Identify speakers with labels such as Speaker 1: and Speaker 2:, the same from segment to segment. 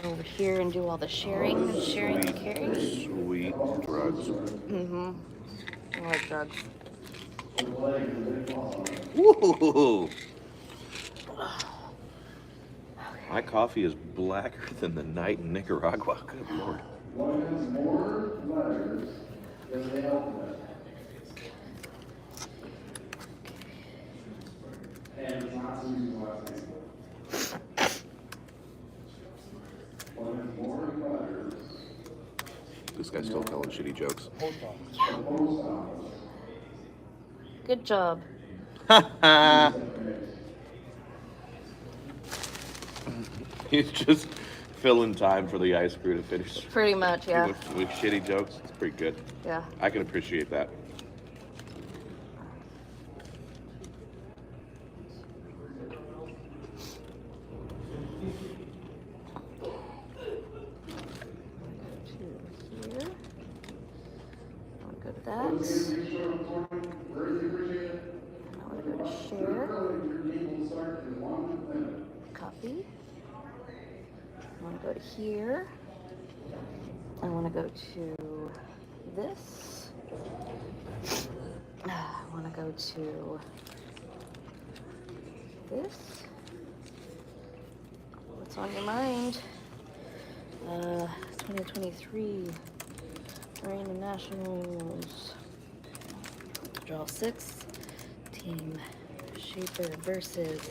Speaker 1: go over here and do all the sharing and carrying.
Speaker 2: Sweet drugs.
Speaker 1: Mm-hmm. I like drugs.
Speaker 2: Woo! My coffee is blacker than the night in Nicaragua. Good Lord. This guy's still telling shitty jokes.
Speaker 1: Yeah. Good job.
Speaker 2: He's just filling time for the ice crew to finish.
Speaker 1: Pretty much, yeah.
Speaker 2: With shitty jokes. It's pretty good.
Speaker 1: Yeah.
Speaker 2: I can appreciate that.
Speaker 1: That. I want to go to share. Copy. I want to go to here. I want to go to this. I want to go to this. What's on your mind? 2023. Arena Nationals. Draw 6. Team Schaeper versus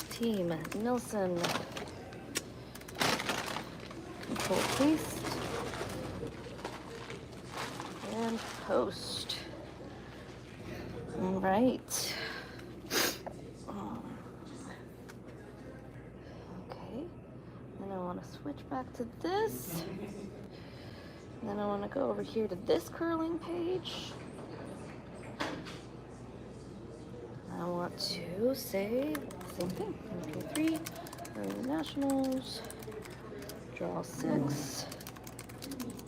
Speaker 1: Team Nilsson. Control paste. And post. Alright. Okay. Then I want to switch back to this. Then I want to go over here to this curling page. I want to say the same thing. 1, 2, 3. Arena Nationals. Draw 6.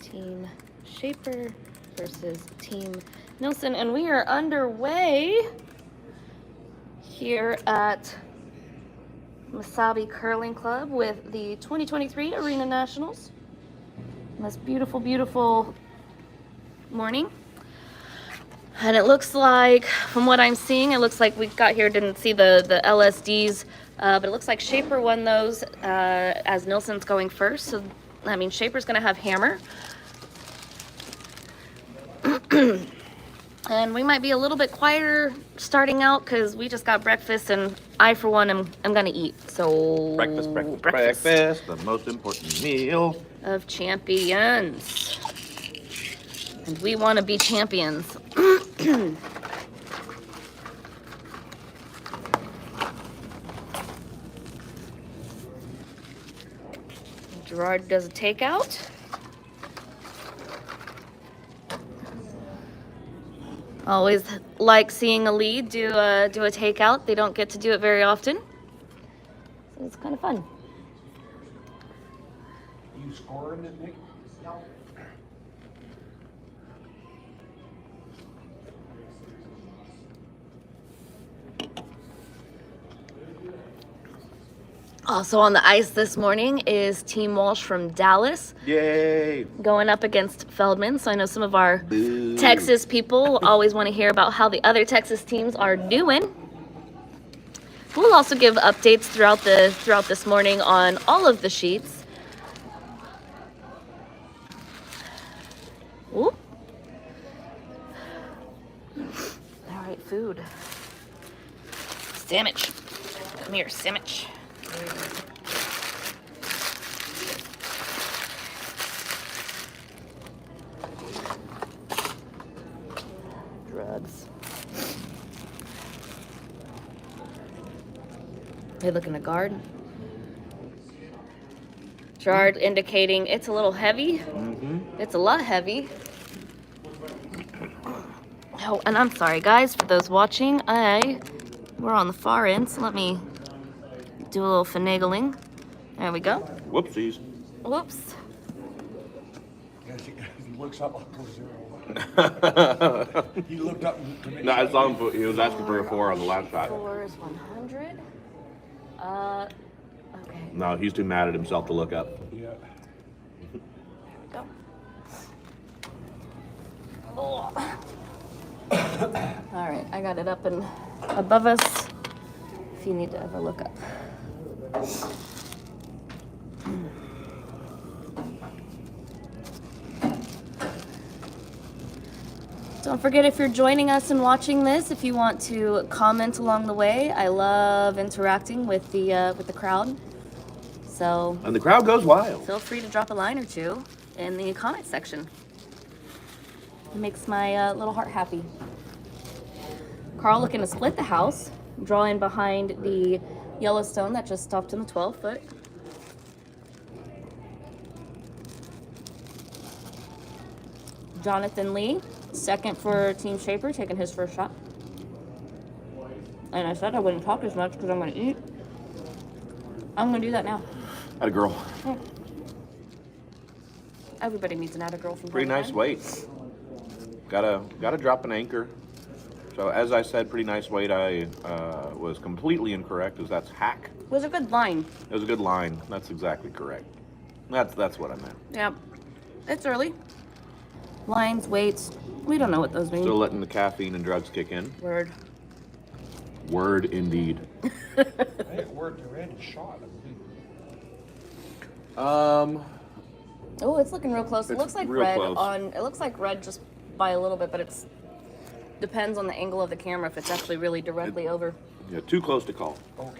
Speaker 1: Team Schaeper versus Team Nilsson. And we are underway here at Mesabi Curling Club with the 2023 Arena Nationals. This beautiful, beautiful morning. And it looks like, from what I'm seeing, it looks like we got here, didn't see the LSDs, but it looks like Schaeper won those as Nilsson's going first. So, I mean, Schaeper's going to have hammer. And we might be a little bit quieter starting out because we just got breakfast, and I, for one, am going to eat. So
Speaker 2: breakfast, the most important meal
Speaker 1: of champions. And we want to be champions. Gerard does a takeout. Always like seeing a lead do a takeout. They don't get to do it very often. So it's kind of fun.
Speaker 3: You scoring it, Nick? No.
Speaker 1: Also on the ice this morning is Team Walsh from Dallas.
Speaker 2: Yay!
Speaker 1: Going up against Feldman. So I know some of our Texas people always want to hear about how the other Texas teams are doing. We'll also give updates throughout this morning on all of the sheets. Ooh. All right, food. Sandwich. Come here, sandwich. Drugs. They look in the guard. Gerard indicating it's a little heavy.
Speaker 2: Mm-hmm.
Speaker 1: It's a lot heavy. Oh, and I'm sorry, guys, for those watching. We're on the far end, so let me do a little finagling. There we go.
Speaker 2: Whoopsies.
Speaker 1: Whoops.
Speaker 3: He looks up zero. He looked up.
Speaker 2: No, I saw him. He was asking for a 4 on the last shot.
Speaker 1: 4 is 100. Okay.
Speaker 2: No, he's too mad at himself to look up.
Speaker 3: Yeah. yet.
Speaker 1: Go. Oh. All right, I got it up and above us if you need to ever look up. Don't forget, if you're joining us and watching this, if you want to comment along the way. I love interacting with the crowd. So
Speaker 2: And the crowd goes wild.
Speaker 1: feel free to drop a line or two in the comment section. It makes my little heart happy. Carl looking to split the house, draw in behind the Yellowstone that just stopped in the 12-foot. Jonathan Lee, second for Team Schaeper, taking his first shot. And I said I wouldn't talk as much because I'm going to eat. I'm going to do that now.
Speaker 2: Atta girl.
Speaker 1: Yeah. Everybody needs an atta girl from
Speaker 2: Pretty
Speaker 1: time to
Speaker 2: nice
Speaker 1: time.
Speaker 2: weight. Gotta drop an anchor. So as I said, pretty nice weight. I was completely incorrect, as that's hack.
Speaker 1: It was a good line.
Speaker 2: It was a good line. That's exactly correct. That's what I meant.
Speaker 1: Yeah. It's early. Lines, weights, we don't know what those mean.
Speaker 2: Still letting the caffeine and drugs kick in.
Speaker 1: Word.
Speaker 2: Word indeed.
Speaker 3: I think word to red shot.
Speaker 1: Oh, it's looking real close. It
Speaker 2: It's
Speaker 1: looks like
Speaker 2: real
Speaker 1: red
Speaker 2: close.
Speaker 1: it looks like red just by a little bit, but it's depends on the angle of the camera if it's actually really directly over.
Speaker 2: Yeah, too close to call.
Speaker 3: Okay.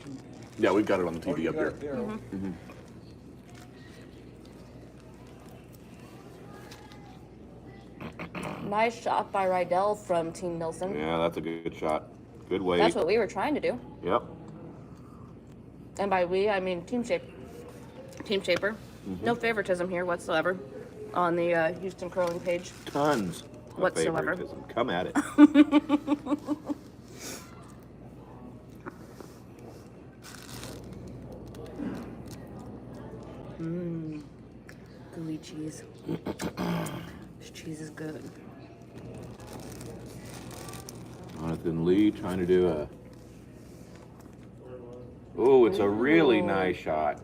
Speaker 2: Yeah, we've got it on the
Speaker 3: Oh,
Speaker 2: TV
Speaker 3: you
Speaker 2: up
Speaker 3: got
Speaker 2: here.
Speaker 3: it there.
Speaker 1: Mm-hmm. Nice shot by Rydell from Team Nilsson.
Speaker 2: Yeah, that's a good shot. Good weight.
Speaker 1: That's what we were trying to do.
Speaker 2: Yep.
Speaker 1: And by we, I mean Team Schaeper.
Speaker 2: Mm-hmm.
Speaker 1: No favoritism here whatsoever on the Houston curling page.
Speaker 2: Tons of
Speaker 1: Whatsoever.
Speaker 2: favoritism. Come at it.
Speaker 1: Gooey cheese. This cheese is good.
Speaker 2: Jonathan Lee trying to do a... Oh, it's a really nice shot.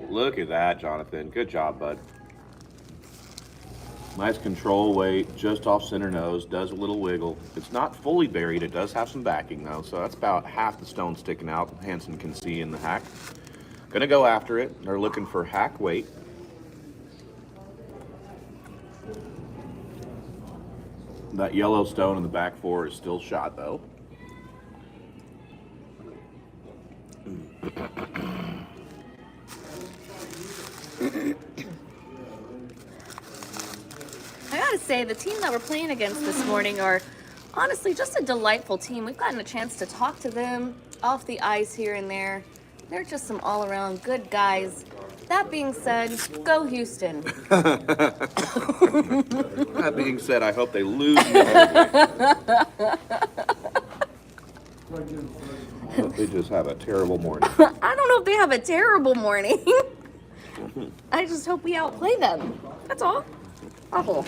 Speaker 2: Look at that, Jonathan. Good job, bud. Nice control weight, just off center nose, does a little wiggle. It's not fully buried, it does have some backing though, so that's about half the stone sticking out. Hansen can see in the hack. Gonna go after it. They're looking for hack weight. That yellow stone in the back four is still shot though.
Speaker 1: I gotta say, the team that we're playing against this morning are honestly just a delightful team. We've gotten a chance to talk to them off the ice here and there. They're just some all-around good guys. That being said, go Houston.
Speaker 2: That being said, I hope they lose. They just have a terrible morning.
Speaker 1: I don't know if they have a terrible morning. I just hope we outplay them. That's all. Awful.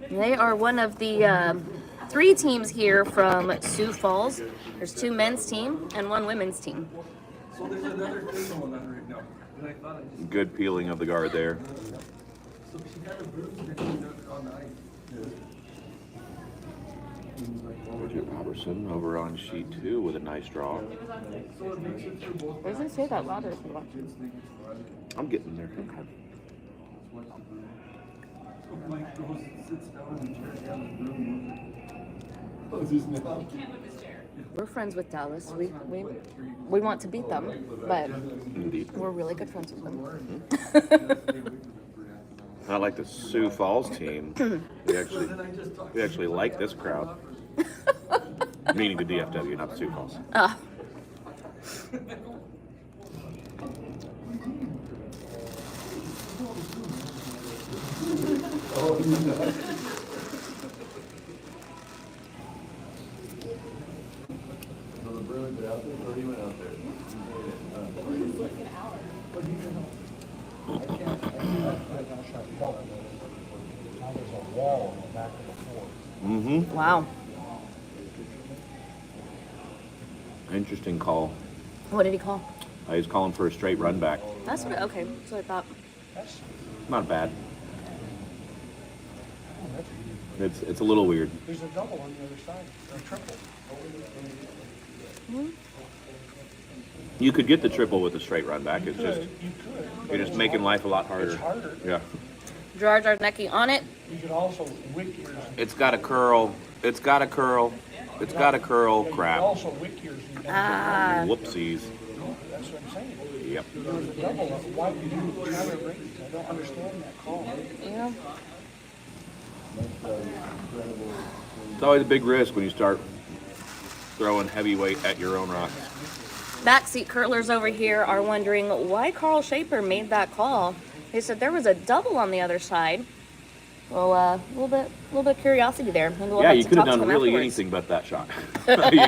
Speaker 1: They are one of the 3 teams here from Sioux Falls. There's 2 men's team and 1 women's team.
Speaker 4: So there's another thing going on right now. And I thought I just,
Speaker 2: Good peeling of the guard there.
Speaker 4: so she had a bruise and she did it on the ice.
Speaker 2: Bridget Robertson over on sheet 2 with a nice draw.
Speaker 4: So it makes it through both.
Speaker 1: What does it say that louder if you want?
Speaker 2: I'm getting there.
Speaker 4: So Mike goes, sits down in the chair, down the room. Closes his mouth.
Speaker 1: We're friends with Dallas. We want to beat them, but
Speaker 2: Indeed.
Speaker 1: we're really good friends with them.
Speaker 2: Not like the Sioux Falls team. We actually like this crowd. Meaning the DFW, not the Sioux Falls.
Speaker 4: So the Bruins are out there, or he went out there?
Speaker 3: wall on the back of the floor.
Speaker 2: Mm-hmm.
Speaker 1: Wow.
Speaker 2: Interesting call.
Speaker 1: What did he call?
Speaker 2: He's calling for a straight run back.
Speaker 1: That's what. Okay, that's what I thought.
Speaker 3: That's,
Speaker 2: Not bad.
Speaker 3: oh, that's,
Speaker 2: It's a little weird.
Speaker 3: there's a double on the other side, or a triple.
Speaker 2: You could get the triple with a straight run back.
Speaker 3: You
Speaker 2: It's
Speaker 3: could,
Speaker 2: just
Speaker 3: you could. but
Speaker 2: you're just
Speaker 3: it's
Speaker 2: making
Speaker 3: hard-
Speaker 2: life a lot harder.
Speaker 3: It's harder.
Speaker 2: Yeah.
Speaker 1: George Arnecki on it.
Speaker 3: You could also wick yours.
Speaker 2: It's got a curl. It's got a curl. It's got a curl.
Speaker 3: Yeah, you
Speaker 2: Crap.
Speaker 3: could also wick yours. And
Speaker 1: Ah.
Speaker 2: Whoopsies.
Speaker 3: That's what I'm saying.
Speaker 2: Yep.
Speaker 3: There was a double. Why would you try to raise? I don't understand that call.
Speaker 1: Yeah.
Speaker 2: It's always a big risk when you start throwing heavyweight at your own rocks.
Speaker 1: Backseat curlers over here are wondering why Carl Schaeper made that call. He said there was a double on the other side. Well, a little bit of curiosity there. Maybe we'll
Speaker 2: Yeah,
Speaker 1: have
Speaker 2: you
Speaker 1: to
Speaker 2: could have
Speaker 1: talk to
Speaker 2: done
Speaker 1: him
Speaker 2: really
Speaker 1: afterwards.
Speaker 2: anything but that shot. You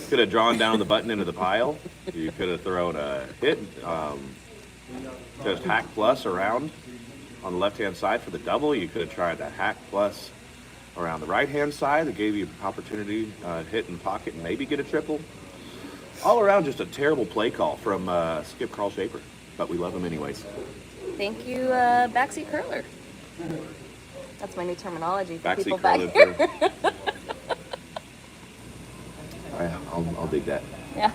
Speaker 2: could have drawn down the button into the pile. You could have thrown a hit, just hack plus around on the left-hand side for the double. You could have tried to hack plus around the right-hand side that gave you an opportunity hit and pocket and maybe get a triple. All around, just a terrible play call from Skip Carl Schaeper, but we love him anyways.
Speaker 1: Thank you, backseat curler. That's my new terminology for people
Speaker 2: Backseat
Speaker 1: back
Speaker 2: curler.
Speaker 1: here.
Speaker 2: I'll dig that.
Speaker 1: Yeah.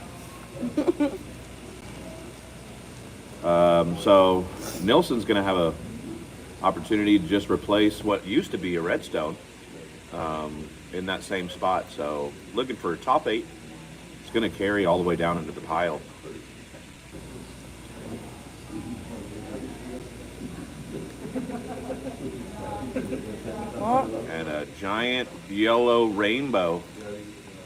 Speaker 2: So Nilsson's going to have a opportunity to just replace what used to be a redstone in that same spot. So looking for a top 8. It's going to carry all the way down into the pile.
Speaker 1: Well,
Speaker 2: And a giant yellow rainbow.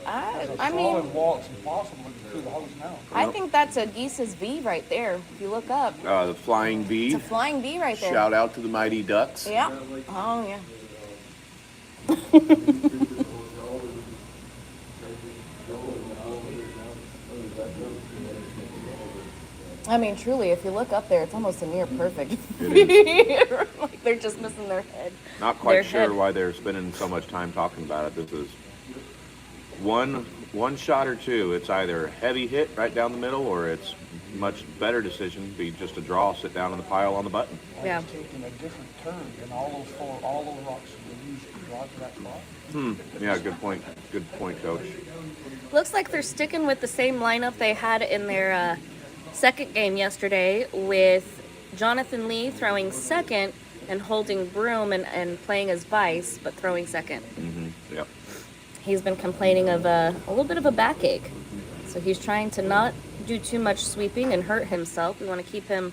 Speaker 1: I
Speaker 3: Solid
Speaker 1: mean,
Speaker 3: wall. It's impossible looking through the hose now.
Speaker 1: I think that's a geese's V right there. If you look up,
Speaker 2: The flying
Speaker 1: it's
Speaker 2: V.
Speaker 1: a flying V right there.
Speaker 2: Shout out to the Mighty Ducks.
Speaker 1: Yeah. Oh yeah. I mean, truly, if you look up there, it's almost a near perfect. Like they're just missing their head.
Speaker 2: Not quite
Speaker 1: Their
Speaker 2: sure
Speaker 1: head.
Speaker 2: why they're spending so much time talking about it. This is one shot or two. It's either a heavy hit right down the middle, or it's much better decision be just a draw, sit down in the pile on the button.
Speaker 1: Yeah.
Speaker 3: It's taking a different turn than all those rocks that we used to draw to that spot.
Speaker 2: Yeah, good point. Good point, Coach.
Speaker 1: Looks like they're sticking with the same lineup they had in their second game yesterday, with Jonathan Lee throwing second and holding broom and playing as vice, but throwing second.
Speaker 2: Yep.
Speaker 1: He's been complaining of a little bit of a backache, so he's trying to not do too much sweeping and hurt himself. We want to keep him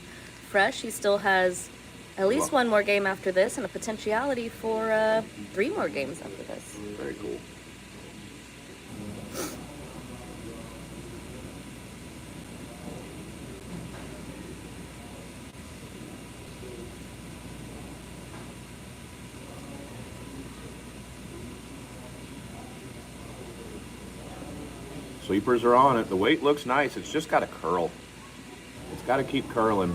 Speaker 1: fresh. He still has at least one more game after this and a potentiality for 3 more games after this.
Speaker 2: Very cool. Sweepers are on it. The weight looks nice. It's just got to curl. It's got to keep curling.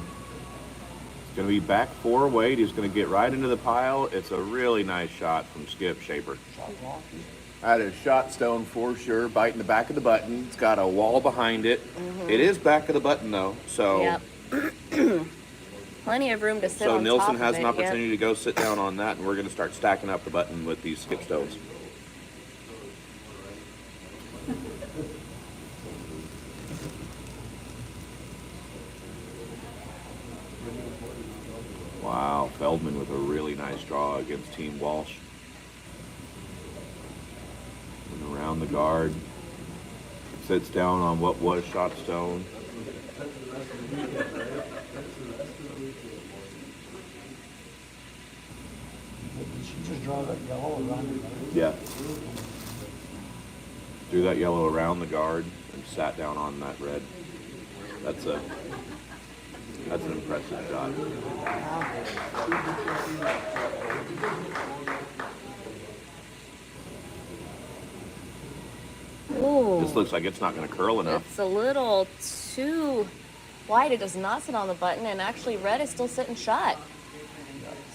Speaker 2: It's going to be back 4 weight. He's going to get right into the pile. It's a really nice shot from Skip Schaeper.
Speaker 3: Shot block.
Speaker 2: That is shot stone for sure. Biting the back of the button. It's got a wall behind it. It is back of the button though. So
Speaker 1: Yep. Plenty of room to sit
Speaker 2: so
Speaker 1: on
Speaker 2: Nilsson
Speaker 1: top
Speaker 2: has
Speaker 1: of
Speaker 2: an
Speaker 1: it.
Speaker 2: opportunity to go sit down on that, and we're going to start stacking up the button with these skip stones. Wow, Feldman with a really nice draw against Team Walsh. And around the guard. Sits down on what was shot stone.
Speaker 3: Did she just draw that yellow around it?
Speaker 2: Yeah. Drew that yellow around the guard and sat down on that red. That's an impressive shot.
Speaker 1: Ooh,
Speaker 2: This looks like it's not going to curl enough.
Speaker 1: it's a little too wide. It does not sit on the button, and actually red is still sitting shot.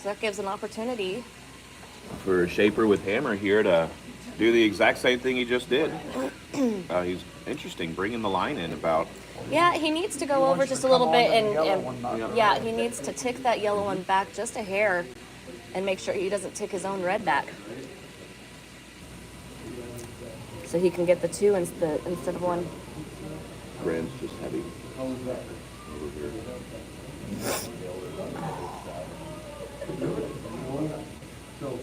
Speaker 1: So that gives an opportunity
Speaker 2: for Schaeper with Hammer here to do the exact same thing he just did. He's interesting, bringing the line in about.
Speaker 1: Yeah, he needs to go over just a little bit and yeah, he needs to tick that yellow one back just a hair and make sure he doesn't tick his own red back. So he can get the 2 instead of 1.
Speaker 2: Grand's just heavy.
Speaker 4: How was that?
Speaker 2: Over here.
Speaker 4: So,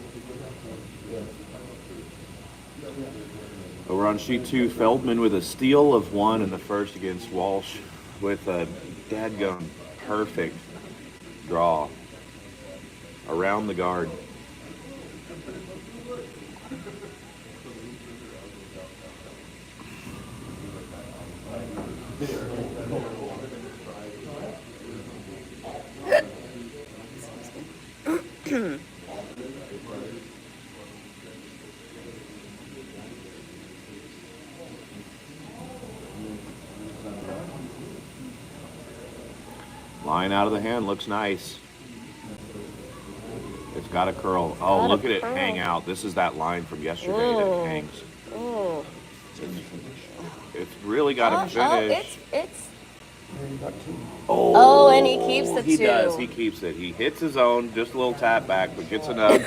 Speaker 2: Over on sheet 2, Feldman with a steal of 1 in the first against Walsh with a dadgum perfect draw around the guard. Line out of the hand looks nice. It's got a curl. Oh,
Speaker 1: Got a
Speaker 2: look at it
Speaker 1: curl.
Speaker 2: hang out. This is that line from yesterday
Speaker 1: Ooh.
Speaker 2: that hangs.
Speaker 1: Oh,
Speaker 2: It's really got a finish.
Speaker 1: it's.
Speaker 3: You got 2.
Speaker 1: Oh, and he keeps the
Speaker 2: He
Speaker 1: 2.
Speaker 2: does. He keeps it. He hits his own, just a little tap back, but gets enough.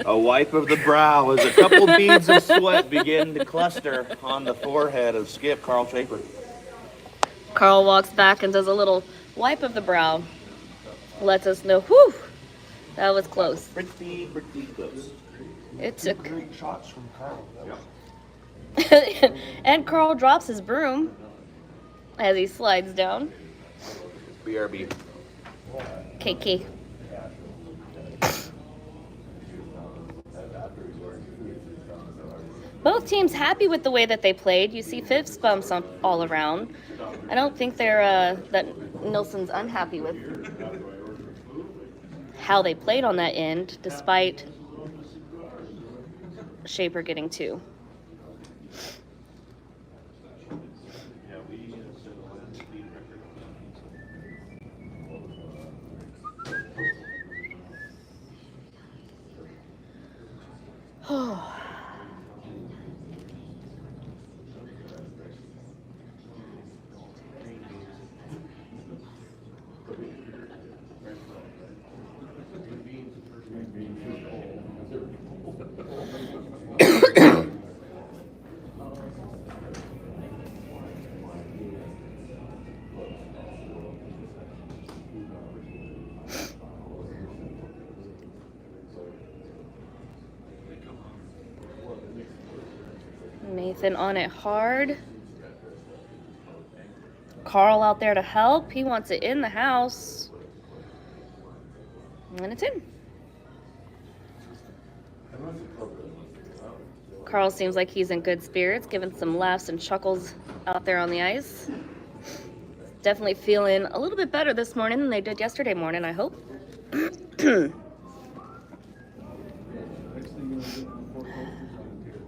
Speaker 2: A wipe of the brow as a couple beads of sweat begin to cluster on the forehead of Skip Carl Schaeper.
Speaker 1: Carl walks back and does a little wipe of the brow. Lets us know, whew, that was close.
Speaker 2: Pretty close.
Speaker 1: It took.
Speaker 3: Great shots from Carl.
Speaker 1: And Carl drops his broom as he slides down.
Speaker 2: BRB.
Speaker 1: KK. Both teams happy with the way that they played. You see fifth bumps all around. I don't think they're that Nilsson's unhappy with how they played on that end, despite Schaeper getting 2. Nathan on it hard. Carl out there to help. He wants it in the house. And it's in. Carl seems like he's in good spirits, giving some laughs and chuckles out there on the ice. Definitely feeling a little bit better this morning than they did yesterday morning, I hope.
Speaker 4: next thing you're gonna get before coaches on the table.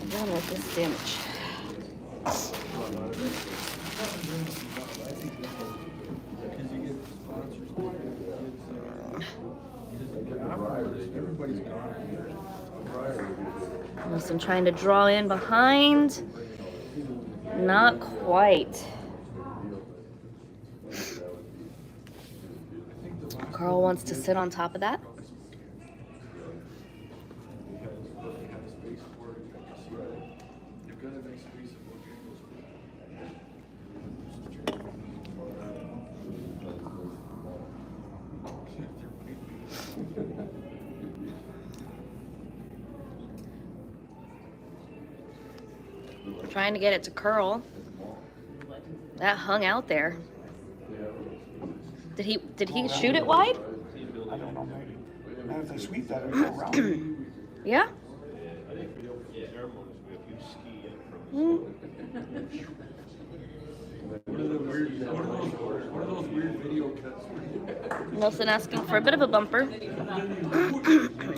Speaker 1: I'm done with this sandwich.
Speaker 4: Because you get sponsors, everybody's gone.
Speaker 1: Nilsson trying to draw in behind. Not quite. Carl wants to sit on top of that. Trying to get it to curl. That hung out there. Did he shoot it wide?
Speaker 3: I don't know, maybe. And if they sweep that, it'll go around.
Speaker 1: Yeah.
Speaker 4: One of those weird video cuts where you
Speaker 1: Nilsson asking for a bit of a bumper.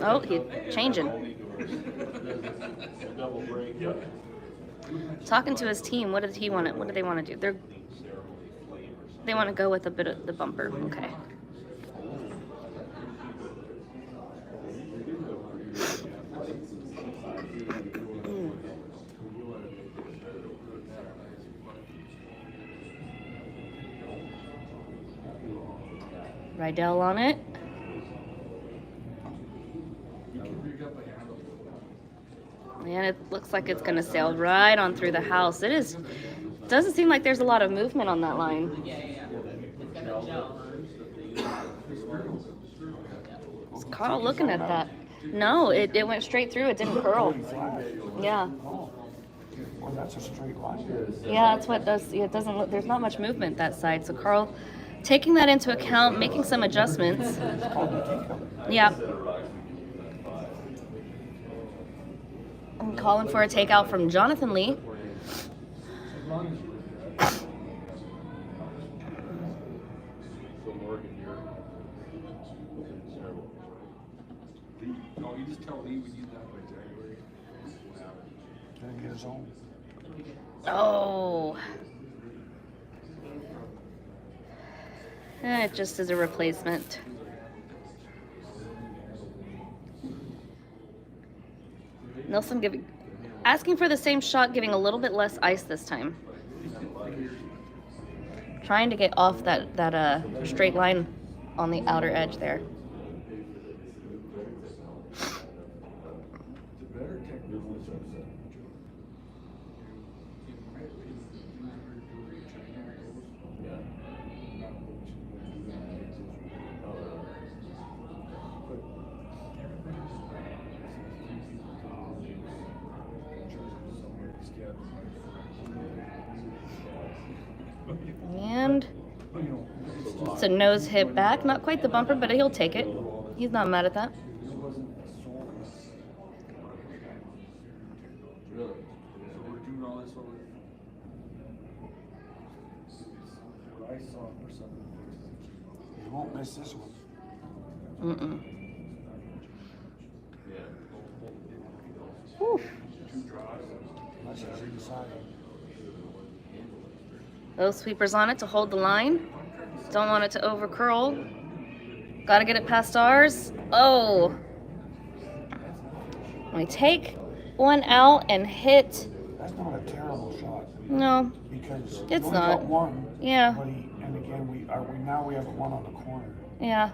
Speaker 1: Oh, he's changing. Talking to his team. What does he want? What do they want to do? They want to go with a bit of the bumper. Okay. Rydell on it. And it looks like it's going to sail right on through the house. Doesn't seem like there's a lot of movement on that line. Is Carl looking at that? No, it went straight through. It didn't curl. Yeah.
Speaker 3: Well, that's a straight line.
Speaker 1: Yeah, that's what it does. It doesn't look, there's not much movement that side. So Carl, taking that into account, making some adjustments. Yeah. I'm calling for a takeout from Jonathan Lee.
Speaker 4: No, you just tell Lee we need that by January.
Speaker 3: Didn't get his own.
Speaker 1: Oh. It just is a replacement. Nilsson asking for the same shot, giving a little bit less ice this time. Trying to get off that straight line on the outer edge there. And it's a nose hit back. Not quite the bumper, but he'll take it. He's not mad at that.
Speaker 3: You won't miss this one.
Speaker 1: Mm-mm. Whew.
Speaker 3: Unless it's inside.
Speaker 1: Those sweepers on it to hold the line. Don't want it to over curl. Got to get it past ours. Oh. We take one out and hit.
Speaker 3: That's not a terrible shot.
Speaker 1: No,
Speaker 3: Because
Speaker 1: it's
Speaker 3: we only
Speaker 1: not.
Speaker 3: got one.
Speaker 1: Yeah.
Speaker 3: But and again, we have one on the corner.
Speaker 1: Yeah.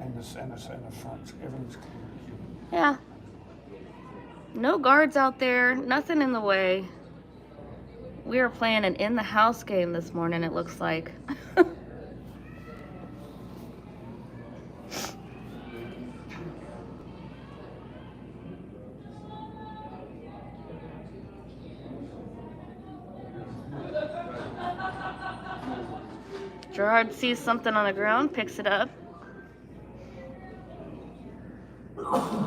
Speaker 3: And the front. Everything's clear.
Speaker 1: Yeah. No guards out there. Nothing in the way. We are playing an in-the-house game this morning, it looks like. Gerard sees something on the ground, picks it up.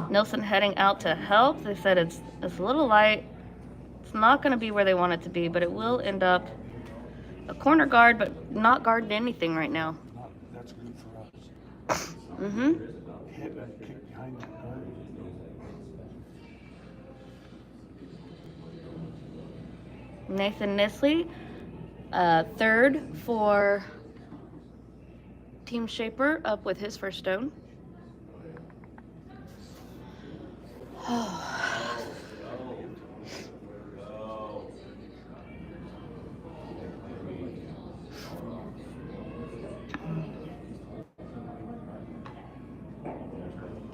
Speaker 1: Nilsson heading out to help. They said it's a little light. It's not going to be where they want it to be, but it will end up a corner guard, but not guarding anything right now.
Speaker 3: That's good for us.
Speaker 1: Mm-hmm.
Speaker 3: Hit that kick behind that guard.
Speaker 1: Nathan Nisley, third for Team Schaeper, up with his first stone.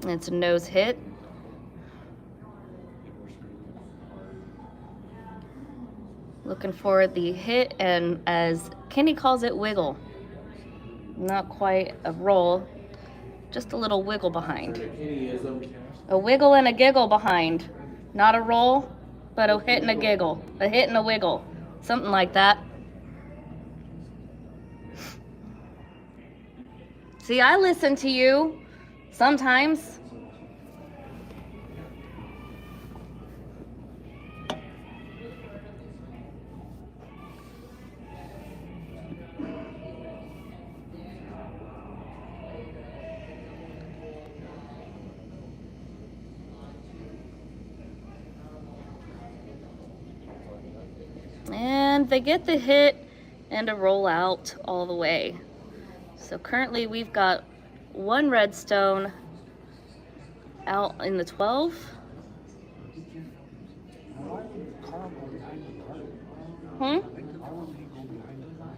Speaker 1: It's a nose hit. Looking for the hit, and as Kenny calls it, wiggle. Not quite a roll, just a little wiggle behind. A wiggle and a giggle behind. Not a roll, but a hit and a giggle. A hit and a wiggle. Something like that. See, I listen to you sometimes. And they get the hit and a roll out all the way. So currently we've got one red stone out in the 12.
Speaker 3: Why would Carl go behind the cart?
Speaker 1: Hmm?
Speaker 3: Why wouldn't he go behind the cart?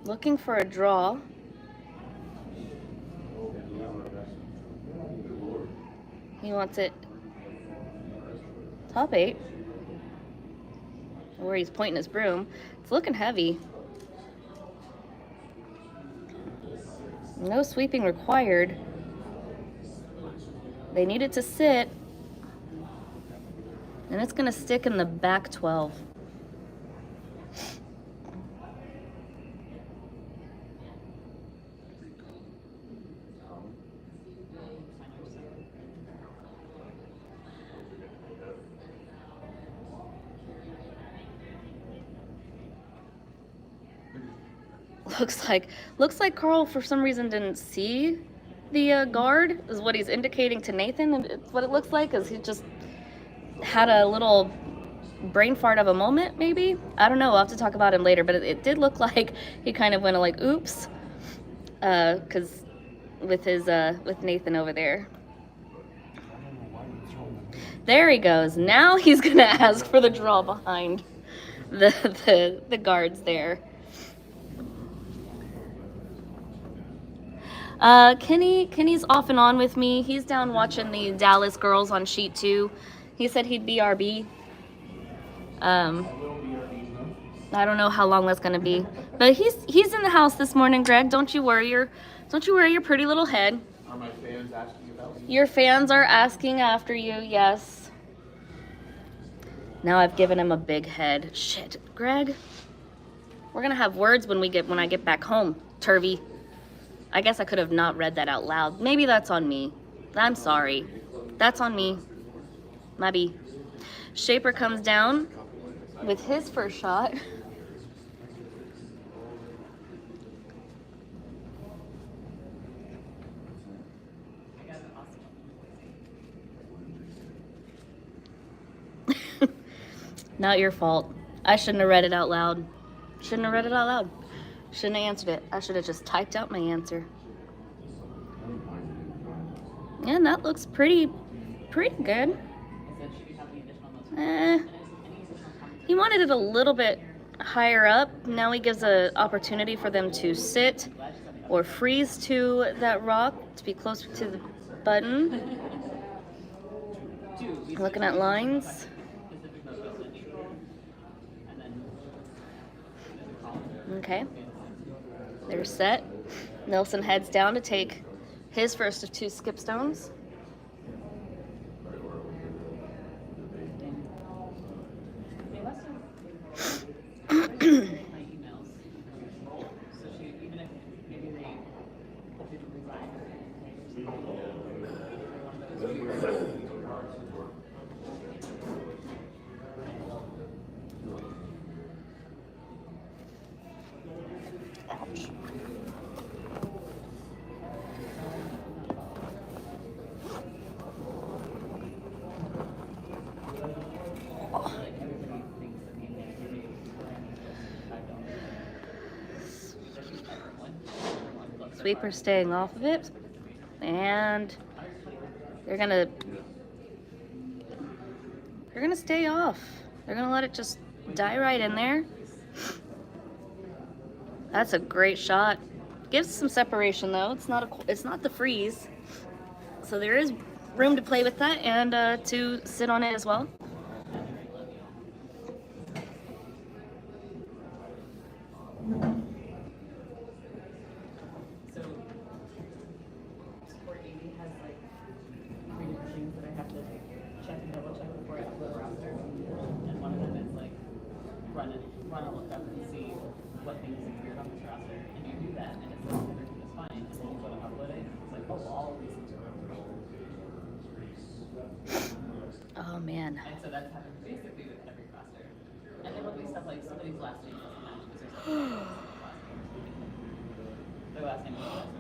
Speaker 1: Looking for a draw. He wants it top 8, where he's pointing his broom. It's looking heavy. No sweeping required. They need it to sit, and it's gonna stick in the back 12. Looks like Carl for some reason didn't see the guard, is what he's indicating to Nathan, and it's what it looks like is he just had a little brain fart of a moment, maybe. I don't know. I'll have to talk about him later, but it did look like he kind of went like, oops, because with Nathan over there. There he goes. Now he's gonna ask for the draw behind the guards there. Kenny's off and on with me. He's down watching the Dallas girls on sheet 2. He said he'd BRB. I don't know how long that's gonna be, but he's in the house this morning. Greg, don't you worry your pretty little head.
Speaker 2: Are my fans asking about me?
Speaker 1: Your fans are asking after you. Yes. Now I've given him a big head. Shit, Greg. We're gonna have words when I get back home, Turvy. I guess I could have not read that out loud. Maybe that's on me. I'm sorry. That's on me. Maybe. Schaeper comes down with his first shot. Not your fault. I shouldn't have read it out loud. Shouldn't have answered it. I should have just typed out my answer. And that looks pretty good. He wanted it a little bit higher up. Now he gives an opportunity for them to sit or freeze to that rock to be closer to the button. Looking at lines. Okay. They're set. Nilsson heads down to take his first of 2 skip stones. Sweeper staying off of it, and they're gonna stay off. They're gonna let it just die right in there. That's a great shot. Gives some separation though. It's not the freeze, so there is room to play with that and to sit on it as well.
Speaker 5: Run a lookup and see what things appeared on this roster, and you do that, and it says everything is fine, and then you go to upload it, it's like, oh, all of these things are
Speaker 1: Oh man.
Speaker 5: and so that's happened basically with every roster. And then there'll be stuff like somebody's last name doesn't match because there's their last name is last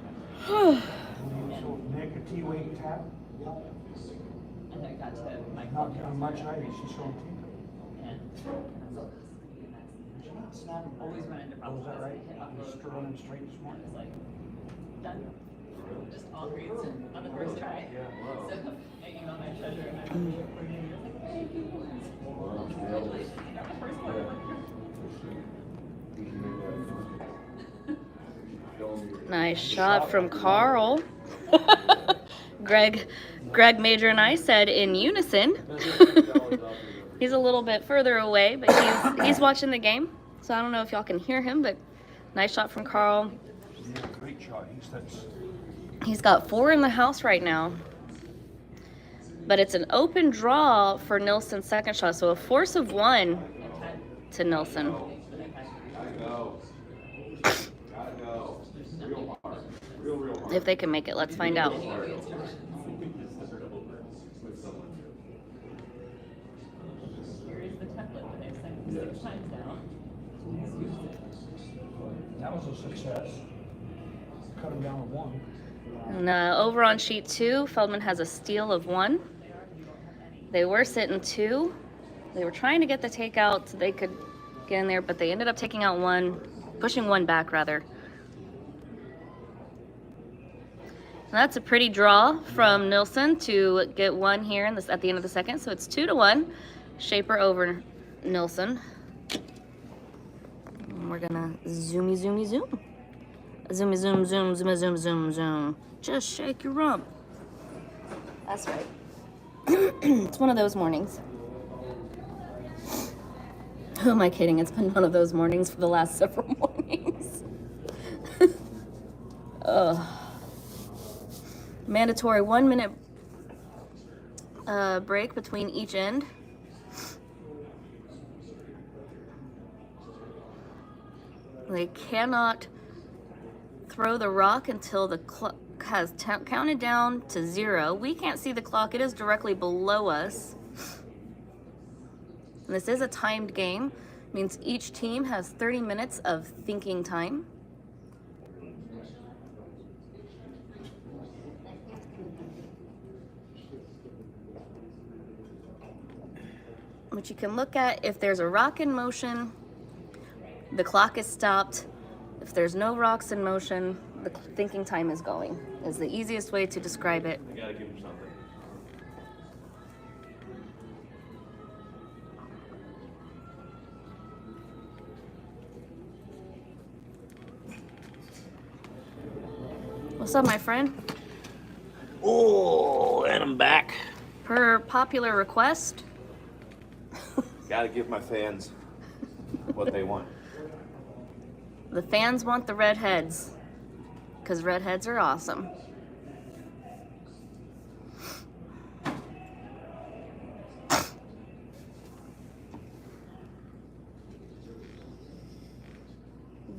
Speaker 5: name.
Speaker 3: So negative T-weight tap.
Speaker 5: And I got to my
Speaker 3: Not on much night, she's showing T.
Speaker 5: and always run into
Speaker 3: Oh,
Speaker 5: problems.
Speaker 3: is that right?
Speaker 5: Hit upload.
Speaker 3: Just running straight this morning.
Speaker 5: It's like done. Just all grades on the first try.
Speaker 3: Yeah.
Speaker 5: So I emailed my treasurer and I was like, thank you. Congratulations, you got the first one.
Speaker 1: Nice shot from Carl. Greg Major and I said in unison. He's a little bit further away, but he's watching the game. So I don't know if y'all can hear him, but nice shot from Carl.
Speaker 3: Yeah, great shot.
Speaker 1: He's got 4 in the house right now. But it's an open draw for Nilsson's second shot, so a force of 1 to Nilsson. If they can make it, let's find out.
Speaker 5: Here's the template that they've sent 6 times now. He's used it.
Speaker 3: That was a success. Cut him down to 1.
Speaker 1: And over on sheet 2, Feldman has a steal of 1. They were sitting 2. They were trying to get the takeout so they could get in there, but they ended up taking out 1, pushing 1 back rather. So that's a pretty draw from Nilsson to get 1 here in this, at the end of the second. So it's 2-1. Schaeper over Nilsson. And we're gonna zoomy, zoomy, zoom. Zoomy, zoom, zoom, zoom, zoom, zoom, zoom. Just shake your rump. That's right. It's one of those mornings. Who am I kidding? It's been one of those mornings for the last several mornings. Mandatory 1-minute break between each end. They cannot throw the rock until the clock has counted down to 0. We can't see the clock. It is directly below us. And this is a timed game. It means each team has 30 minutes of thinking time. But you can look at if there's a rock in motion, the clock is stopped. If there's no rocks in motion, the thinking time is going. Is the easiest way to describe it.
Speaker 2: I gotta give him something.
Speaker 1: What's up, my friend?
Speaker 2: Oh, and I'm back.
Speaker 1: Per popular request,
Speaker 2: Gotta give my fans what they want.
Speaker 1: the fans want the redheads, because redheads are awesome.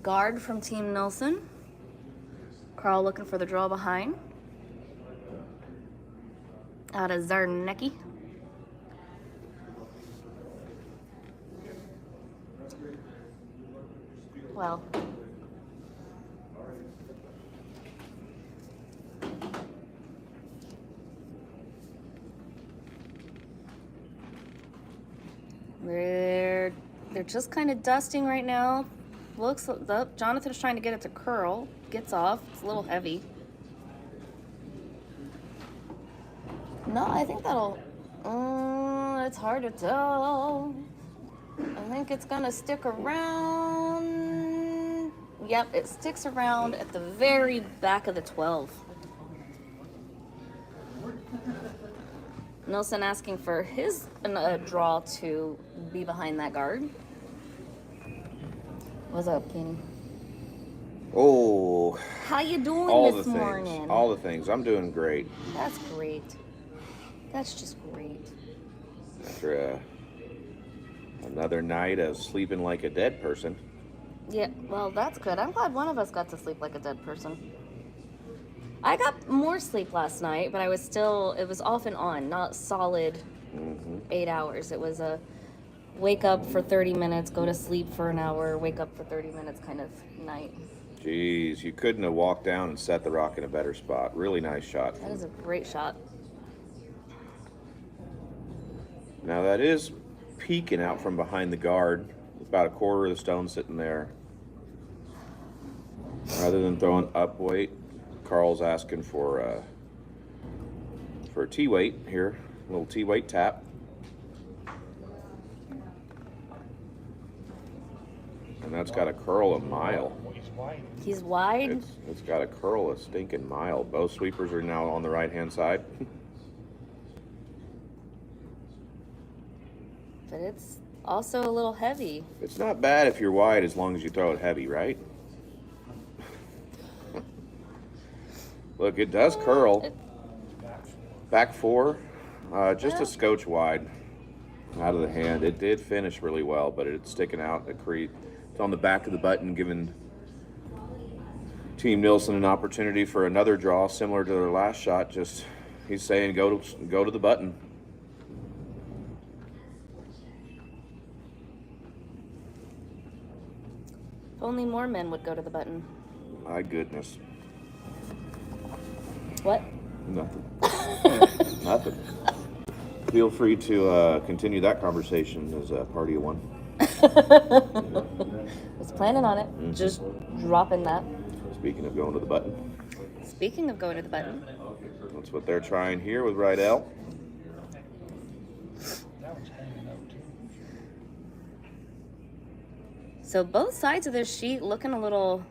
Speaker 1: Guard from Team Nilsson. Carl looking for the draw behind. Out of Zarnecki. Well. They're just kind of dusting right now. Looks up. Jonathan's trying to get it to curl. Gets off. It's a little heavy. No, I think that'll. It's hard to tell. I think it's gonna stick around. Yep, it sticks around at the very back of the 12. Nilsson asking for his draw to be behind that guard. What's up, Kenny?
Speaker 2: Oh,
Speaker 1: How you doing
Speaker 2: all
Speaker 1: this
Speaker 2: the things.
Speaker 1: morning?
Speaker 2: All the things. I'm doing great.
Speaker 1: That's great. That's just great.
Speaker 2: After another night of sleeping like a dead person.
Speaker 1: Yeah, well, that's good. I'm glad one of us got to sleep like a dead person. I got more sleep last night, but it was off and on, not solid 8 hours. It was a wake up for 30 minutes, go to sleep for an hour, wake up for 30 minutes kind of night.
Speaker 2: Jeez, you couldn't have walked down and set the rock in a better spot. Really nice shot.
Speaker 1: That is a great shot.
Speaker 2: Now that is peeking out from behind the guard. About a quarter of the stone sitting there. Rather than throwing up weight, Carl's asking for a T weight here. A little T weight tap. And that's got to curl a mile.
Speaker 3: He's wide.
Speaker 1: He's wide.
Speaker 2: It's got to curl a stinking mile. Both sweepers are now on the right-hand side.
Speaker 1: But it's also a little heavy.
Speaker 2: It's not bad if you're wide as long as you throw it heavy, right? Look, it does curl. Back four, just a scotch wide out of the hand. It did finish really well, but it's sticking out. It's on the back of the button, giving Team Nilsson an opportunity for another draw similar to their last shot. Just he's saying go to the button.
Speaker 1: If only more men would go to the button.
Speaker 2: My goodness.
Speaker 1: What?
Speaker 2: Nothing. Nothing. Feel free to continue that conversation as a party of one.
Speaker 1: Was planning on it. Just dropping that.
Speaker 2: Speaking of going to the button,
Speaker 1: Speaking of going to the button,
Speaker 2: that's what they're trying here with Rydell.
Speaker 3: That one's hanging out too.
Speaker 1: so both sides of this sheet looking a little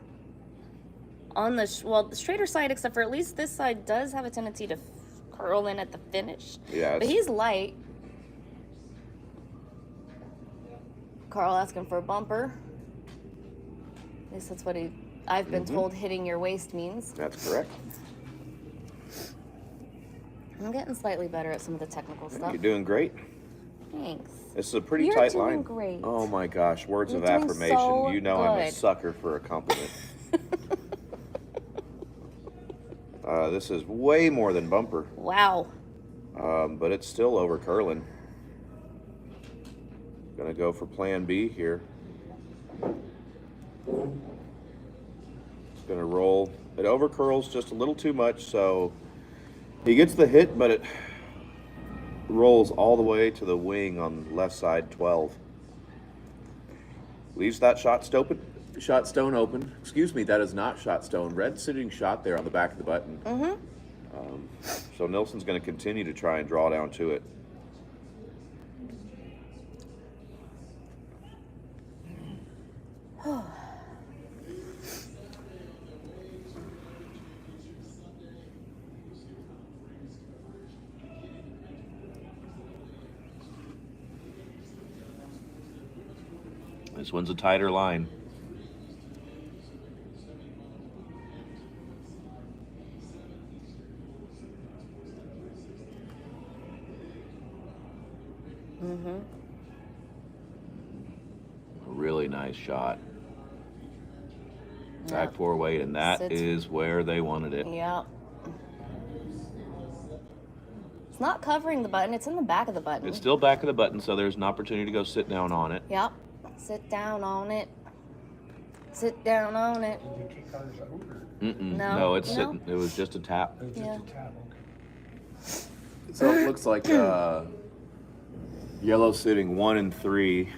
Speaker 1: on the the straighter side, except for at least this side does have a tendency to curl in at the finish.
Speaker 2: Yeah,
Speaker 1: But he's light. Carl asking for a bumper. At least that's what I've been told hitting your waist means.
Speaker 2: that's correct.
Speaker 1: I'm getting slightly better at some of the technical stuff.
Speaker 2: You're doing great.
Speaker 1: Thanks.
Speaker 2: This is a pretty
Speaker 1: You're
Speaker 2: tight
Speaker 1: doing
Speaker 2: line.
Speaker 1: great.
Speaker 2: Oh my gosh, words
Speaker 1: You're
Speaker 2: of
Speaker 1: doing
Speaker 2: affirmation.
Speaker 1: so
Speaker 2: You know I'm a
Speaker 1: good.
Speaker 2: sucker for a compliment. This is way more than bumper,
Speaker 1: Wow.
Speaker 2: but it's still over curling. Gonna go for plan B here. It's gonna roll. It over curls just a little too much, so he gets the hit, but it rolls all the way to the wing on left side 12. Leaves that shot stone open. Excuse me, that is not shot stone. Red sitting shot there on the back of the button. So Nilsson's going to continue to try and draw down to it. This one's a tighter line. Really nice shot. Back
Speaker 1: Yeah.
Speaker 2: four weight, and that
Speaker 1: Sits-
Speaker 2: is where they wanted it.
Speaker 1: Yeah. It's not covering the button. It's in the back of the button.
Speaker 2: It's still back of the button, so there's an opportunity to go sit down on it.
Speaker 1: Yep. Sit down on it. Sit down on it.
Speaker 3: Did you kick ours out or?
Speaker 2: No, it's
Speaker 1: No?
Speaker 2: sitting. It was just a tap.
Speaker 3: It was
Speaker 1: Yeah.
Speaker 3: just a tab, okay.
Speaker 2: So it looks like yellow sitting 1 and 3.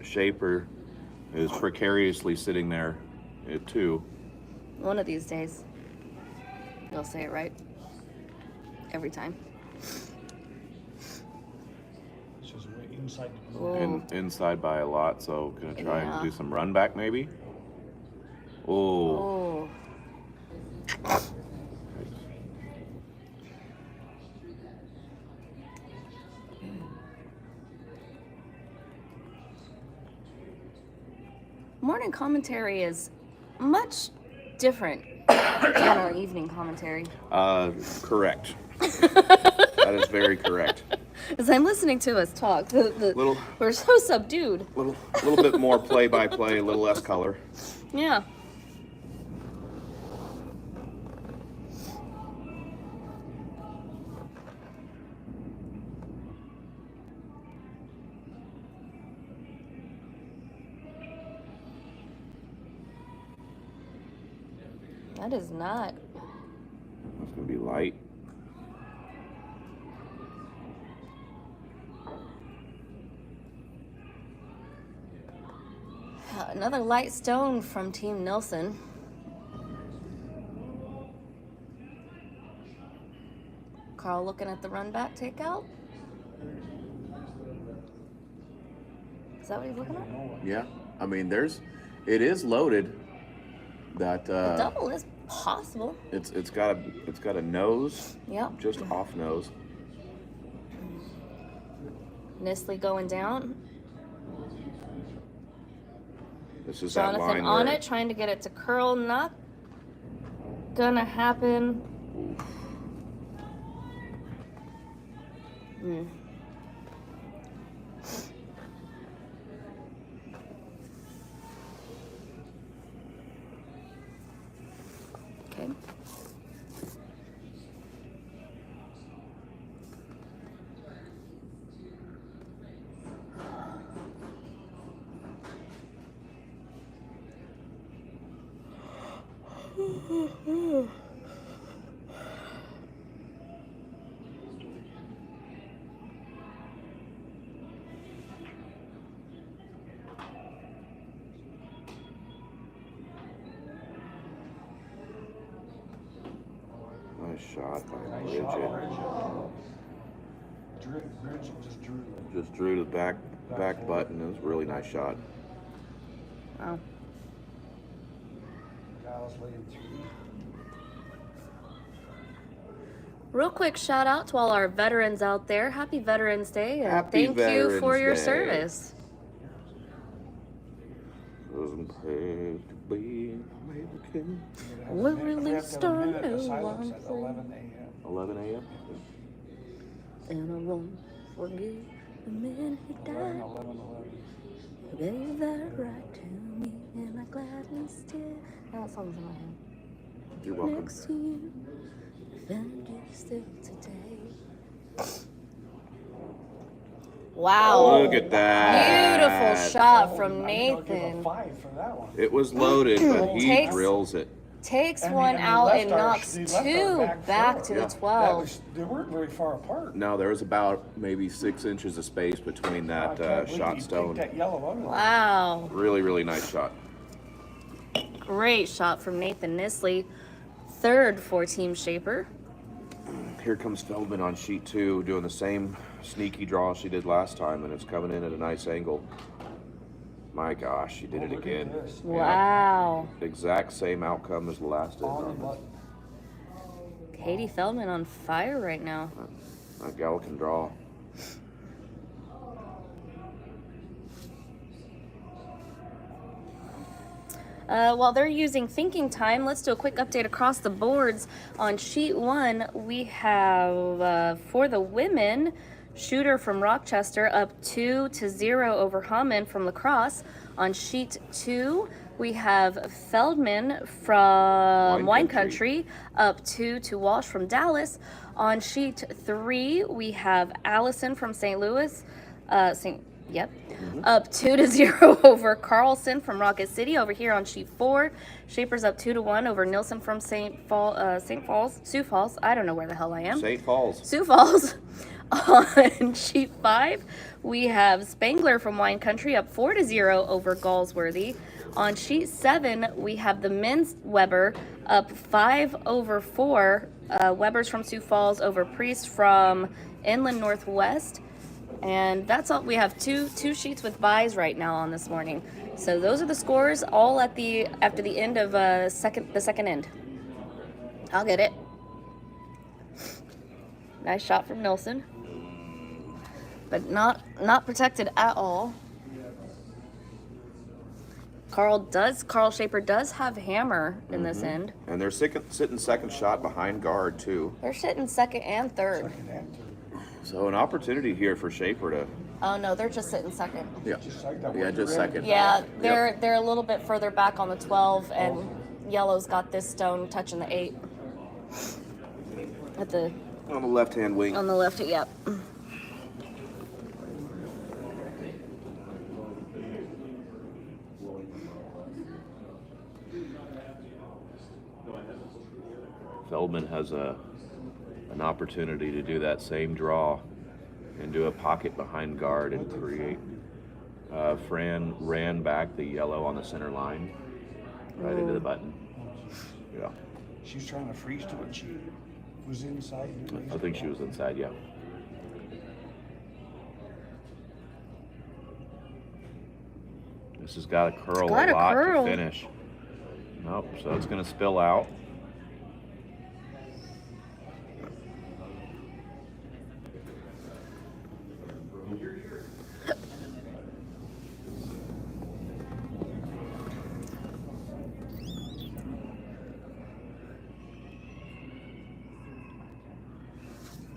Speaker 2: Schaeper is precariously sitting there at 2.
Speaker 1: One of these days, you'll say it right. Every time.
Speaker 3: This is way inside the groove.
Speaker 2: And inside by a lot, so gonna try
Speaker 1: Yeah.
Speaker 2: and do some run back maybe. Oh,
Speaker 1: Oh. Morning commentary is much different than our evening commentary.
Speaker 2: correct. That is very correct.
Speaker 1: As I'm listening to us talk,
Speaker 2: Little-
Speaker 1: we're so subdued.
Speaker 2: Little bit more play by play, a little less color.
Speaker 1: Yeah. That is not.
Speaker 2: It's gonna be light.
Speaker 1: Another light stone from Team Nilsson. Carl looking at the run back takeout. Is that what he's looking at?
Speaker 2: Yeah, I mean, it is loaded. That
Speaker 1: The double is possible.
Speaker 2: it's got a nose.
Speaker 1: Yep.
Speaker 2: Just off nose.
Speaker 1: Nestle going down.
Speaker 2: This is that
Speaker 1: Jonathan
Speaker 2: line
Speaker 1: on
Speaker 2: where
Speaker 1: it, trying to get it to curl. Not gonna happen. Mm. Okay.
Speaker 2: Nice shot by
Speaker 3: Nice shot,
Speaker 2: Bridget.
Speaker 3: Bridget just drew.
Speaker 2: Just drew the back button. It was a really nice shot.
Speaker 1: Wow.
Speaker 3: Dallas leading 3.
Speaker 1: Real quick shout out to all our veterans out there. Happy Veterans Day, and
Speaker 2: Happy
Speaker 1: thank you for
Speaker 2: Veterans
Speaker 1: your
Speaker 2: Day.
Speaker 1: service.
Speaker 2: Doesn't pay to be American.
Speaker 1: We're really
Speaker 3: We have to have a minute
Speaker 1: starting
Speaker 3: of silence
Speaker 1: one
Speaker 3: at
Speaker 1: thing.
Speaker 3: 11 a.m.
Speaker 2: 11 a.m.
Speaker 1: And I won't forget the minute he
Speaker 3: 11,
Speaker 1: died.
Speaker 3: 11, 11.
Speaker 1: He gave that right to me, and I gladly still. Now that song's in my head.
Speaker 2: You're welcome.
Speaker 1: Next to you, found you still today. Wow.
Speaker 2: Look at that.
Speaker 1: Beautiful shot from
Speaker 3: I think I'll give a
Speaker 1: Nathan.
Speaker 3: 5 for that one.
Speaker 2: It was loaded, but he
Speaker 1: Takes-
Speaker 2: drills it.
Speaker 1: Takes
Speaker 3: And
Speaker 1: one
Speaker 3: he
Speaker 1: out
Speaker 3: left
Speaker 1: and
Speaker 3: our-
Speaker 1: knocks
Speaker 3: he left our
Speaker 1: two back
Speaker 3: foot.
Speaker 1: to
Speaker 2: Yeah.
Speaker 1: the
Speaker 2: That
Speaker 1: 12.
Speaker 3: They weren't very far apart.
Speaker 2: No, there was about maybe 6 inches of space between
Speaker 3: I
Speaker 2: that
Speaker 3: can't believe
Speaker 2: shot
Speaker 3: he
Speaker 2: stone.
Speaker 3: picked that yellow out of there.
Speaker 1: Wow.
Speaker 2: Really, really nice shot.
Speaker 1: Great shot from Nathan Nisley. Third for Team Schaeper.
Speaker 2: Here comes Feldman on sheet 2, doing the same sneaky draw she did last time, and it's coming in at a nice angle. My gosh, she did it
Speaker 3: Look at
Speaker 2: again.
Speaker 3: this.
Speaker 2: Yeah.
Speaker 1: Wow.
Speaker 2: Exact same outcome as the last is
Speaker 3: On
Speaker 2: on
Speaker 3: the
Speaker 2: this.
Speaker 1: Katie Feldman on fire right now.
Speaker 2: That gal can draw.
Speaker 1: While they're using thinking time, let's do a quick update across the boards. On sheet 1, we have, for the women, Shooter from Rochester up 2-0 over Hammond from La Crosse. On sheet 2, we have Feldman from Wine Country up 2 to Walsh from Dallas. On sheet 3, we have Allison from St. Louis. Up 2-0 over Carlson from Rocket City. Over here on sheet 4, Schaeper's up 2-1 over Nilsson from Sioux Falls. I don't know where the hell I am.
Speaker 2: St. Paul's.
Speaker 1: Sioux Falls. On sheet 5, we have Spangler from Wine Country up 4-0 over Galsworthy. On sheet 7, we have the men's Weber up 5-4. Weber's from Sioux Falls over Priest from Inland Northwest. And that's all. We have two sheets with buys right now on this morning. So those are the scores all after the end of the second end. I'll get it. Nice shot from Nilsson, but not protected at all. Carl Schaeper does have hammer in this end.
Speaker 2: And they're sitting second shot behind guard, too.
Speaker 1: They're sitting second and third.
Speaker 3: second and third.
Speaker 2: So an opportunity here for Schaeper to...
Speaker 1: Oh no, they're just sitting second.
Speaker 2: Yeah,
Speaker 3: Just like that
Speaker 2: yeah,
Speaker 3: one.
Speaker 2: just
Speaker 3: Red.
Speaker 2: second.
Speaker 1: Yeah, they're a little bit further back on the 12, and yellow's got this stone touching the 8 at the
Speaker 2: On the left-hand wing.
Speaker 1: on the left. Yep.
Speaker 2: Feldman has an opportunity to do that same draw and do a pocket behind guard and create. Fran ran back the yellow on the center line, right into the button. Yeah,
Speaker 3: She was trying to freeze to it. She was inside.
Speaker 2: I think she was inside. Yeah. This has got to curl
Speaker 1: Got
Speaker 2: a
Speaker 1: to
Speaker 2: lot
Speaker 1: curl.
Speaker 2: to finish. Nope. So it's going to spill out.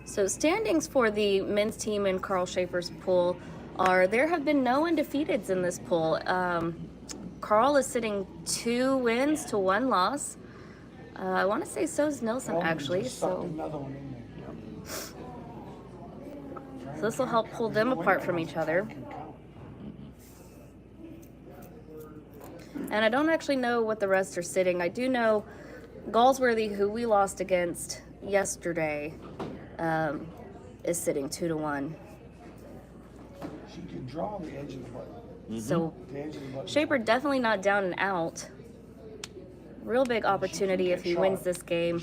Speaker 1: So standings for the men's team in Carl Schaeper's pool are there have been no undefeateds in this pool. Carl is sitting 2 wins to 1 loss. I want to say so is Nilsson actually.
Speaker 3: Just sucked
Speaker 1: So
Speaker 3: another one in there.
Speaker 1: this will help pull them apart from each other. And I don't actually know what the rest are sitting. I do know Galsworthy, who we lost against yesterday, is sitting 2 to 1.
Speaker 3: She could draw the edge of the button.
Speaker 1: So
Speaker 3: The edge of the button.
Speaker 1: Schaeper definitely not down and out. Real big opportunity if he wins this game.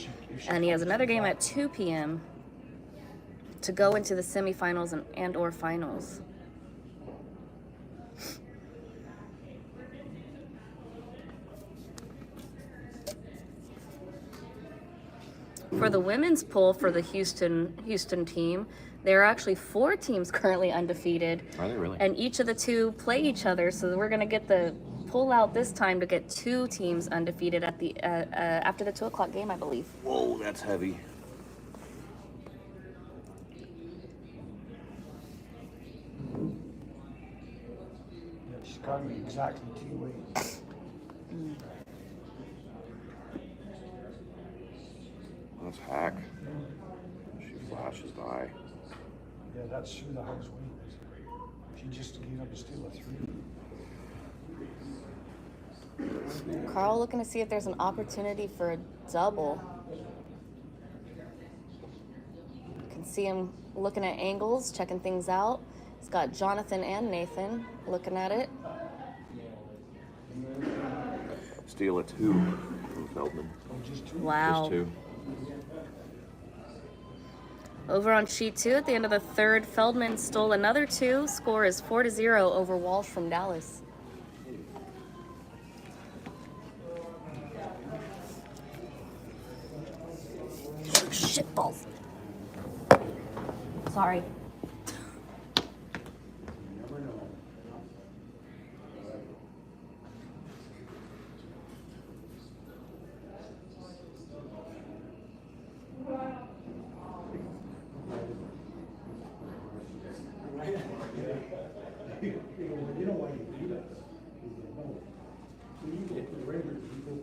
Speaker 1: And he has another game at 2 p.m. to go into the semifinals and or finals. For the women's pool for the Houston team, there are actually 4 teams currently undefeated.
Speaker 2: Are they really?
Speaker 1: And each of the 2 play each other, so we're gonna get the pull out this time to get 2 teams undefeated at the after the 2:00 game, I believe.
Speaker 2: Whoa, that's heavy.
Speaker 3: Yeah, she's got me exactly 2 ways.
Speaker 2: That's hack. She flashes by.
Speaker 3: Yeah, that's through the house wings. She just gave up still a 3.
Speaker 1: Carl looking to see if there's an opportunity for a double. You can see him looking at angles, checking things out. He's got Jonathan and Nathan looking at it.
Speaker 2: Steal a 2 from Feldman.
Speaker 3: Oh, just 2.
Speaker 1: Wow.
Speaker 2: Just 2.
Speaker 1: Over on sheet 2, at the end of the 3rd, Feldman stole another 2. Score is 4-0 over Walsh from Dallas. Shit balls. Sorry.
Speaker 4: You know why you do that? When you get the regular people.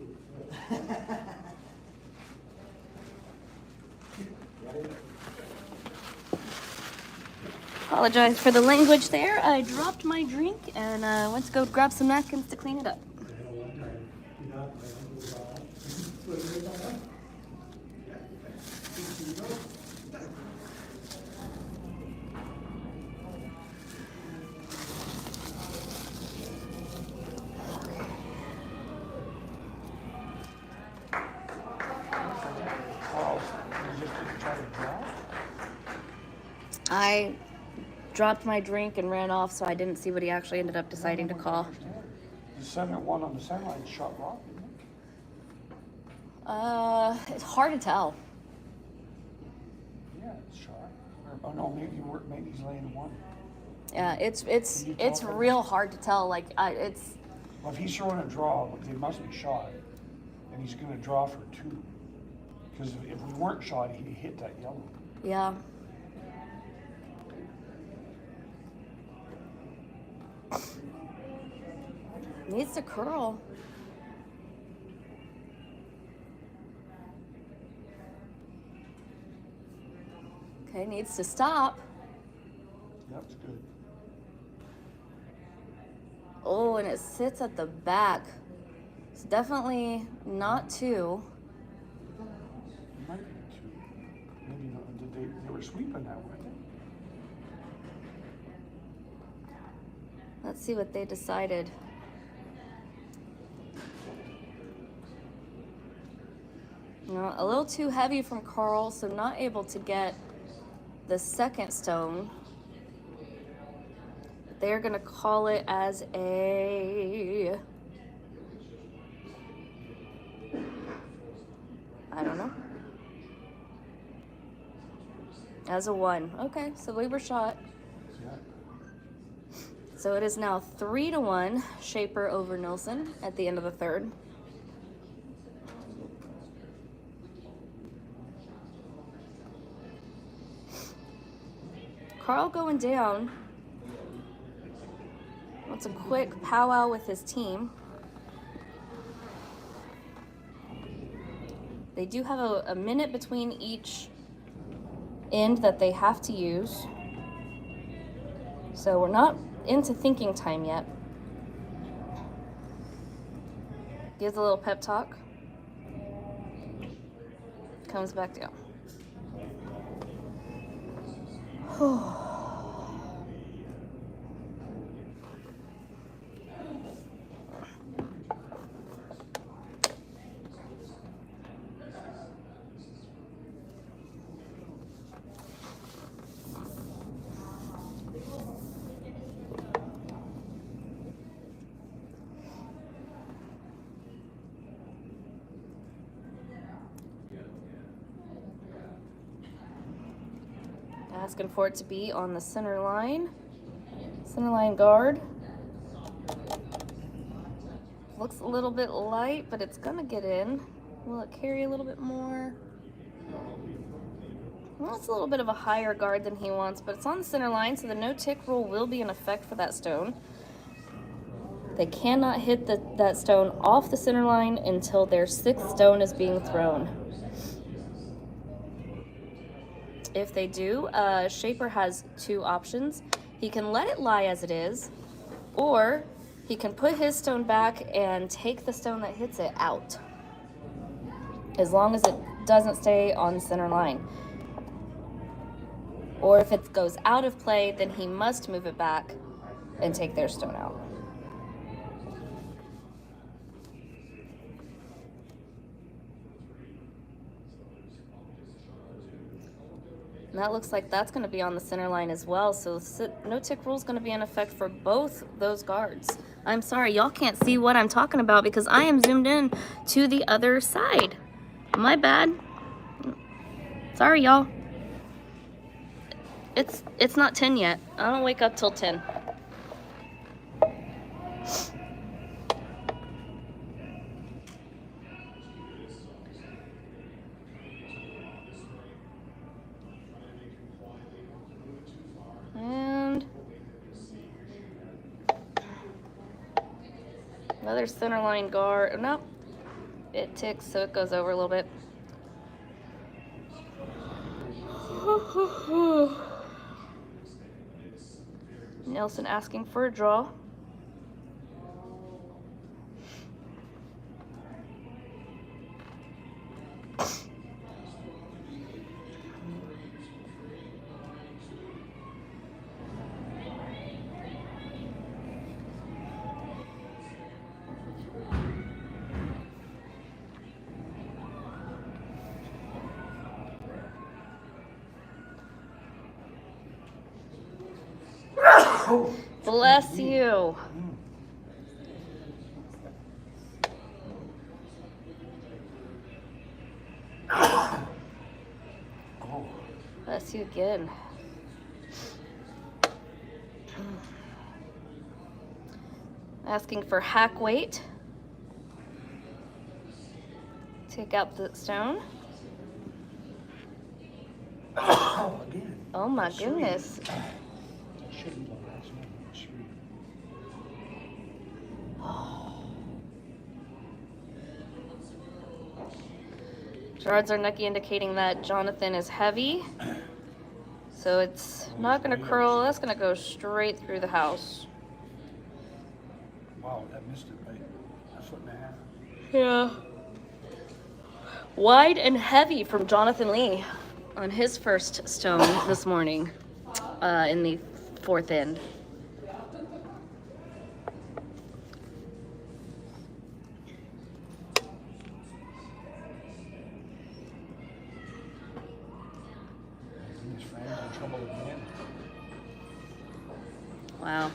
Speaker 1: Apologize for the language there. I dropped my drink and went to go grab some napkins to clean it up.
Speaker 3: Carl, you just didn't try to draw?
Speaker 1: I dropped my drink and ran off, so I didn't see what he actually ended up deciding to call.
Speaker 3: The center one on the center line shot rock, didn't it?
Speaker 1: It's hard to tell.
Speaker 3: Yeah, it's shot. Oh no, maybe he's laying 1.
Speaker 1: Yeah, it's real hard to tell. Like it's
Speaker 3: Well, if he's throwing a draw, they must be shot, and he's going to draw for 2. Because if we weren't shot, he'd hit that yellow.
Speaker 1: yeah. Needs to curl. Okay, needs to stop.
Speaker 3: That's good.
Speaker 1: Oh, and it sits at the back. It's definitely not 2.
Speaker 3: He might were sweeping that way.
Speaker 1: Let's see what they decided. No, a little too heavy from Carl, so not able to get the second stone. They're gonna call it as a, I don't know, as a 1. Okay, so we were shot.
Speaker 3: Yeah.
Speaker 1: So it is now 3-1, Schaeper over Nilsson at the end of the third. Carl going down. Wants a quick powwow with his team. They do have a minute between each end that they have to use. So we're not into thinking time yet. Gives a little pep talk. Comes back down. Asking for it to be on the center line guard. Looks a little bit light, but it's gonna get in. Will it carry a little bit more? Well, it's a little bit of a higher guard than he wants, but it's on the center line, so the no-tick rule will be in effect for that stone. They cannot hit that stone off the center line until their 6th stone is being thrown. If they do, Schaeper has 2 options. He can let it lie as it is, or he can put his stone back and take the stone that hits it out, as long as it doesn't stay on the center line. Or if it goes out of play, then he must move it back and take their stone out. And that looks like that's going to be on the center line as well. So no-tick rule is going to be in effect for both those guards. I'm sorry, y'all can't see what I'm talking about because I am zoomed in to the other side. My bad. Sorry, y'all. It's not 10 yet. I don't wake up till 10. And another center line guard. Nope. It ticks, so it goes over a little bit. Nilsson asking for a draw. Bless you. Bless you again. Asking for hack weight. Take out the stone.
Speaker 3: Again.
Speaker 1: Oh my goodness.
Speaker 3: Shouldn't have. That's not sweet.
Speaker 1: Gerard's are Nucky indicating that Jonathan is heavy. So it's not going to curl. That's going to go straight through the house.
Speaker 3: Wow, that missed it by a foot and a half.
Speaker 1: Yeah. Wide and heavy from Jonathan Lee. on his first stone this morning in the fourth end.
Speaker 3: His friend's in trouble again.
Speaker 1: Wow.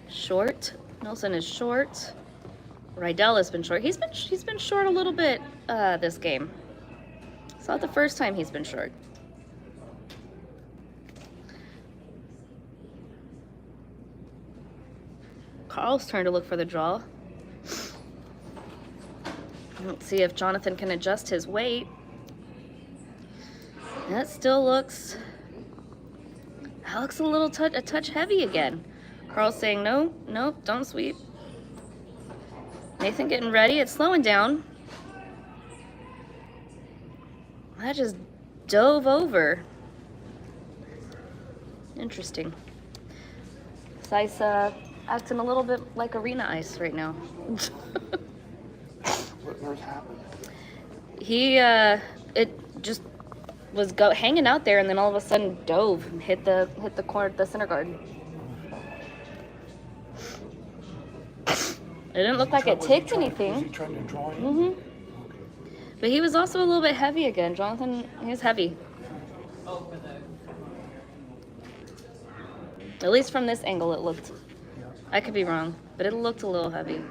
Speaker 1: Short. Nilsson is short. Rydell has been short. He's been short a little bit this game. It's not the first time he's been short. Carl's turn to look for the draw. Let's see if Jonathan can adjust his weight. That still looks a little a touch heavy again. Carl's saying no, nope, don't sweep. Nathan getting ready. It's slowing down. That just dove over. Interesting. This ice acting a little bit like arena ice right now.
Speaker 3: What's happened?
Speaker 1: He it just was hanging out there, and then all of a sudden dove and hit the corner, the center guard. It didn't look like it ticked
Speaker 3: Was he
Speaker 1: anything.
Speaker 3: trying to draw in?
Speaker 1: Mm-hmm. But he was also a little bit heavy again. Jonathan, he's heavy.
Speaker 5: Oh, for the
Speaker 1: At least from this angle, it looked.
Speaker 3: Yeah.
Speaker 1: I could be wrong, but it looked a little heavy.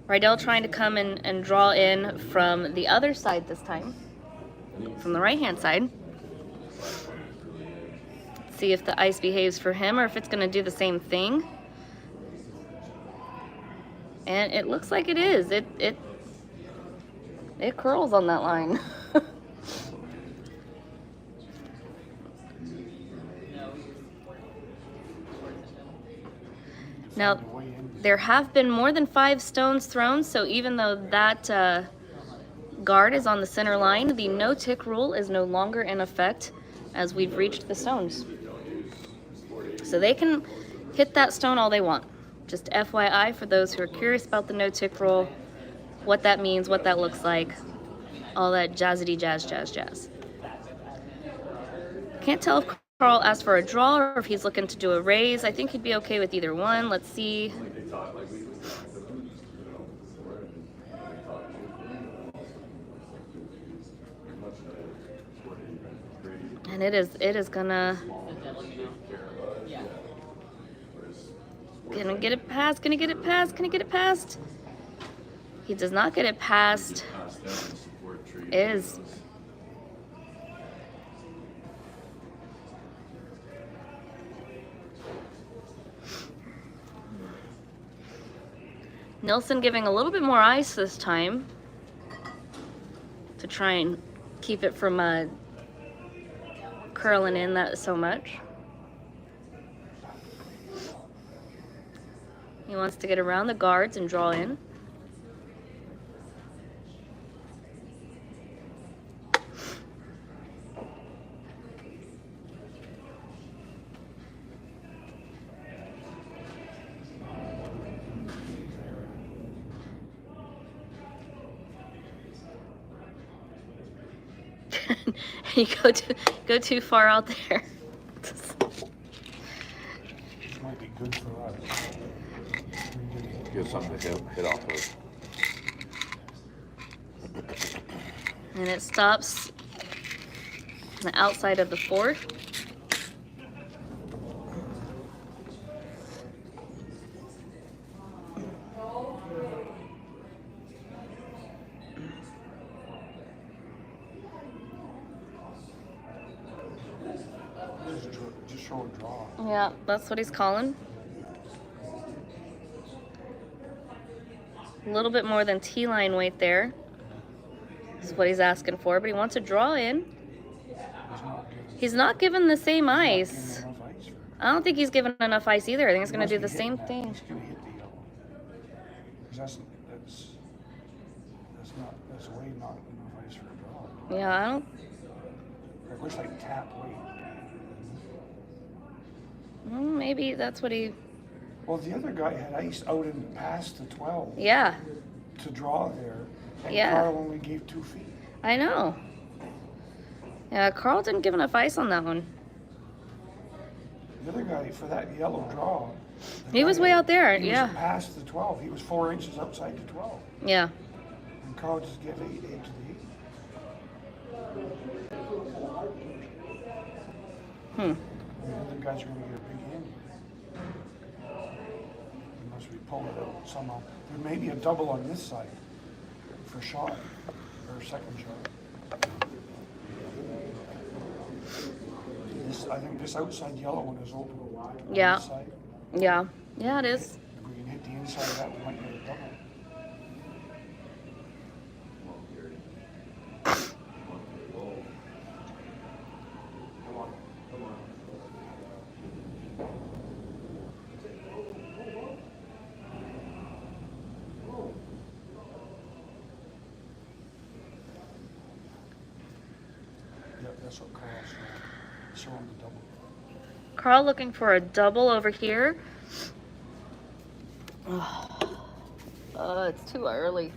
Speaker 1: Rydell trying to come in and draw in from the other side this time, from the right-hand side. See if the ice behaves for him or if it's going to do the same thing. And it looks like it is. It curls on that line. Now, there have been more than 5 stones thrown, so even though that guard is on the center line, the no-tick rule is no longer in effect as we've reached the stones. So they can hit that stone all they want. Just FYI for those who are curious about the no-tick rule, what that means, what that looks like, all that jazzity jazz. Can't tell if Carl asked for a draw or if he's looking to do a raise. I think he'd be okay with either one. Let's see. And it is gonna get it past, gonna get it past. He does not get it past. Is Nilsson giving a little bit more ice this time to try and keep it from curling in that so much. He wants to get around the guards and draw in. You go too far out there.
Speaker 3: This might be good for us.
Speaker 2: Give something to hit off of.
Speaker 1: And it stops on the outside of the 4.
Speaker 3: Just show a draw.
Speaker 1: Yeah, that's what he's calling. A little bit more than T-line weight there. Is what he's asking for, but he wants a draw in. He's not given the same ice.
Speaker 3: Enough ice for
Speaker 1: I don't think he's given enough ice either. I think he's
Speaker 3: He
Speaker 1: going to
Speaker 3: must
Speaker 1: do
Speaker 3: be
Speaker 1: the same
Speaker 3: hitting that.
Speaker 1: thing.
Speaker 3: He's gonna hit the yellow. 'Cause that's way not enough ice for a draw.
Speaker 1: Yeah, I don't.
Speaker 3: It looks like tap weight.
Speaker 1: Maybe that's what he.
Speaker 3: Well, the other guy had ice out and past the 12
Speaker 1: Yeah,
Speaker 3: to draw there, and
Speaker 1: Yeah.
Speaker 3: Carl only gave 2 feet.
Speaker 1: I know. Yeah, Carl didn't give enough ice on that one.
Speaker 3: The other guy, for that yellow draw, the
Speaker 1: He
Speaker 3: guy
Speaker 1: was way out there,
Speaker 3: he
Speaker 1: yeah.
Speaker 3: was past the 12. He was 4 inches outside the 12.
Speaker 1: Yeah.
Speaker 3: And Carl just gave 8 to the 8.
Speaker 1: Hmm.
Speaker 3: The other guys are going to get a big hand. Unless we pull it out somehow. There may be a double on this side for shot, or second shot. I think this outside yellow one is open. On
Speaker 1: Yeah.
Speaker 3: this side.
Speaker 1: Yeah. Yeah, it is.
Speaker 3: If we can hit the inside of that, we might get a double. Yep, that's what Carl's showing the double.
Speaker 1: Carl looking for a double over here. It's too early.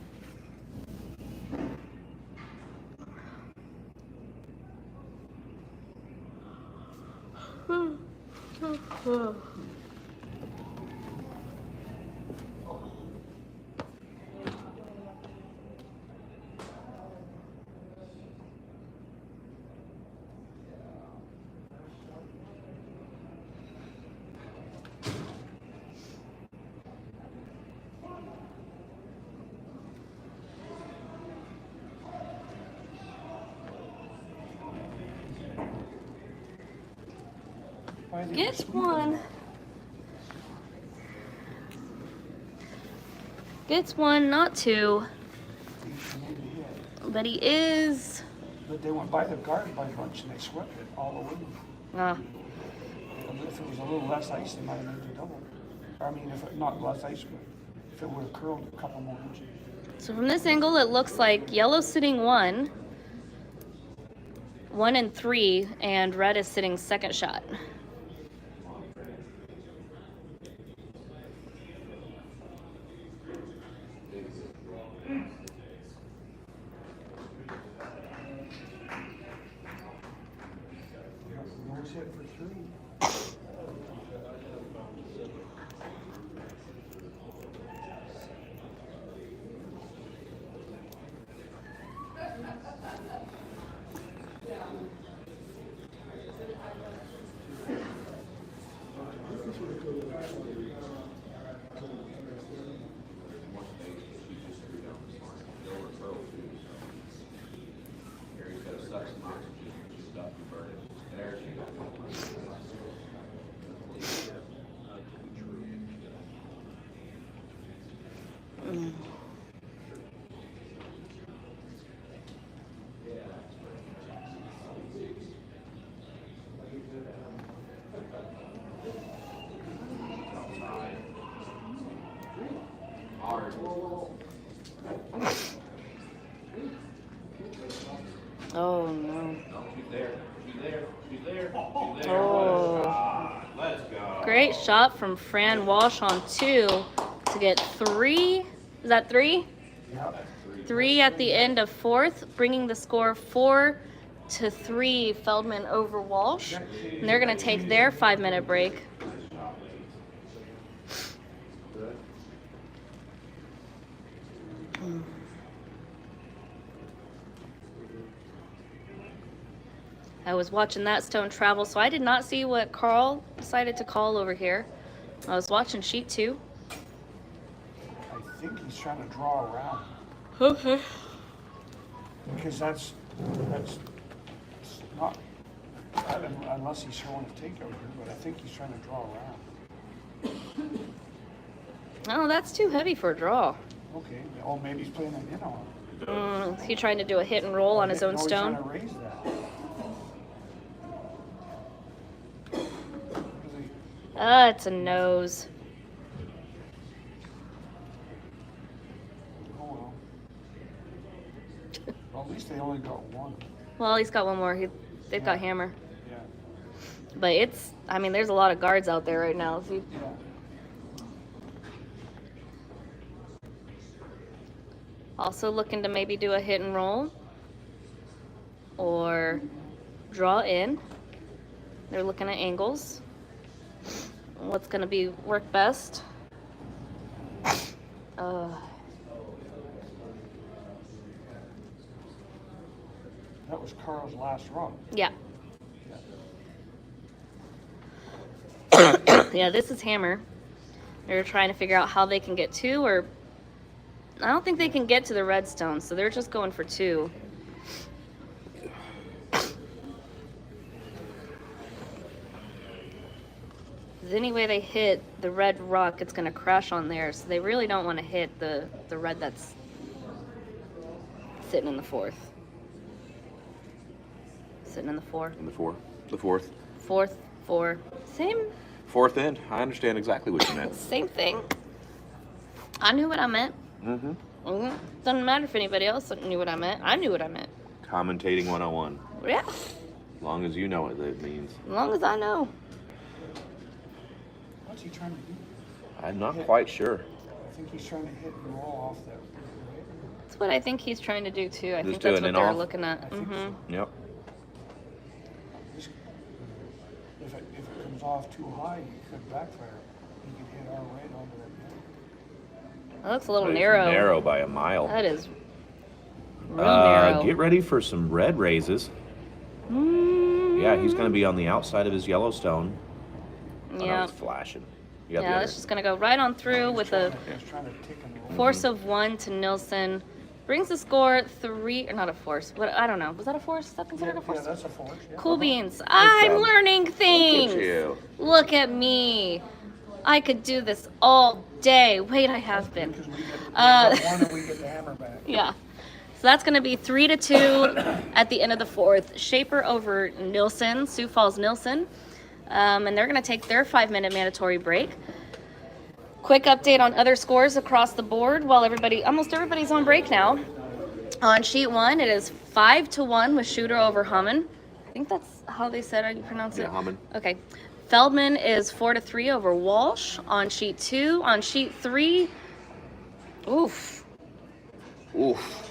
Speaker 3: Why are they
Speaker 1: Gets
Speaker 3: sweeping
Speaker 1: one.
Speaker 3: that?
Speaker 1: Gets one, not two.
Speaker 3: He made the hit.
Speaker 1: But he is.
Speaker 3: But they went by the guard by bunch and they swept it all the way. If it was a little less ice, they might have made the double. I mean, if it, not less ice, but if it would have curled a couple more inches.
Speaker 1: So from this angle, it looks like yellow sitting 1 and 3, and red is sitting second shot.
Speaker 3: Nose hit for 3.
Speaker 1: Oh no.
Speaker 2: She's there. She's there. She's there. She's there.
Speaker 1: Oh.
Speaker 2: Let's go.
Speaker 1: Great shot from Fran Walsh on 2 to get 3. Is that 3?
Speaker 3: Yeah.
Speaker 1: 3 at the end of 4th, bringing the score 4-3 Feldman over Walsh. And they're going to take their 5-minute break. I was watching that stone travel, so I did not see what Carl decided to call over here. I was watching sheet 2.
Speaker 3: I think he's trying to draw around.
Speaker 1: Okay.
Speaker 3: Because that's not, unless he's throwing a takeout here, but I think he's trying to draw around.
Speaker 1: Oh, that's too heavy for a draw.
Speaker 3: Okay, oh, maybe he's playing an in on.
Speaker 1: Is he trying to do a hit and roll on his own
Speaker 3: No, he's
Speaker 1: stone?
Speaker 3: trying to raise that.
Speaker 1: It's a nose.
Speaker 3: Oh well. Well, at least they only got one.
Speaker 1: Well, he's got one more. They've got hammer.
Speaker 3: Yeah.
Speaker 1: But it's, I mean, there's a lot of guards out there right now. See?
Speaker 3: Yeah.
Speaker 1: Also looking to maybe do a hit and roll or draw in. They're looking at angles. What's going to be work best?
Speaker 3: That was Carl's last run.
Speaker 1: Yeah. Yeah, this is hammer. They're trying to figure out how they can get 2, or I don't think they can get to the redstone, so they're just going for 2. Any way they hit the red rock, it's going to crash on there, so they really don't want to hit the red that's sitting in the 4th. Sitting in the 4.
Speaker 2: In the 4. The 4th.
Speaker 1: 4th, 4. Same
Speaker 2: 4th end. I understand exactly what you meant.
Speaker 1: Same thing. I knew what I meant.
Speaker 2: Mm-hmm.
Speaker 1: Doesn't matter if anybody else knew what I meant. I knew what I meant.
Speaker 2: Commentating 101.
Speaker 1: Yeah.
Speaker 2: As long as you know what that means.
Speaker 1: As long as I know.
Speaker 3: What's he trying to do?
Speaker 2: I'm not quite sure.
Speaker 3: I think he's trying to hit and roll off that.
Speaker 1: That's what I think he's trying to do too. I
Speaker 2: Just
Speaker 1: think
Speaker 2: do
Speaker 1: that's
Speaker 2: an
Speaker 1: what
Speaker 2: in
Speaker 1: they're
Speaker 2: off?
Speaker 1: looking at.
Speaker 3: I think so.
Speaker 2: Yep.
Speaker 3: If it comes off too high, it could backfire. He could hit our right onto that net.
Speaker 1: That looks a little
Speaker 2: It's
Speaker 1: narrow.
Speaker 2: Narrow by a mile.
Speaker 1: That is real narrow.
Speaker 2: Get ready for some red raises. Yeah, he's going to be on the outside of his Yellowstone. Oh, no,
Speaker 1: Yeah.
Speaker 2: it's flashing. You got the
Speaker 1: Yeah,
Speaker 2: other.
Speaker 1: that's just gonna go right on through with a
Speaker 3: He's trying to tick and roll.
Speaker 1: force of 1 to Nilsson. Brings the score 3, or not a force, but I don't know. Was that a force? Is that considered a
Speaker 3: Yeah,
Speaker 1: force?
Speaker 3: that's a force. Yeah.
Speaker 1: Cool beans. I'm
Speaker 2: job.
Speaker 1: learning things.
Speaker 2: Look at you.
Speaker 1: Look at me. I could do this all day. Wait, I have been.
Speaker 3: Because we get
Speaker 1: Uh,
Speaker 3: one and we get the hammer back.
Speaker 1: Yeah. So that's going to be 3-2 at the end of the 4th. Schaeper over Nilsson, Sioux Falls Nilsson. And they're going to take their 5-minute mandatory break. Quick update on other scores across the board while almost everybody's on break now. On sheet 1, it is 5-1 with Shooter over Hummin. I think that's how they said it. You pronounce it?
Speaker 2: Yeah, Hummin.
Speaker 1: Okay. Feldman is 4-3 over Walsh on sheet 2. On sheet 3, oof.
Speaker 2: Oof.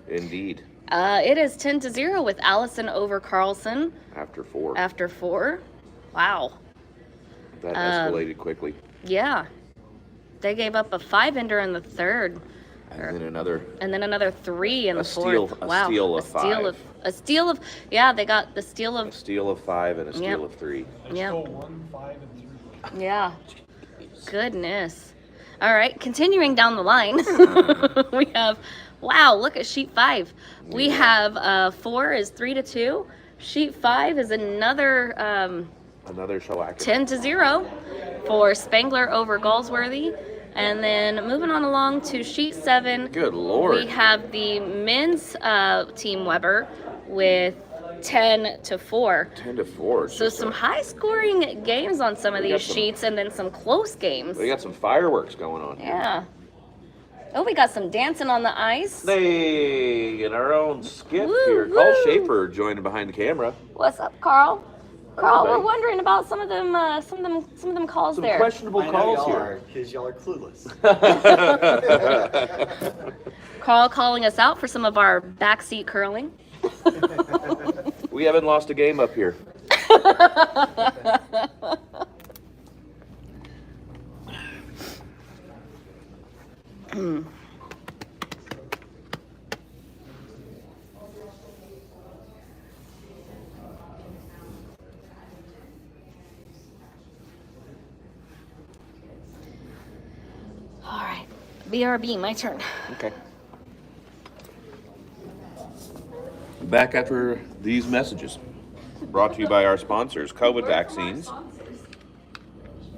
Speaker 2: Indeed.
Speaker 1: It is 10-0 with Allison over Carlson
Speaker 2: After 4.
Speaker 1: after 4. Wow.
Speaker 2: That escalated quickly.
Speaker 1: Yeah. They gave up a 5-ender in the 3rd.
Speaker 2: And then another.
Speaker 1: And then another 3 in the 4th.
Speaker 2: steal of
Speaker 1: Yeah, they got the steal
Speaker 2: A
Speaker 1: of,
Speaker 2: steal of 5 and a steal
Speaker 1: Yep.
Speaker 2: of 3.
Speaker 3: They
Speaker 1: Yep.
Speaker 3: stole 1, 5, and 3.
Speaker 1: yeah. Goodness. All right, continuing down the line, we have, wow, look at sheet 5. We have 4 is 3-2. Sheet 5 is another
Speaker 2: Another shellac.
Speaker 1: 10-0 for Spangler over Galsworthy. And then moving on along to sheet 7.
Speaker 2: Good Lord.
Speaker 1: We have the men's team Weber with 10-4.
Speaker 2: 10-4.
Speaker 1: So some high scoring games on some of
Speaker 2: We got
Speaker 1: these
Speaker 2: some-
Speaker 1: sheets, and then some close games.
Speaker 2: We got some fireworks going on here.
Speaker 1: Yeah. Oh, we got some dancing on the ice.
Speaker 2: They get our own skip
Speaker 1: Woo,
Speaker 2: here. Carl
Speaker 1: woo.
Speaker 2: Schaeper joining behind the camera.
Speaker 1: What's up, Carl? Carl, we're
Speaker 2: buddy.
Speaker 1: wondering about some of them calls
Speaker 2: Some
Speaker 1: there.
Speaker 2: questionable
Speaker 6: I know
Speaker 2: calls
Speaker 6: y'all
Speaker 2: here.
Speaker 6: are, because y'all are clueless.
Speaker 1: Carl calling us out for some of our backseat curling.
Speaker 2: We haven't lost a game up here.
Speaker 1: All right, BRB, my turn.
Speaker 2: Okay. Back after these messages. Brought to you by our sponsors, COVID vaccines.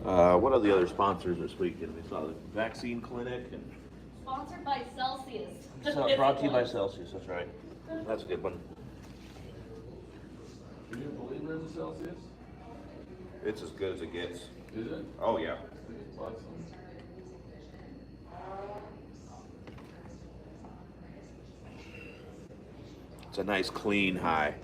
Speaker 2: What are the other sponsors this weekend? We saw the vaccine clinic and
Speaker 1: Sponsored by Celsius.
Speaker 2: brought to you by Celsius. That's right. That's a good one.
Speaker 4: You didn't believe there's a Celsius?
Speaker 2: It's as good as it gets.
Speaker 4: Is it?
Speaker 2: Oh, yeah. It's a nice clean high.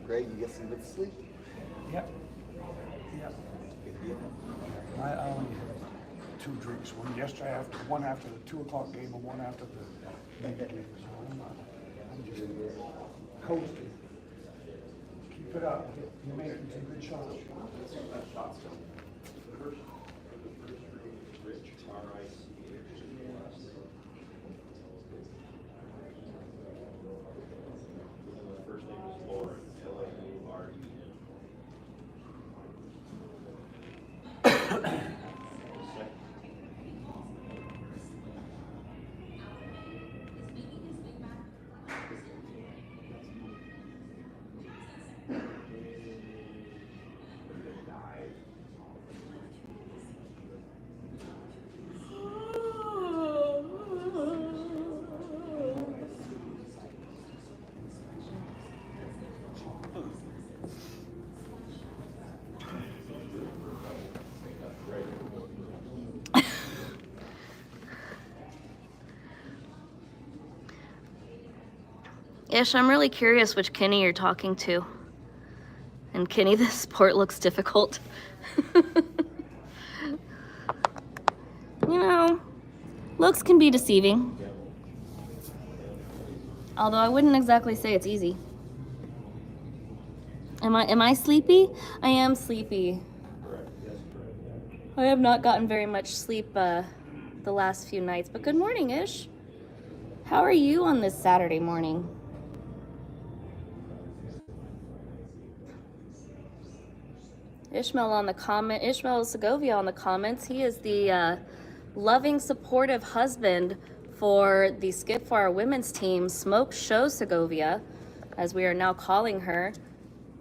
Speaker 6: Greg, you get some good sleep?
Speaker 3: Yep. Yep. I only had 2 drinks, one after the 2 o'clock game and one after the big game. So I'm just coasting. Keep it up. You made it into good shots.
Speaker 6: First name is Lauren, Lauren.
Speaker 1: Ish, I'm really curious which Kenny you're talking to. And Kenny, this sport looks difficult. You know, looks can be deceiving. Although I wouldn't exactly say it's easy. Am I sleepy? I am sleepy. I have not gotten very much sleep the last few nights, but good morning, Ish. How are you on this Saturday morning? Ishmael Segovia on the comments. He is the loving, supportive husband for the Skip for Our women's team, Smoke Show Segovia, as we are now calling her,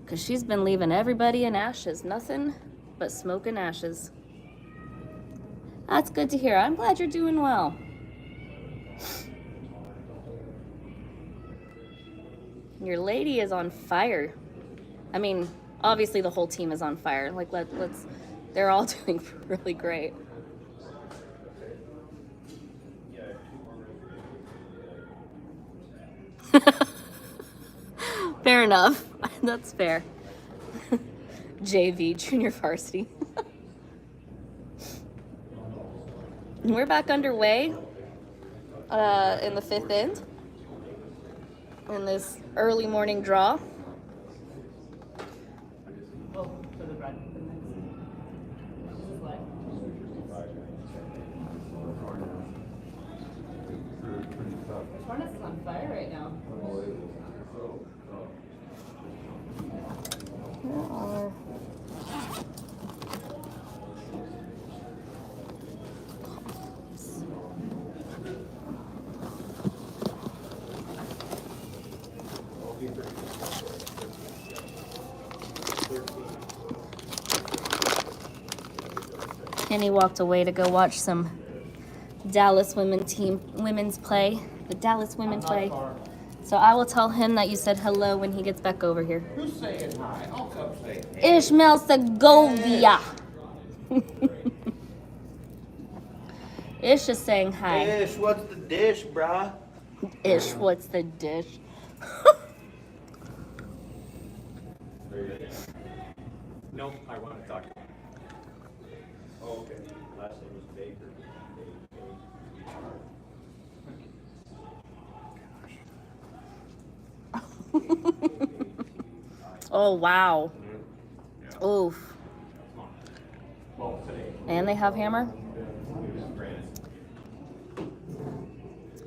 Speaker 1: because she's been leaving everybody in ashes. Nothing but smoke and ashes. That's good to hear. I'm glad you're doing well. Your lady is on fire. I mean, obviously the whole team is on fire. Like, let's they're all doing really great. Fair enough. That's fair. JV, junior varsity. We're back underway in the 5th inning in this early morning draw.
Speaker 5: Oh, for the bread. This is live. Hornets is on fire right now.
Speaker 1: Kenny walked away to go watch some Dallas women's play. The Dallas women play So I will tell him that you said hello when he gets back over here.
Speaker 2: Who's saying hi? I'll come say
Speaker 1: Ishmael Segovia. Ish is saying hi.
Speaker 6: Ish, what's the dish, brah?
Speaker 1: Ish, what's the dish?
Speaker 4: Nope, I want to talk.
Speaker 6: Oh, okay. Last name was Baker.
Speaker 1: Oh, wow. Oof. And they have hammer?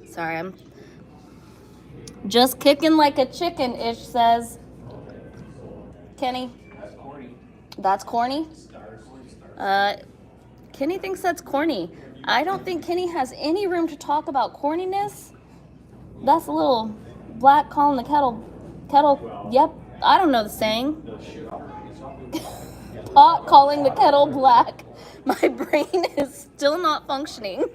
Speaker 1: Sorry, I'm just kicking like a chicken, Ish says. Kenny? That's corny? Kenny thinks that's corny. I don't think Kenny has any room to talk about corniness. That's a little black calling the kettle. Yep, I don't know the saying. Pot calling the kettle black. My brain is still not functioning.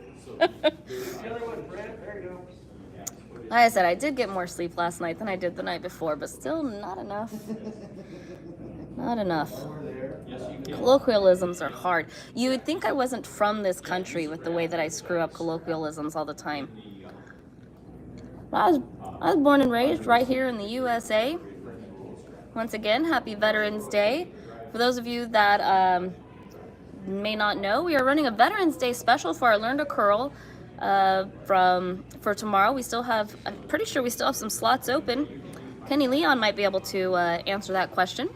Speaker 1: Like I said, I did get more sleep last night than I did the night before, but still not enough. Not enough. Colloquialisms are hard. You would think I wasn't from this country with the way that I screw up colloquialisms all the time. I was born and raised right here in the USA. Once again, happy Veterans Day. For those of you that may not know, we are running a Veterans Day special for our Learn to Curl for tomorrow. I'm pretty sure we still have some slots open. Kenny Leon might be able to answer that question.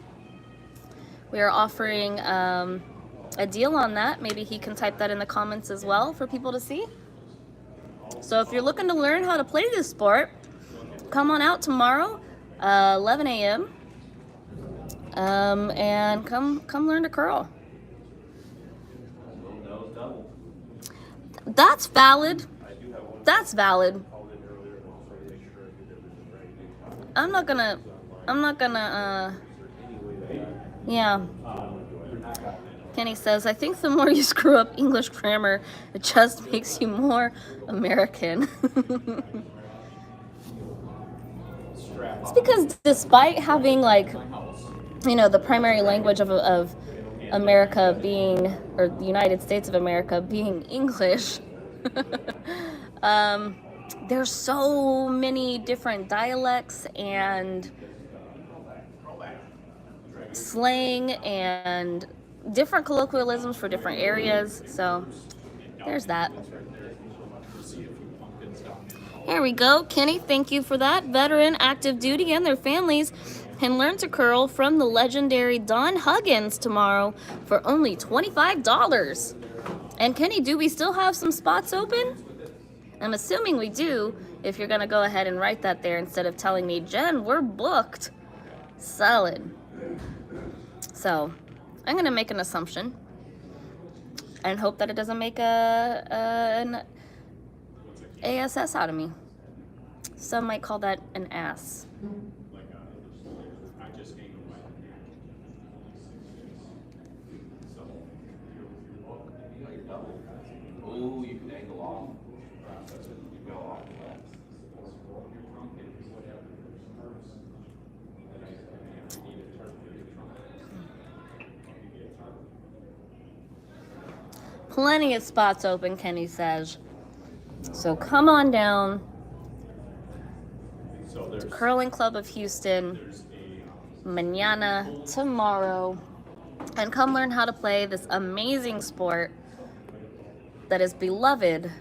Speaker 1: We are offering a deal on that. Maybe he can type that in the comments as well for people to see. So if you're looking to learn how to play this sport, come on out tomorrow, 11 a.m. And come learn to curl. That's valid. That's valid. I'm not gonna, yeah. Kenny says, I think the more you screw up English grammar, it just makes you more American. It's because despite having, like, you know, the primary language of America being, or the United States of America being English, there's so many different dialects and slang and different colloquialisms for different areas. So there's that. Here we go. Kenny, thank you for that. Veteran, active duty, and their families can learn to curl from the legendary Don Huggins tomorrow for only $25. And Kenny, do we still have some spots open? I'm assuming we do, if you're going to go ahead and write that there instead of telling me, Jen, we're booked. Solid. So I'm going to make an assumption and hope that it doesn't make an ASS out of me. Some might call that an ass.
Speaker 2: Oh, you can angle off.
Speaker 1: Plenty of spots open, Kenny says. So come on down to Curling Club of Houston mañana, tomorrow, and come learn how to play this amazing sport that is beloved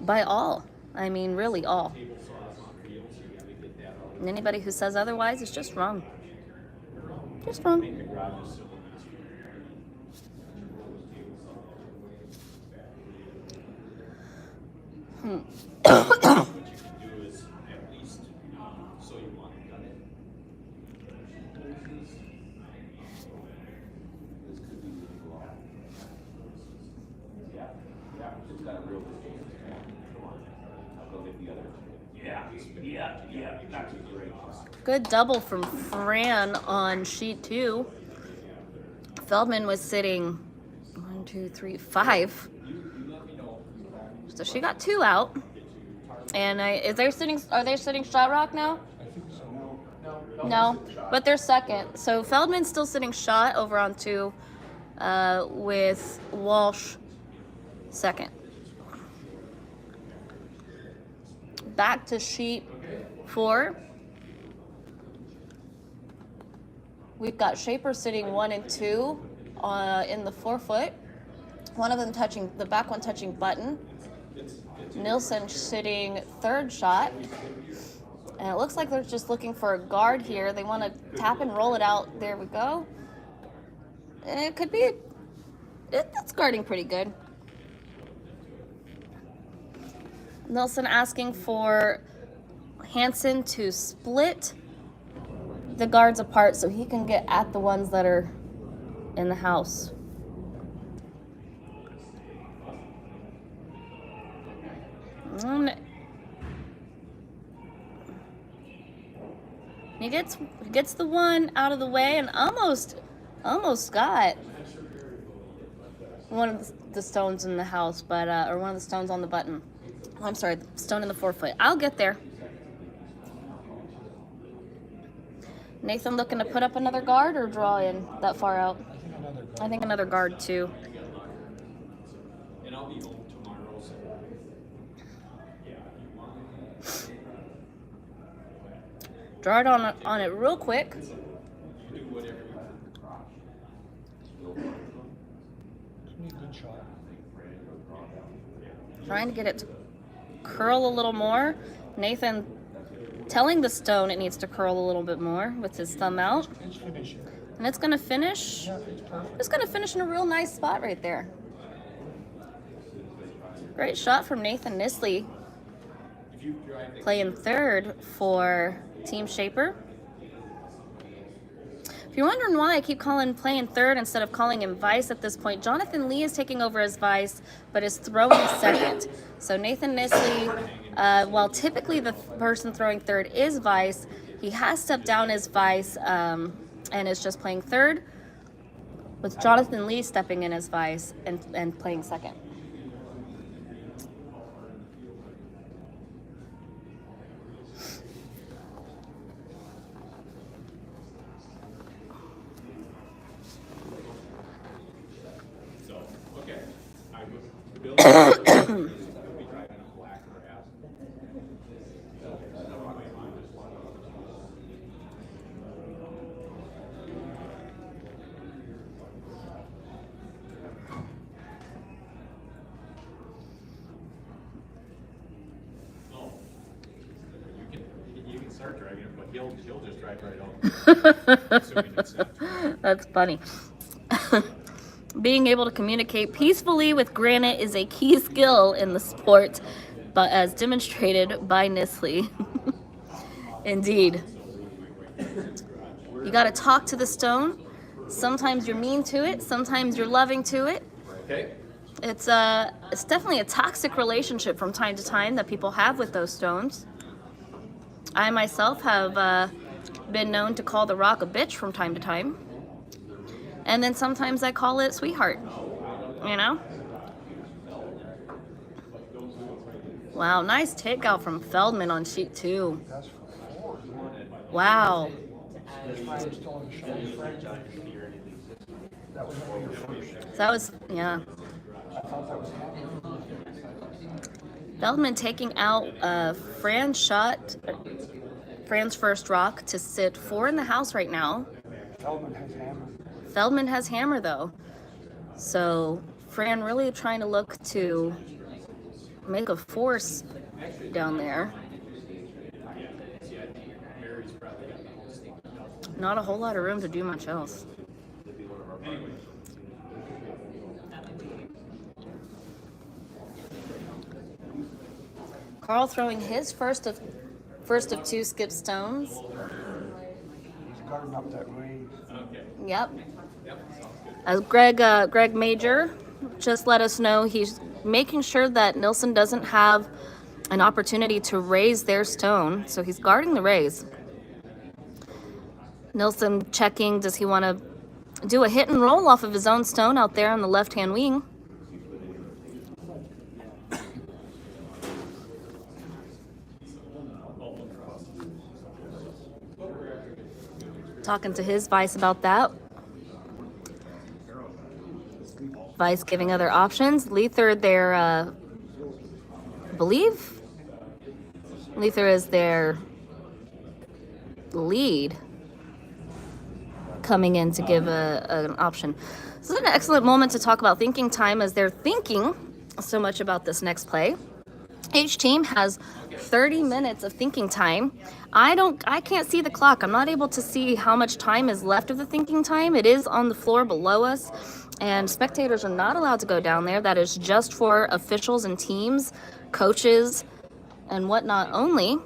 Speaker 1: by all. I mean, really all. And anybody who says otherwise is just wrong. Just wrong. Good double from Fran on sheet 2. Feldman was sitting 1, 2, 3, 5. So she got 2 out. And are they sitting shot rock now?
Speaker 3: I think so.
Speaker 1: No, but they're second. So Feldman's still sitting shot over on 2, with Walsh second. Back to sheep 4. We've got Schaeper sitting 1 and 2 in the 4-foot. One of them touching, the back one touching button. Nilsson sitting 3rd shot. And it looks like they're just looking for a guard here. They want to tap and roll it out. There we go. And it could be, that's guarding pretty good. Nilsson asking for Hansen to split the guards apart so he can get at the ones that are in the house. He gets the one out of the way and almost got one of the stones in the house, but or one of the stones on the button. Oh, I'm sorry, the stone in the 4-foot. I'll get there. Nathan looking to put up another guard or draw in that far out? I think another guard too.
Speaker 6: And I'll be home tomorrow, so.
Speaker 1: Draw it on it real quick.
Speaker 6: You do whatever you want.
Speaker 3: Good shot.
Speaker 1: Trying to get it to curl a little more. Nathan telling the stone it needs to curl a little bit more with his thumb out.
Speaker 3: It's finishing.
Speaker 1: And it's gonna finish.
Speaker 3: Yeah, it's perfect.
Speaker 1: It's gonna finish in a real nice spot right there. Great shot from Nathan Nisley, playing 3rd for Team Schaeper. If you're wondering why I keep playing 3rd instead of calling him vice at this point, Jonathan Lee is taking over as vice, but is throwing 2nd. So Nathan Nisley, while typically the person throwing 3rd is vice, he has stepped down as vice and is just playing 3rd, with Jonathan Lee stepping in as vice and playing 2nd.
Speaker 6: You can start dragging it, but he'll just drag right out. Assuming it's not.
Speaker 1: That's funny. Being able to communicate peacefully with granite is a key skill in the sport, but as demonstrated by Nisley. Indeed. You got to talk to the stone. Sometimes you're mean to it, sometimes you're loving to it.
Speaker 6: Okay.
Speaker 1: It's definitely a toxic relationship from time to time that people have with those stones. I myself have been known to call the rock a bitch from time to time. And then sometimes I call it sweetheart, you know? Wow, nice takeout from Feldman on sheet 2.
Speaker 3: That's for 4.
Speaker 1: Wow.
Speaker 3: His friend still on the show. That was only your first.
Speaker 1: That was, yeah.
Speaker 3: I thought that was happening.
Speaker 1: Feldman taking out Fran's shot, Fran's first rock to sit 4 in the house right now.
Speaker 3: Feldman has hammer.
Speaker 1: Feldman has hammer though. So Fran really trying to look to make a force down there. Not a whole lot of room to do much else. Carl throwing his first of 2 skip stones.
Speaker 3: He's guarding up that range.
Speaker 1: Yep. As Greg Major just let us know, he's making sure that Nilsson doesn't have an opportunity to raise their stone, so he's guarding the raise. Nilsson checking, does he want to do a hit and roll off of his own stone out there on the left-hand wing? talking to his vice about that. Vice giving other options. Lether, their, believe Lether is their lead coming in to give an option. So it's an excellent moment to talk about thinking time as they're thinking so much about this next play. Each team has 30 minutes of thinking time. I can't see the clock. I'm not able to see how much time is left of the thinking time. It is on the floor below us, and spectators are not allowed to go down there. That is just for officials and teams, coaches, and whatnot only.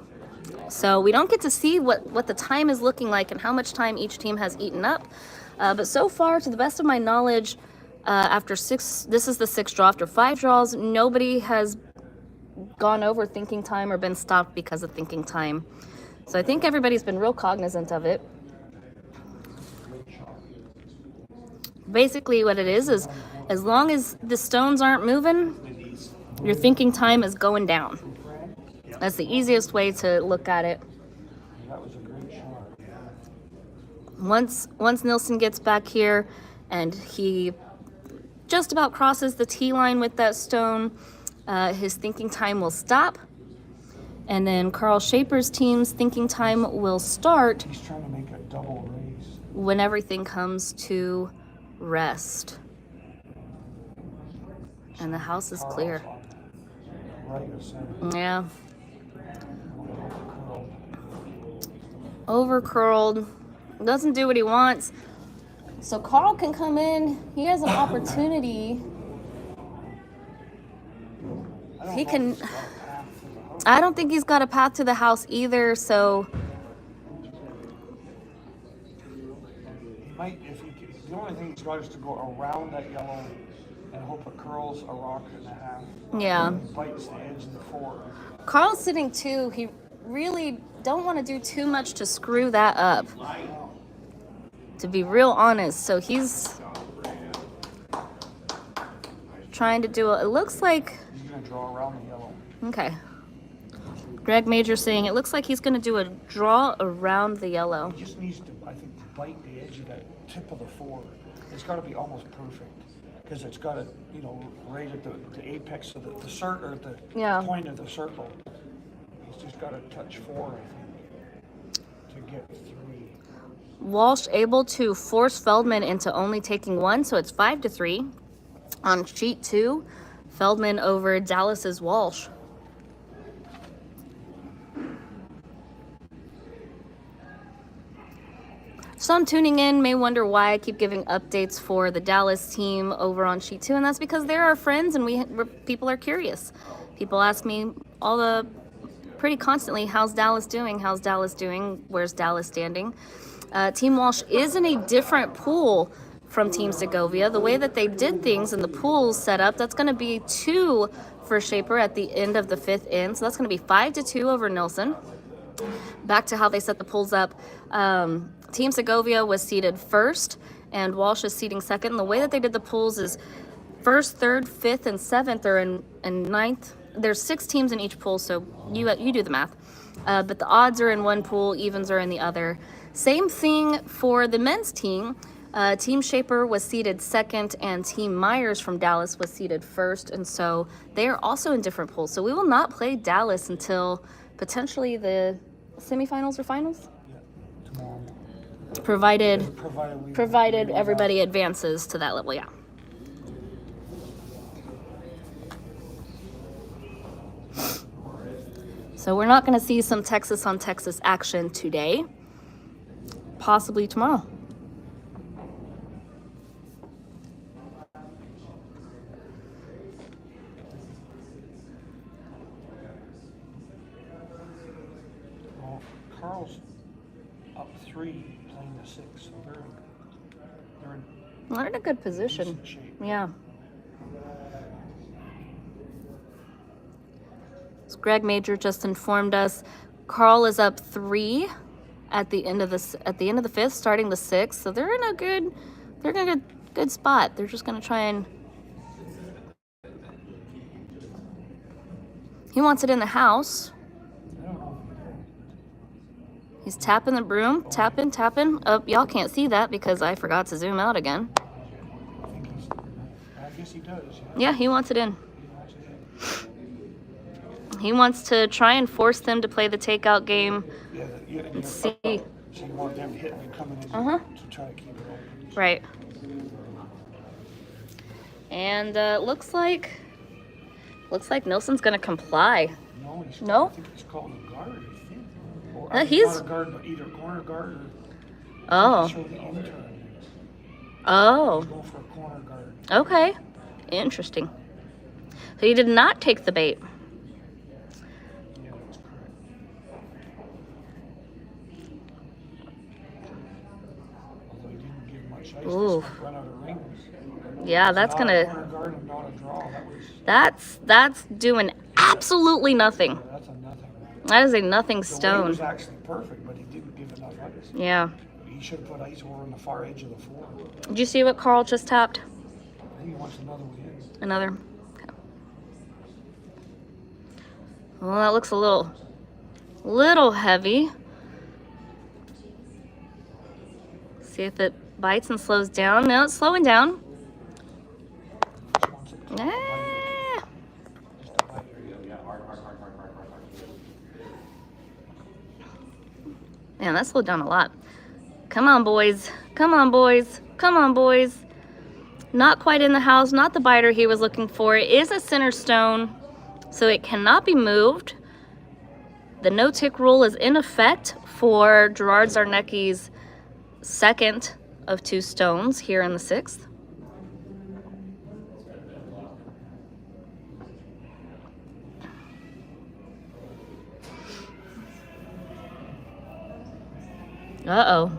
Speaker 1: So we don't get to see what the time is looking like and how much time each team has eaten up. But so far, to the best of my knowledge, after this is the sixth draw. After 5 draws, nobody has gone over thinking time or been stopped because of thinking time. So I think everybody's been real cognizant of it. Basically what it is as long as the stones aren't moving, your thinking time is going down. That's the easiest way to look at it.
Speaker 3: That was a great shot.
Speaker 1: Once Nilsson gets back here and he just about crosses the tee line with that stone, his thinking time will stop. And then Carl Schaeper's team's thinking time will start
Speaker 3: He's trying to make a double raise.
Speaker 1: when everything comes to rest. And the house is clear.
Speaker 3: Carl's on right of center.
Speaker 1: Yeah.
Speaker 3: Curled.
Speaker 1: Overcurled. Doesn't do what he wants. So Carl can come in. He has an opportunity. He can. I don't think he's got a path to the house either, so
Speaker 3: He might, the only thing he's got is to go around that yellow and hope it curls a rock and a half.
Speaker 1: yeah.
Speaker 3: Bites the edge of the 4.
Speaker 1: Carl's sitting 2. He really don't want to do too much to screw that up, to be real honest. So he's trying to do it looks like,
Speaker 3: He's going to draw around the yellow.
Speaker 1: okay. Greg Major saying it looks like he's going to do a draw around the yellow.
Speaker 3: He just needs to, I think, bite the edge of that tip of the 4. It's got to be almost perfect because it's got to, right at the apex of the
Speaker 1: Yeah.
Speaker 3: point of the circle. He's just got to touch 4, I think, to get 3.
Speaker 1: Walsh able to force Feldman into only taking 1, so it's 5-3. On sheet 2, Feldman over Dallas's Walsh. Some tuning in may wonder why I keep giving updates for the Dallas team over on sheet 2, and that's because they're our friends and people are curious. People ask me pretty constantly, how's Dallas doing? How's Dallas doing? Where's Dallas standing? Team Walsh is in a different pool from Team Segovia. The way that they did things in the pool setup, that's going to be 2 for Schaeper at the end of the 5th inning. So that's going to be 5-2 over Nilsson. Back to how they set the pools up. Team Segovia was seated 1st, and Walsh is seating 2nd. And the way that they did the pools is 1st, 3rd, 5th, and 7th are in 9th. There's 6 teams in each pool, so you do the math. But the odds are in one pool, evens are in the other. Same thing for the men's team. Team Schaeper was seated 2nd, and Team Myers from Dallas was seated 1st, and so they are also in different pools. So we will not play Dallas until potentially the semifinals or finals,
Speaker 3: Yeah, tomorrow.
Speaker 1: provided everybody advances to that level. Yeah. So we're not going to see some Texas on Texas action today. Possibly tomorrow.
Speaker 3: Well, Carl's up 3 playing the 6, so
Speaker 1: They're in a good position.
Speaker 3: decent shape.
Speaker 1: Yeah. So Greg Major just informed us Carl is up 3 at the end of the 5th, starting the 6th. So they're in a good spot. They're just gonna try and. He wants it in the house.
Speaker 3: I don't know.
Speaker 1: He's tapping the broom, tapping. Oh, y'all can't see that because I forgot to zoom out again.
Speaker 3: I guess he does.
Speaker 1: Yeah, he wants it in. He wants to try and force them to play the takeout game and see.
Speaker 3: So you want them hitting and coming in to try to keep it open.
Speaker 1: Right. And looks like Nilsson's gonna comply.
Speaker 3: No,
Speaker 1: No?
Speaker 3: I think he's calling a guard, I think. Or,
Speaker 1: He's-
Speaker 3: not a guard, but either corner guard or
Speaker 1: Oh.
Speaker 3: show the intern.
Speaker 1: Oh.
Speaker 3: He's going for a corner guard.
Speaker 1: Okay. Interesting. So he did not take the bait.
Speaker 3: Yeah, that's correct. Although he didn't give much ice,
Speaker 1: Ooh.
Speaker 3: this might run out of rings.
Speaker 1: Yeah, that's
Speaker 3: Not a
Speaker 1: gonna.
Speaker 3: corner guard and not a draw.
Speaker 1: That's doing absolutely nothing.
Speaker 3: That's a nothing.
Speaker 1: That is a nothing
Speaker 3: The weight
Speaker 1: stone.
Speaker 3: was actually perfect, but he didn't give enough ice.
Speaker 1: Yeah.
Speaker 3: He should have put ice over on the far edge of the floor.
Speaker 1: Did you see what Carl just tapped?
Speaker 3: I think he wants another one in.
Speaker 1: Another. Okay. Well, that looks a little heavy. See if it bites and slows down. No, it's slowing down.
Speaker 3: Just wants it to
Speaker 1: Ah.
Speaker 3: just a bite.
Speaker 1: Man, that slowed down a lot. Come on, boys. Come on, boys. Come on, boys. Not quite in the house. Not the biter he was looking for. It is a center stone, so it cannot be moved. The no-tick rule is in effect for Gerard Zarnecki's second of 2 stones here in the 6th. Uh-oh.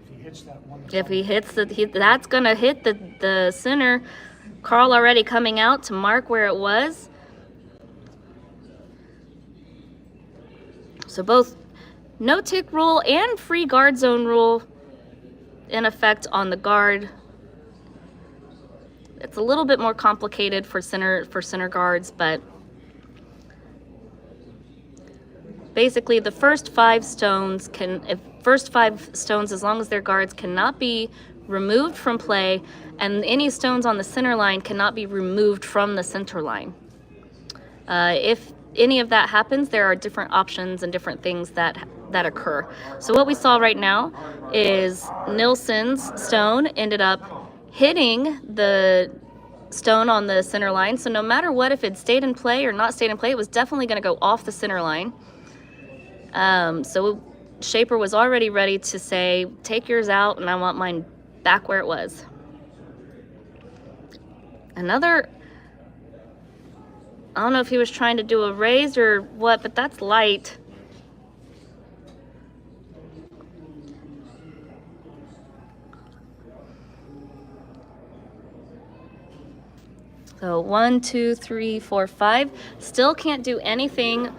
Speaker 3: If he hits that one,
Speaker 1: If he hits that's gonna hit the center. Carl already coming out to mark where it was. So both no tick rule and free guard zone rule in effect on the guard. It's a little bit more complicated for center guards, but basically the first 5 stones as long as they're guards cannot be removed from play, and any stones on the center line cannot be removed from the center line. If any of that happens, there are different options and different things that occur. So what we saw right now is Nilsson's stone ended up hitting the stone on the center line. So no matter what, if it stayed in play or not stayed in play, it was definitely going to go off the center line. So Schaeper was already ready to say, take yours out, and I want mine back where it was. Another, I don't know if he was trying to do a raise or what, but that's light. So 1, 2, 3, 4, 5. Still can't do anything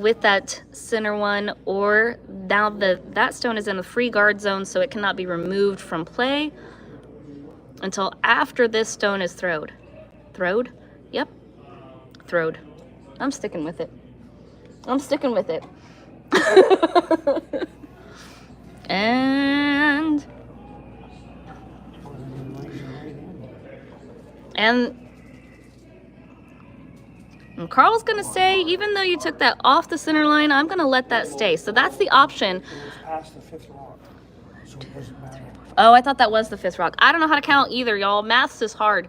Speaker 1: with that center one, or now that stone is in the free guard zone, so it cannot be removed from play until after this stone is throwed. Throwed? Yep. Throwed. I'm sticking with it. I'm sticking with it. And Carl's gonna say, even though you took that off the center line, I'm gonna let that stay. So that's the option.
Speaker 3: it was past the 5th rock, so it doesn't matter.
Speaker 1: Oh, I thought that was the 5th rock. I don't know how to count either, y'all. Maths is hard.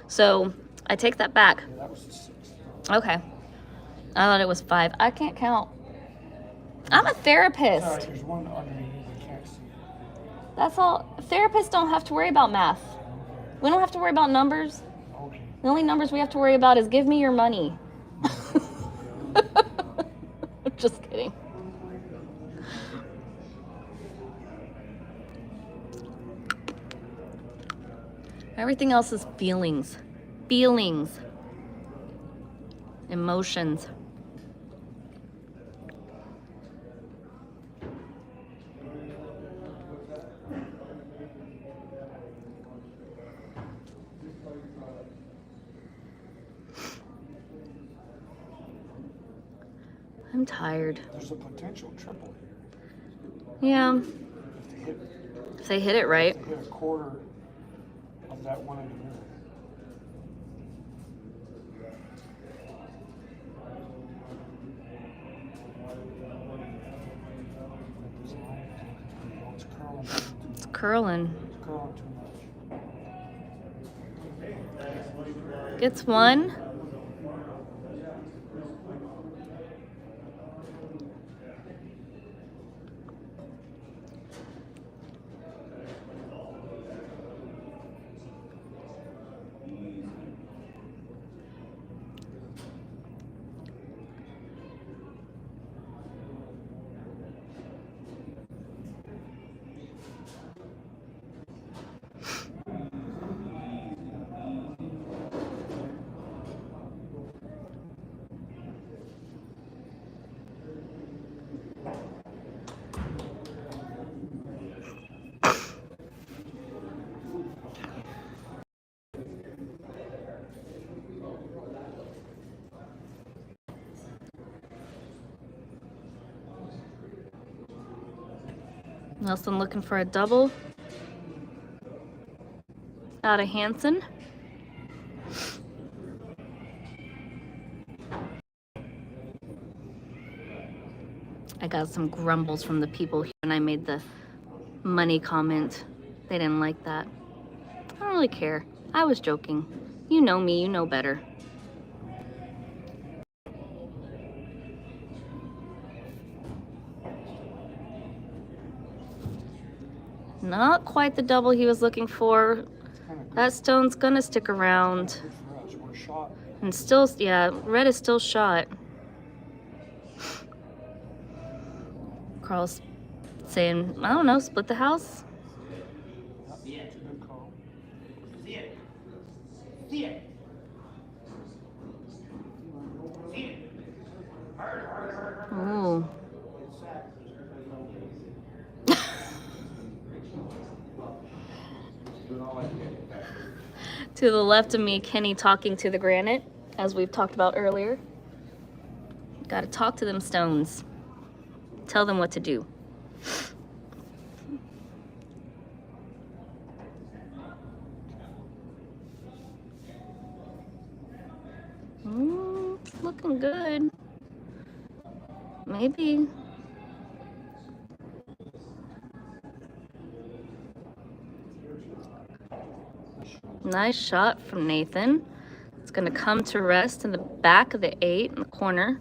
Speaker 1: So I take that back.
Speaker 3: Yeah, that was the 6th.
Speaker 1: Okay. I thought it was 5. I can't count. I'm a
Speaker 3: All right,
Speaker 1: therapist.
Speaker 3: there's one underneath, we can't see it.
Speaker 1: That's all. Therapists don't have to worry about math. We don't have to worry about numbers.
Speaker 3: Okay.
Speaker 1: The only numbers we have to worry about is give me your money. Just kidding. Everything else is feelings. Feelings. Emotions. I I'm tired.
Speaker 3: There's a potential triple here.
Speaker 1: Yeah,
Speaker 3: If they hit,
Speaker 1: if they hit it right.
Speaker 3: if they hit a quarter of that one in the middle. This line is looking pretty low.
Speaker 1: It's curling.
Speaker 3: It's curling too much.
Speaker 1: Gets one. Nilsson looking for a double. Out of Hansen. I got some grumbles from the people here when I made the money comment. They didn't like that. I don't really care. I was joking. You know me, you know better. Not quite the double he was looking for. That stone's gonna stick around.
Speaker 3: Good for us. We're shot.
Speaker 1: And still, yeah, red is still shot. Carl's saying, I don't know, split the house?
Speaker 3: It's a good call.
Speaker 1: Ooh. To the left of me, Kenny talking to the granite, as we've talked about earlier. Gotta talk to them stones. Tell them what to do. It's looking good. Maybe. Nice shot from Nathan. It's gonna come to rest in the back of the 8 in the corner.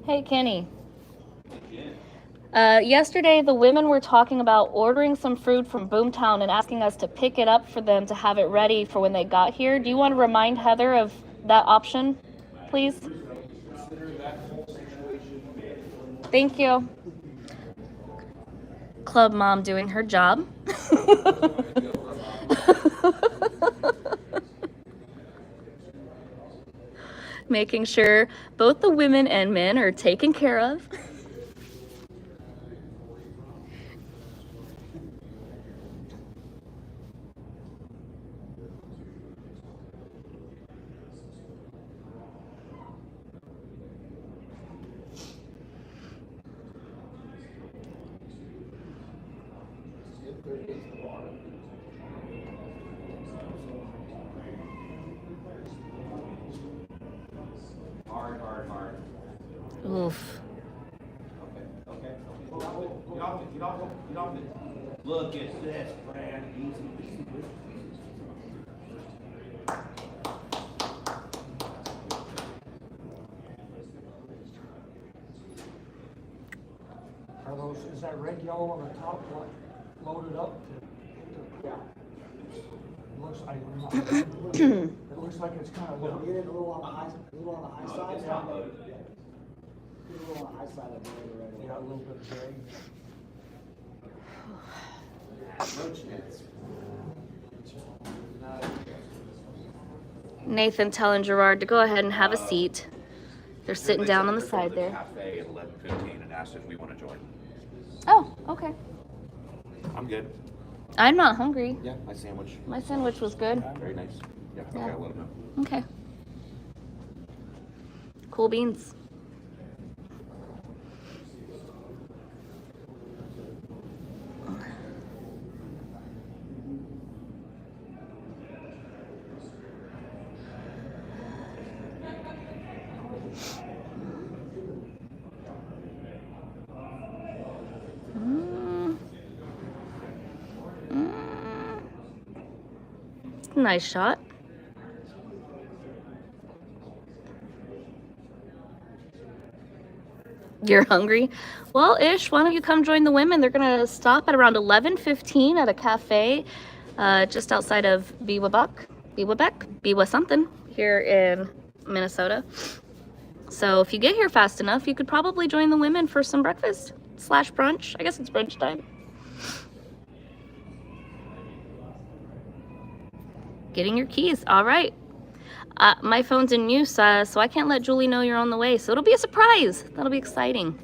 Speaker 1: Hey, Kenny. Yesterday, the women were talking about ordering some fruit from Boomtown and asking us to pick it up for them to have it ready for when they got here. Do you want to remind Heather of that option, please? Thank you. Club mom doing her job. Making sure both the women and men are taken care of. Oof.
Speaker 7: Get off it. Look at this, Brad. Easy.
Speaker 3: Are those, is that red yellow on the top loaded up? Yeah. It looks like, it Looks like it's kind of low.
Speaker 8: Get it a little on the high, a little on the high side. Yeah. Get a little on the high side of the road right away.
Speaker 3: Yeah, a little bit of drag.
Speaker 1: Nathan telling Gerard to go ahead and have a seat. They're sitting down on the side there.
Speaker 2: Cafe at 11:15 and asked if we want to join.
Speaker 1: Oh, okay.
Speaker 2: I'm good.
Speaker 1: I'm not hungry.
Speaker 2: Yeah, my sandwich.
Speaker 1: My sandwich was good.
Speaker 2: Very nice. Yeah, okay,
Speaker 1: Yeah.
Speaker 2: I'll let him know.
Speaker 1: Okay. Cool beans. Nice shot. You're hungry? Well, Ish, why don't you come join the women? They're going to stop at around 11:15 at a cafe just outside of Biwa something here in Minnesota. So if you get here fast enough, you could probably join the women for some breakfast / brunch. I guess it's brunch time. Getting your keys. All right. My phone's in use, so I can't let Julie know you're on the way. So it'll be a surprise. That'll be exciting.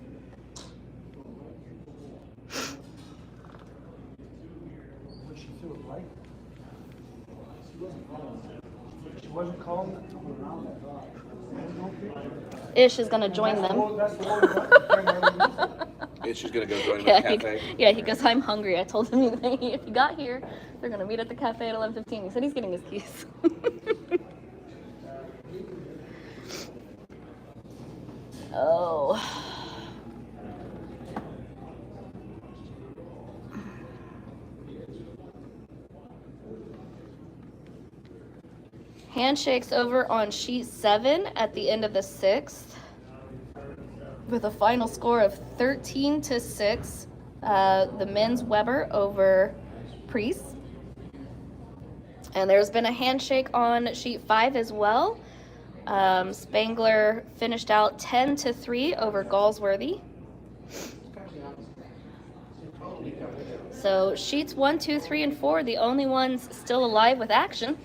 Speaker 3: What she threw it like? She wasn't calling it.
Speaker 1: Ish is going to join them.
Speaker 3: That's the one.
Speaker 2: Is she's gonna go join
Speaker 1: Yeah,
Speaker 2: the cafe?
Speaker 1: he goes, I'm hungry. I told him if he got here, they're going to meet at the cafe at 11:15. He said he's getting his keys. Oh. Handshakes over on sheet 7 at the end of the 6th with a final score of 13-6. The men's Weber over Priest. And there's been a handshake on sheet 5 as well. Spangler finished out 10-3 over Galsworthy. So sheets 1, 2, 3, and 4, the only ones still alive with action.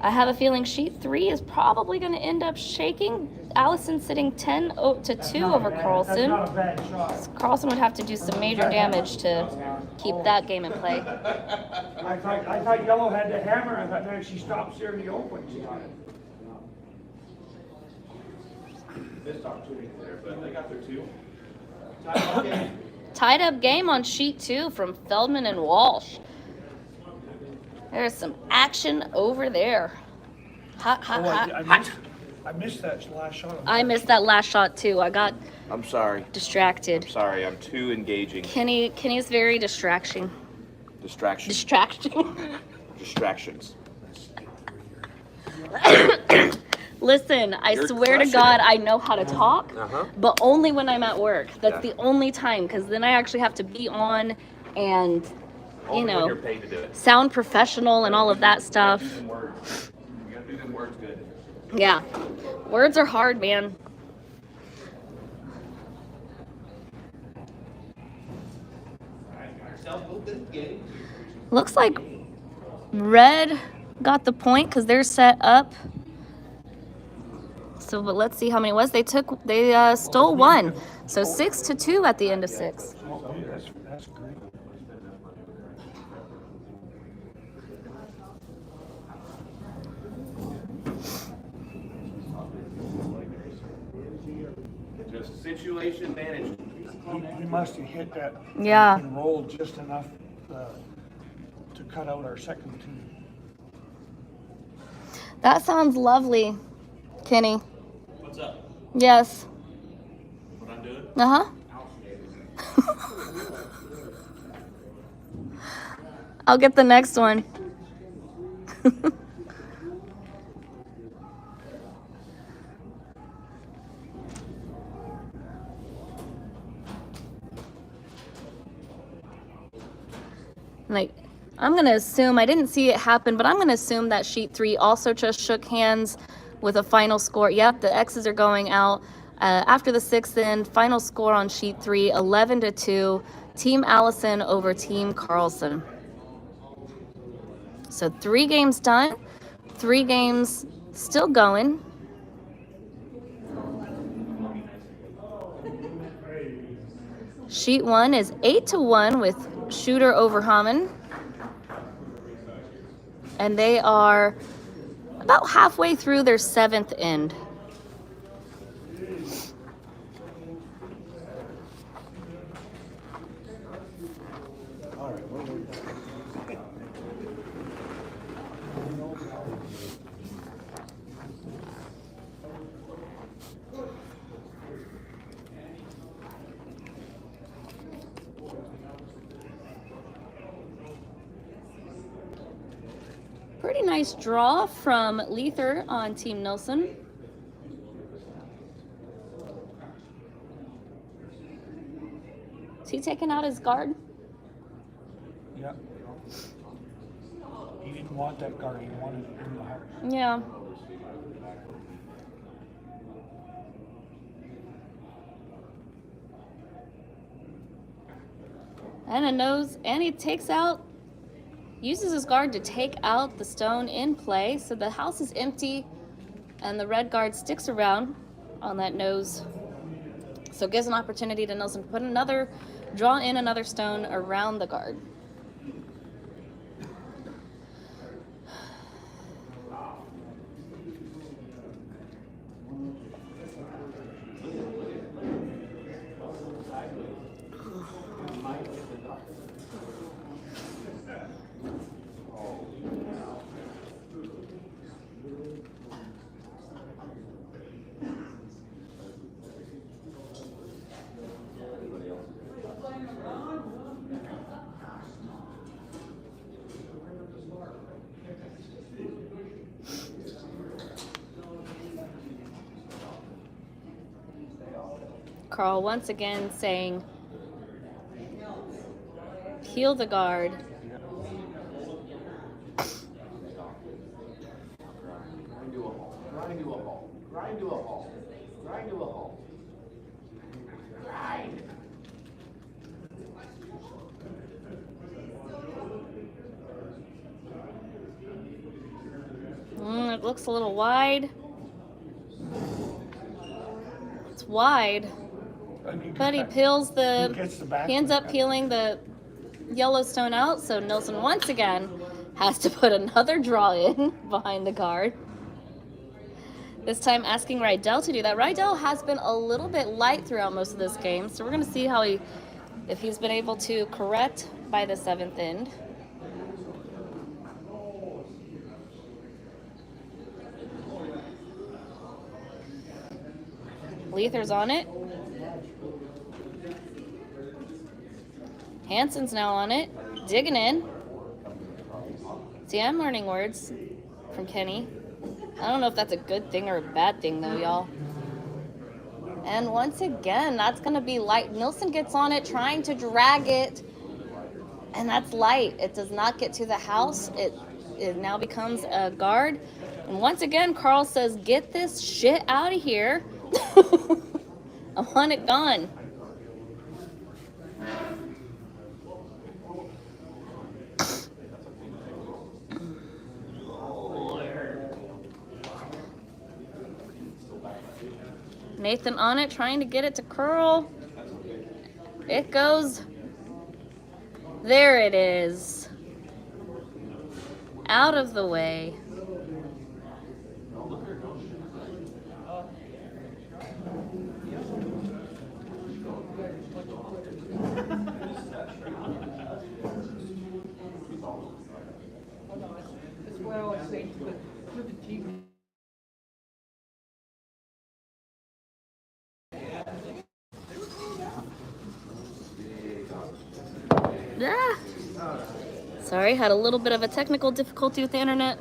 Speaker 1: I have a feeling sheet 3 is probably going to end up shaking. Allison sitting 10-2 over Carlson.
Speaker 3: That's not a bad shot.
Speaker 1: Carlson would have to do some major damage to keep that game in play.
Speaker 3: I thought Yellow had the hammer. I thought maybe she stops here in the open. She got it.
Speaker 6: Missed opportunity there, but they got their two.
Speaker 1: Tied up game on sheet 2 from Feldman and Walsh. There's some action over there. Hot, hot,
Speaker 3: Oh,
Speaker 1: hot.
Speaker 3: I missed that last shot.
Speaker 1: I missed that last shot too. I got
Speaker 2: I'm sorry.
Speaker 1: distracted.
Speaker 2: Sorry, I'm too engaging.
Speaker 1: Kenny's very distraction.
Speaker 2: Distractions. Distractions.
Speaker 1: Listen, I
Speaker 2: You're
Speaker 1: swear to
Speaker 2: crushing
Speaker 1: God,
Speaker 2: it.
Speaker 1: I know how to talk,
Speaker 2: Uh-huh.
Speaker 1: but only when I'm at work. That's
Speaker 2: Yeah.
Speaker 1: the only time, because then I actually have to be on and,
Speaker 2: Only when you're paid to do it.
Speaker 1: sound professional and all of that stuff.
Speaker 2: Do them words. You gotta do them words good.
Speaker 1: Yeah. Words are hard, man. Looks like Red got the point because they're set up. So, but let's see how many it was. They stole one. So 6-2 at the end of 6.
Speaker 3: Oh, that's great.
Speaker 2: Just situation management.
Speaker 3: He must have hit that.
Speaker 1: Yeah.
Speaker 3: And rolled just enough to cut out our second two.
Speaker 1: That sounds lovely, Kenny.
Speaker 6: What's up?
Speaker 1: Yes.
Speaker 6: What I'm doing?
Speaker 1: Uh-huh. I'll get the next one. Like, I'm going to assume, I didn't see it happen, but I'm going to assume that sheet 3 also just shook hands with a final score. Yep, the X's are going out. After the 6th inning, final score on sheet 3, 11-2, Team Allison over Team Carlson. So 3 games done, 3 games still going. Sheet 1 is 8-1 with Shooter over Hamann. And they are about halfway through their 7th end.
Speaker 8: All right, what do we
Speaker 1: Pretty nice draw from Lether on Team Nilsson. Is he taking out his guard?
Speaker 3: Yep. He didn't want that guard, he wanted it in the house.
Speaker 1: Yeah. And a nose, and he takes out, uses his guard to take out the stone in play. So the house is empty, and the red guard sticks around on that nose. So it gives an opportunity to Nilsson to put another, draw in another stone around the guard. Carl once again saying, peel the guard.
Speaker 7: Grind to a halt. Grind to a halt. Grind to a halt. Grind to a halt. Grind.
Speaker 1: It looks a little wide. It's wide, but he peels
Speaker 3: He gets the back
Speaker 1: he ends
Speaker 3: one.
Speaker 1: up peeling the Yellowstone out, so Nilsson once again has to put another draw in behind the guard. This time asking Rydell to do that. Rydell has been a little bit light throughout most of this game, so we're going to see how if he's been able to correct by the 7th end. Lether's on it. Hansen's now on it, digging in. See, I'm learning words from Kenny. I don't know if that's a good thing or a bad thing, though, y'all. And once again, that's going to be light. Nilsson gets on it, trying to drag it, and that's light. It does not get to the house. It now becomes a guard. And once again, Carl says, get this shit out of here. I want it gone. Nathan on it, trying to get it to curl. It goes. There it is. Out of the way.
Speaker 4: That's why I always say put the team.
Speaker 1: Ah. Sorry, had a little bit of a technical difficulty with the internet.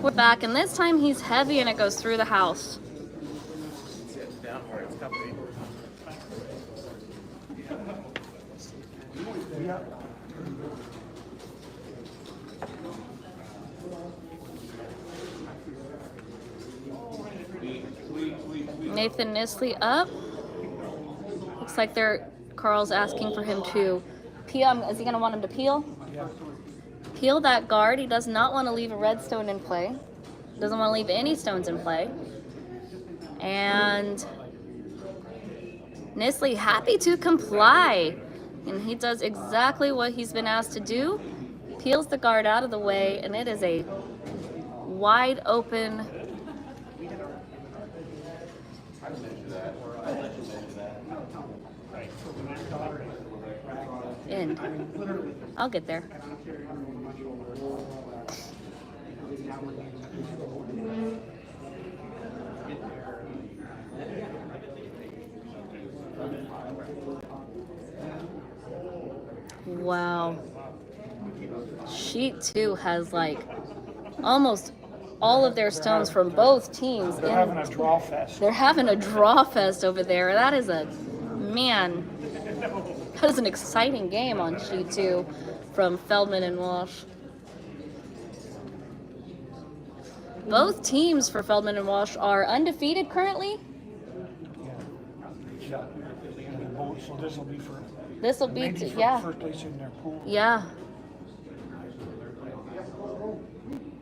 Speaker 1: We're back, and this time he's heavy and it goes through the house. Nathan Nisley up. Looks like Carl's asking for him to peel. Is he going to want him to peel?
Speaker 3: Yeah.
Speaker 1: Peel that guard. He does not want to leave a red stone in play. Doesn't want to leave any stones in play. And Nisley happy to comply. And he does exactly what he's been asked to do. Peels the guard out of the way, and it is a wide open end. I'll get there. Wow. Sheet 2 has like almost all of their stones from both teams.
Speaker 3: They're having a draw fest.
Speaker 1: They're having a draw fest over there. That is that is an exciting game on Sheet 2 from Feldman and Walsh. Both teams for Feldman and Walsh are undefeated currently.
Speaker 3: Yeah. So this will be for.
Speaker 1: This will be,
Speaker 3: maybe for
Speaker 1: yeah.
Speaker 3: first place in their pool.
Speaker 1: Yeah.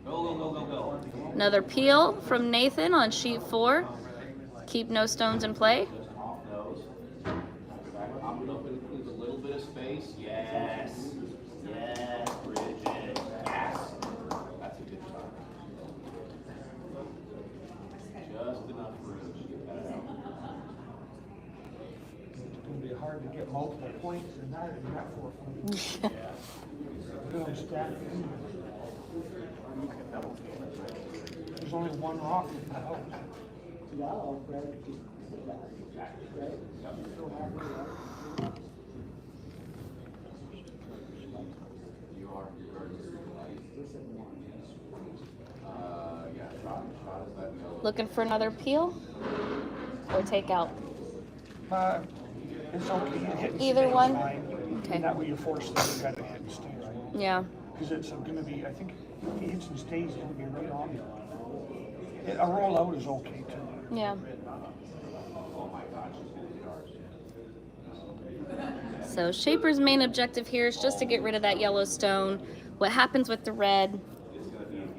Speaker 7: Go.
Speaker 1: Another peel from Nathan on Sheet 4. Keep no stones in play.
Speaker 7: Off nose. Pop it up and include a little bit of space. Yes. Yes, Bridget. Yes. That's a good shot. Just enough room to get that out.
Speaker 3: It's going to be hard to get multiple points in that 4 points. Put them stacked in. There's only one rock in the house.
Speaker 1: Looking for another peel or take out?
Speaker 3: It's okay. Hit and
Speaker 1: Either
Speaker 3: stay
Speaker 1: one?
Speaker 3: fine.
Speaker 1: Okay.
Speaker 3: That way you're forced to you got to hit and stay.
Speaker 1: Yeah.
Speaker 3: Because it's going to be, I think, if he hits and stays, it's going to be right on you. A rollout is okay too.
Speaker 1: Yeah. So Schaeper's main objective here is just to get rid of that yellow stone. What happens with the red,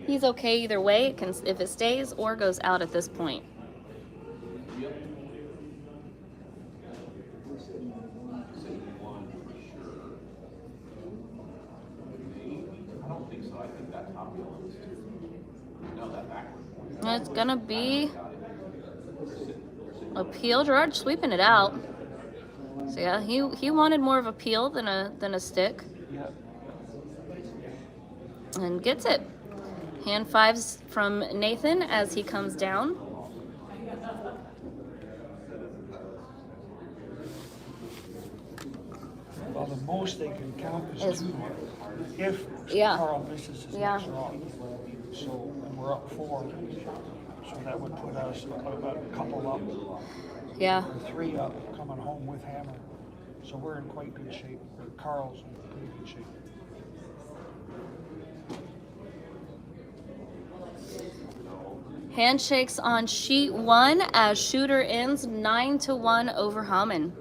Speaker 1: he's okay either way. It can, if it stays or goes out at this point. It's gonna be a peel. Gerard sweeping it out. So yeah, he wanted more of a peel than a stick.
Speaker 3: Yep.
Speaker 1: And gets it. Hand 5s from Nathan as he comes down.
Speaker 3: Well, the most they can count is 2. If
Speaker 1: Yeah.
Speaker 3: Carl misses his
Speaker 1: Yeah.
Speaker 3: next rock. So, and we're up 4. So that would put us about a couple up,
Speaker 1: Yeah.
Speaker 3: or 3 up, coming home with hammer. So we're in quite good shape. Or Carl's in pretty good shape.
Speaker 1: Handshakes on Sheet 1 as Shooter ends 9-1 over Hamann.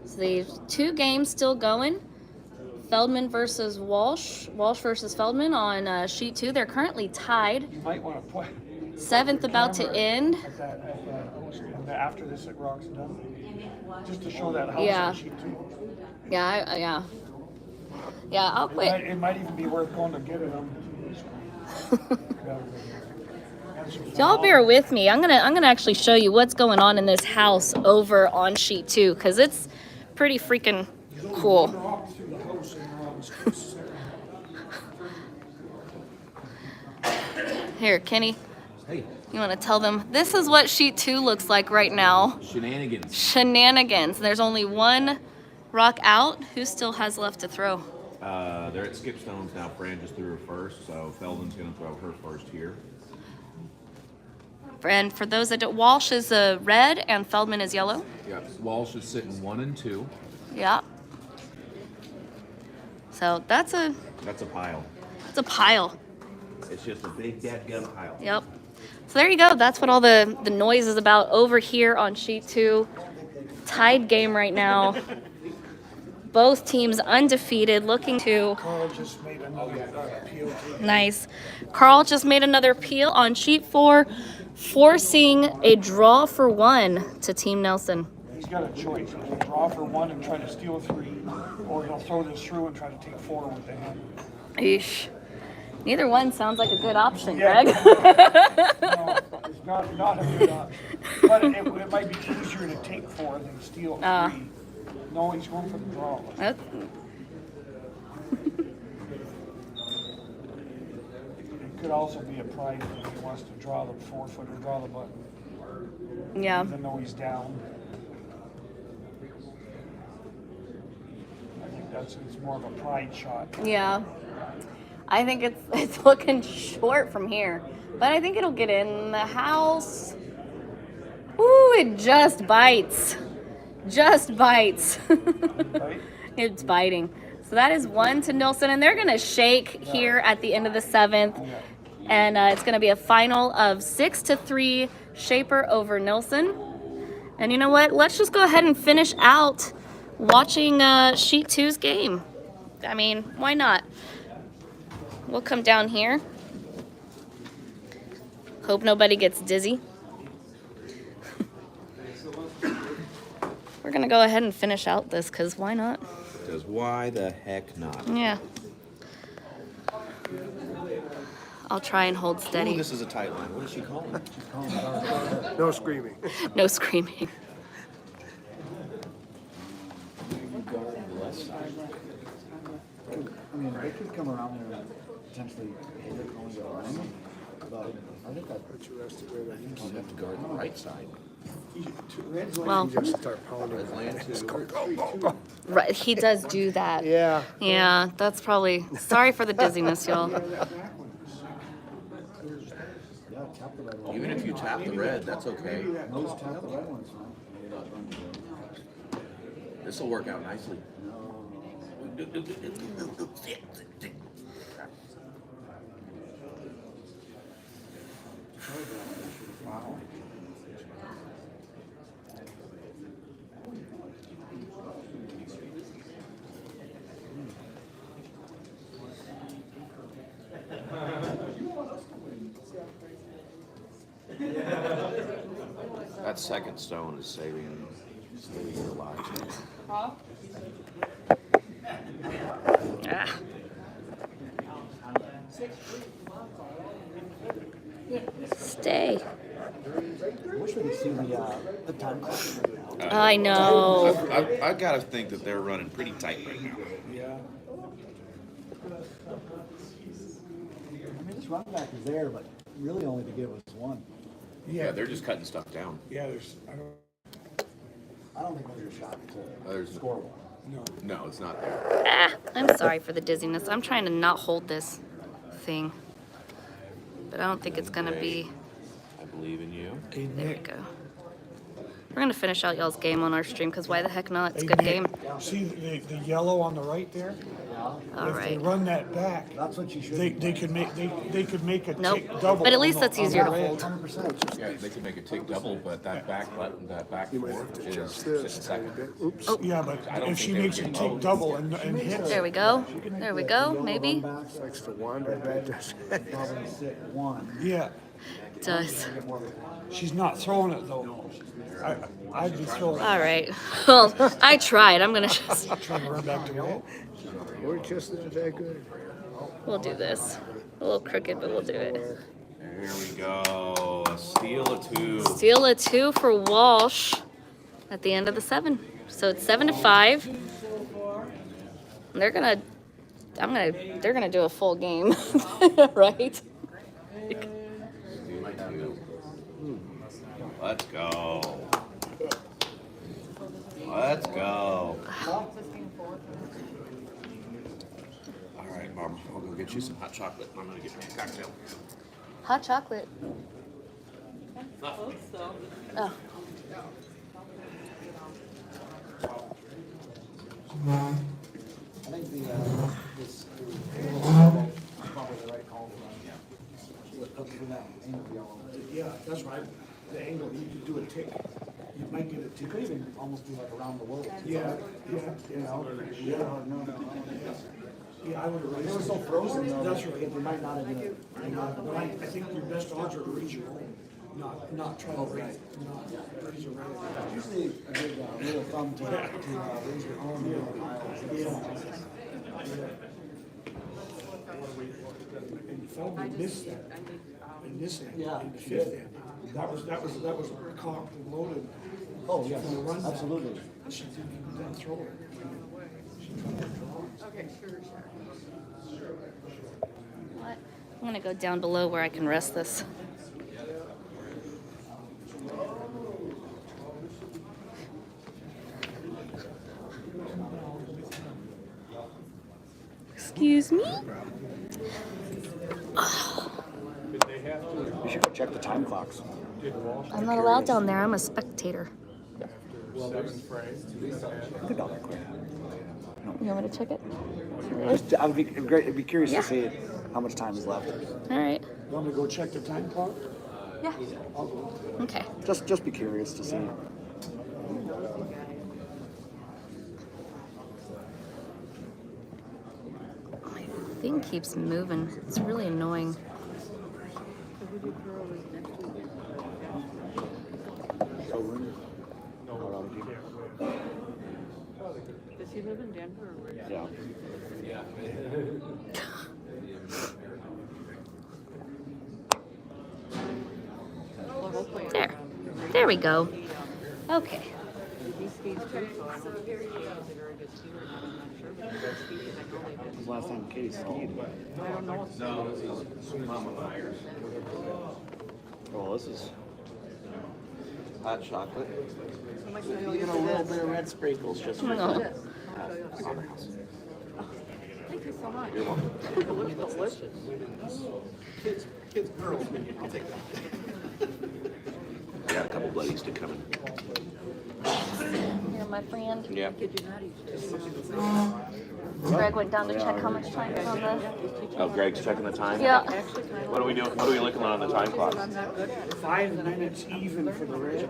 Speaker 1: So the 2 games still going. Feldman versus Walsh. Walsh versus Feldman on Sheet 2. They're currently tied.
Speaker 3: You might want to put
Speaker 1: 7th about to
Speaker 3: camera
Speaker 1: end.
Speaker 3: at that house, and after this it rocks done. Just to show that house
Speaker 1: Yeah.
Speaker 3: on sheet 2.
Speaker 1: Yeah, yeah, I'll quit.
Speaker 3: It might even be worth going to get it on.
Speaker 1: Y'all bear with me. I'm gonna actually show you what's going on in this house over on Sheet 2 because it's pretty freaking cool. Here, Kenny.
Speaker 7: Hey,
Speaker 1: You want to tell them this is what Sheet 2 looks like right now?
Speaker 7: shenanigans.
Speaker 1: Shenanigans. There's only one rock out. Who still has left to throw?
Speaker 2: They're at skip stones now. Fran just threw her first, so Feldman's going to throw her first here.
Speaker 1: And for those that don't, Walsh is red and Feldman is yellow.
Speaker 2: Yeah, Walsh is sitting 1 and 2.
Speaker 1: Yeah. So that's a
Speaker 2: That's a pile.
Speaker 1: pile.
Speaker 2: It's just a big dadgum pile.
Speaker 1: Yep. So there you go. That's what all the noise is about over here on sheet 2. Tied game right now. Both teams undefeated, looking to...
Speaker 3: Carl just made another appeal to
Speaker 1: Nice. Carl just made another appeal on sheet 4, forcing a draw for 1 to Team Nilsson.
Speaker 3: He's got a choice. He'll draw for 1 and try to steal 3, or he'll throw this through and try to take 4 with the hand.
Speaker 1: Eesh. Neither one sounds like a good option,
Speaker 3: Yeah.
Speaker 1: Greg.
Speaker 3: No, it's not a good option. But it might be easier to take 4 than steal 3. No, he's going for the draw.
Speaker 1: Oh,
Speaker 3: It could also be a pride thing. He wants to draw the 4-foot or draw the button,
Speaker 1: yeah.
Speaker 3: even though he's down. I think it's more of a pride shot.
Speaker 1: Yeah. I think it's looking short from here. But I think it'll get in the house. Ooh, it just bites. Just bites.
Speaker 3: Right?
Speaker 1: It's biting. So that is 1 to Nilsson, and they're going to shake here at the end of the 7th. And it's going to be a final of 6-3 Schaeper over Nilsson. And you know what? Let's just go ahead and finish out watching Sheet 2's game. I mean, why not? We'll come down here. Hope nobody gets dizzy. We're going to go ahead and finish out this, because why not?
Speaker 2: Because why the heck not?
Speaker 1: Yeah. I'll try and hold
Speaker 2: Ooh,
Speaker 1: steady.
Speaker 2: this is a tight line. What is she calling?
Speaker 3: No screaming.
Speaker 1: No screaming.
Speaker 8: I mean, they could come around there and potentially hit it when we go running, but I think I'd put you rest away. I think
Speaker 2: You have to guard the right side.
Speaker 1: Well,
Speaker 3: Start pounding.
Speaker 1: right, he does do that.
Speaker 3: Yeah.
Speaker 1: Yeah, that's probably... Sorry for the dizziness, y'all.
Speaker 8: yeah, tap the red one.
Speaker 2: Even if you tap the red, that's okay.
Speaker 8: Nose tap the red one's fine.
Speaker 2: This will work out nicely.
Speaker 3: Wow.
Speaker 2: That second stone is saving your lives.
Speaker 1: Ah. Stay.
Speaker 8: I wish we could see the time clock.
Speaker 1: I know.
Speaker 2: I gotta think that they're running pretty tight right now.
Speaker 3: Yeah.
Speaker 8: I mean, this run back is there, but really only to give us 1.
Speaker 2: Yeah, they're just cutting stuff down.
Speaker 3: Yeah,
Speaker 8: I don't think there's a shot
Speaker 2: There's-
Speaker 8: to score 1.
Speaker 2: No, it's not there.
Speaker 1: Ah, I'm sorry for the dizziness. I'm trying to not hold this thing. But I don't think it's going to be...
Speaker 2: I believe in you.
Speaker 1: There we go. We're going to finish out y'all's game on our stream, because why the heck not? It's a good game.
Speaker 3: See the yellow on the right there?
Speaker 1: All
Speaker 3: If they
Speaker 1: right.
Speaker 3: run that back,
Speaker 8: That's what you should.
Speaker 3: they could make a
Speaker 1: Nope.
Speaker 3: tick double.
Speaker 1: But at least
Speaker 3: on the-
Speaker 1: that's easier to
Speaker 3: on the
Speaker 1: hold.
Speaker 3: red.
Speaker 8: 100%.
Speaker 2: Yeah, they can make a tick double, but that back button, that back four is sitting second.
Speaker 1: Oh,
Speaker 3: Yeah, but
Speaker 2: I don't
Speaker 3: if she
Speaker 2: think they
Speaker 3: makes
Speaker 2: would
Speaker 3: a
Speaker 2: get
Speaker 3: tick
Speaker 2: both.
Speaker 3: double and hits,
Speaker 1: there we go. There we go. Maybe.
Speaker 8: Next to 1, probably sit 1.
Speaker 3: yeah,
Speaker 1: It does.
Speaker 3: she's not throwing it though. I'd be throwing it.
Speaker 1: All right. Well, I tried. I'm going to just...
Speaker 3: Trying to run back to it.
Speaker 1: We'll do this. A little crooked, but we'll do it.
Speaker 2: There we go. A steal of 2.
Speaker 1: Steal a 2 for Walsh at the end of the 7. So it's 7-5. And they're gonna do a full game, right?
Speaker 2: Let's go. Let's go. All right, Mom. I'll go get you some hot chocolate. I'm gonna get me a cocktail.
Speaker 1: Hot chocolate. Oh.
Speaker 8: I think this is probably the right call. Up for that interview.
Speaker 3: That's right. The angle, you could do a tick. You might get a tick.
Speaker 8: You could even almost do like around the world.
Speaker 3: Yeah, yeah.
Speaker 8: You know? Yeah, no.
Speaker 3: Yeah, I would have raised
Speaker 8: They were so frozen though.
Speaker 3: That's
Speaker 8: that
Speaker 3: right.
Speaker 8: They might not have been.
Speaker 3: But I think your best odds are to raise your own, not try to raise, not raise your own.
Speaker 8: Usually a good rule of thumb to raise your own.
Speaker 3: And Feldman missed that in this end,
Speaker 8: Yeah,
Speaker 3: in the
Speaker 8: she
Speaker 3: fifth
Speaker 8: did.
Speaker 3: end. That was cocked and loaded.
Speaker 8: Oh,
Speaker 3: for
Speaker 8: yes,
Speaker 3: the run back.
Speaker 8: absolutely.
Speaker 3: She didn't throw it. She tried to draw.
Speaker 9: Okay, sure.
Speaker 1: What? I'm gonna go down below where I can rest this. Excuse me?
Speaker 8: You should go check the time clocks.
Speaker 1: I'm not allowed down there. I'm a spectator.
Speaker 8: Good dog, quick.
Speaker 1: You want me to check it?
Speaker 8: I'd be curious
Speaker 1: Yeah.
Speaker 8: to see how much time is left.
Speaker 1: All right.
Speaker 3: You want me to go check the time clock?
Speaker 1: Yeah. Okay.
Speaker 8: Just be curious to see.
Speaker 1: My thing keeps moving. It's really annoying.
Speaker 9: So who do you throw over next weekend?
Speaker 8: Showroom.
Speaker 9: Does he live in Denver or where?
Speaker 8: Yeah.
Speaker 9: Well, hopefully.
Speaker 1: There. There we go. Okay.
Speaker 9: He skis too, so I'm not sure if he's a very good skier or not. I'm not sure, but he does ski, and I know they
Speaker 8: When's
Speaker 9: did.
Speaker 8: the last time Katie skied?
Speaker 9: I don't know.
Speaker 8: Oh, this is.
Speaker 7: Hot chocolate.
Speaker 9: How much do you
Speaker 7: You get a
Speaker 9: for
Speaker 7: little
Speaker 9: this?
Speaker 7: bit of red sprinkles just for
Speaker 1: No.
Speaker 9: This. Thank you so much. It looks delicious.
Speaker 6: Kids, girls, I'll take that.
Speaker 2: Got a couple buddies to come in.
Speaker 1: You're my friend.
Speaker 2: Yeah.
Speaker 9: Kid you not eat just
Speaker 1: Greg went down to check how much time is on the.
Speaker 2: Oh, Greg's checking the time?
Speaker 1: Yeah.
Speaker 9: actually kind of.
Speaker 2: What are we doing? What are we looking on the time clock?
Speaker 9: I'm not good at it.
Speaker 3: 5 minutes even for the red,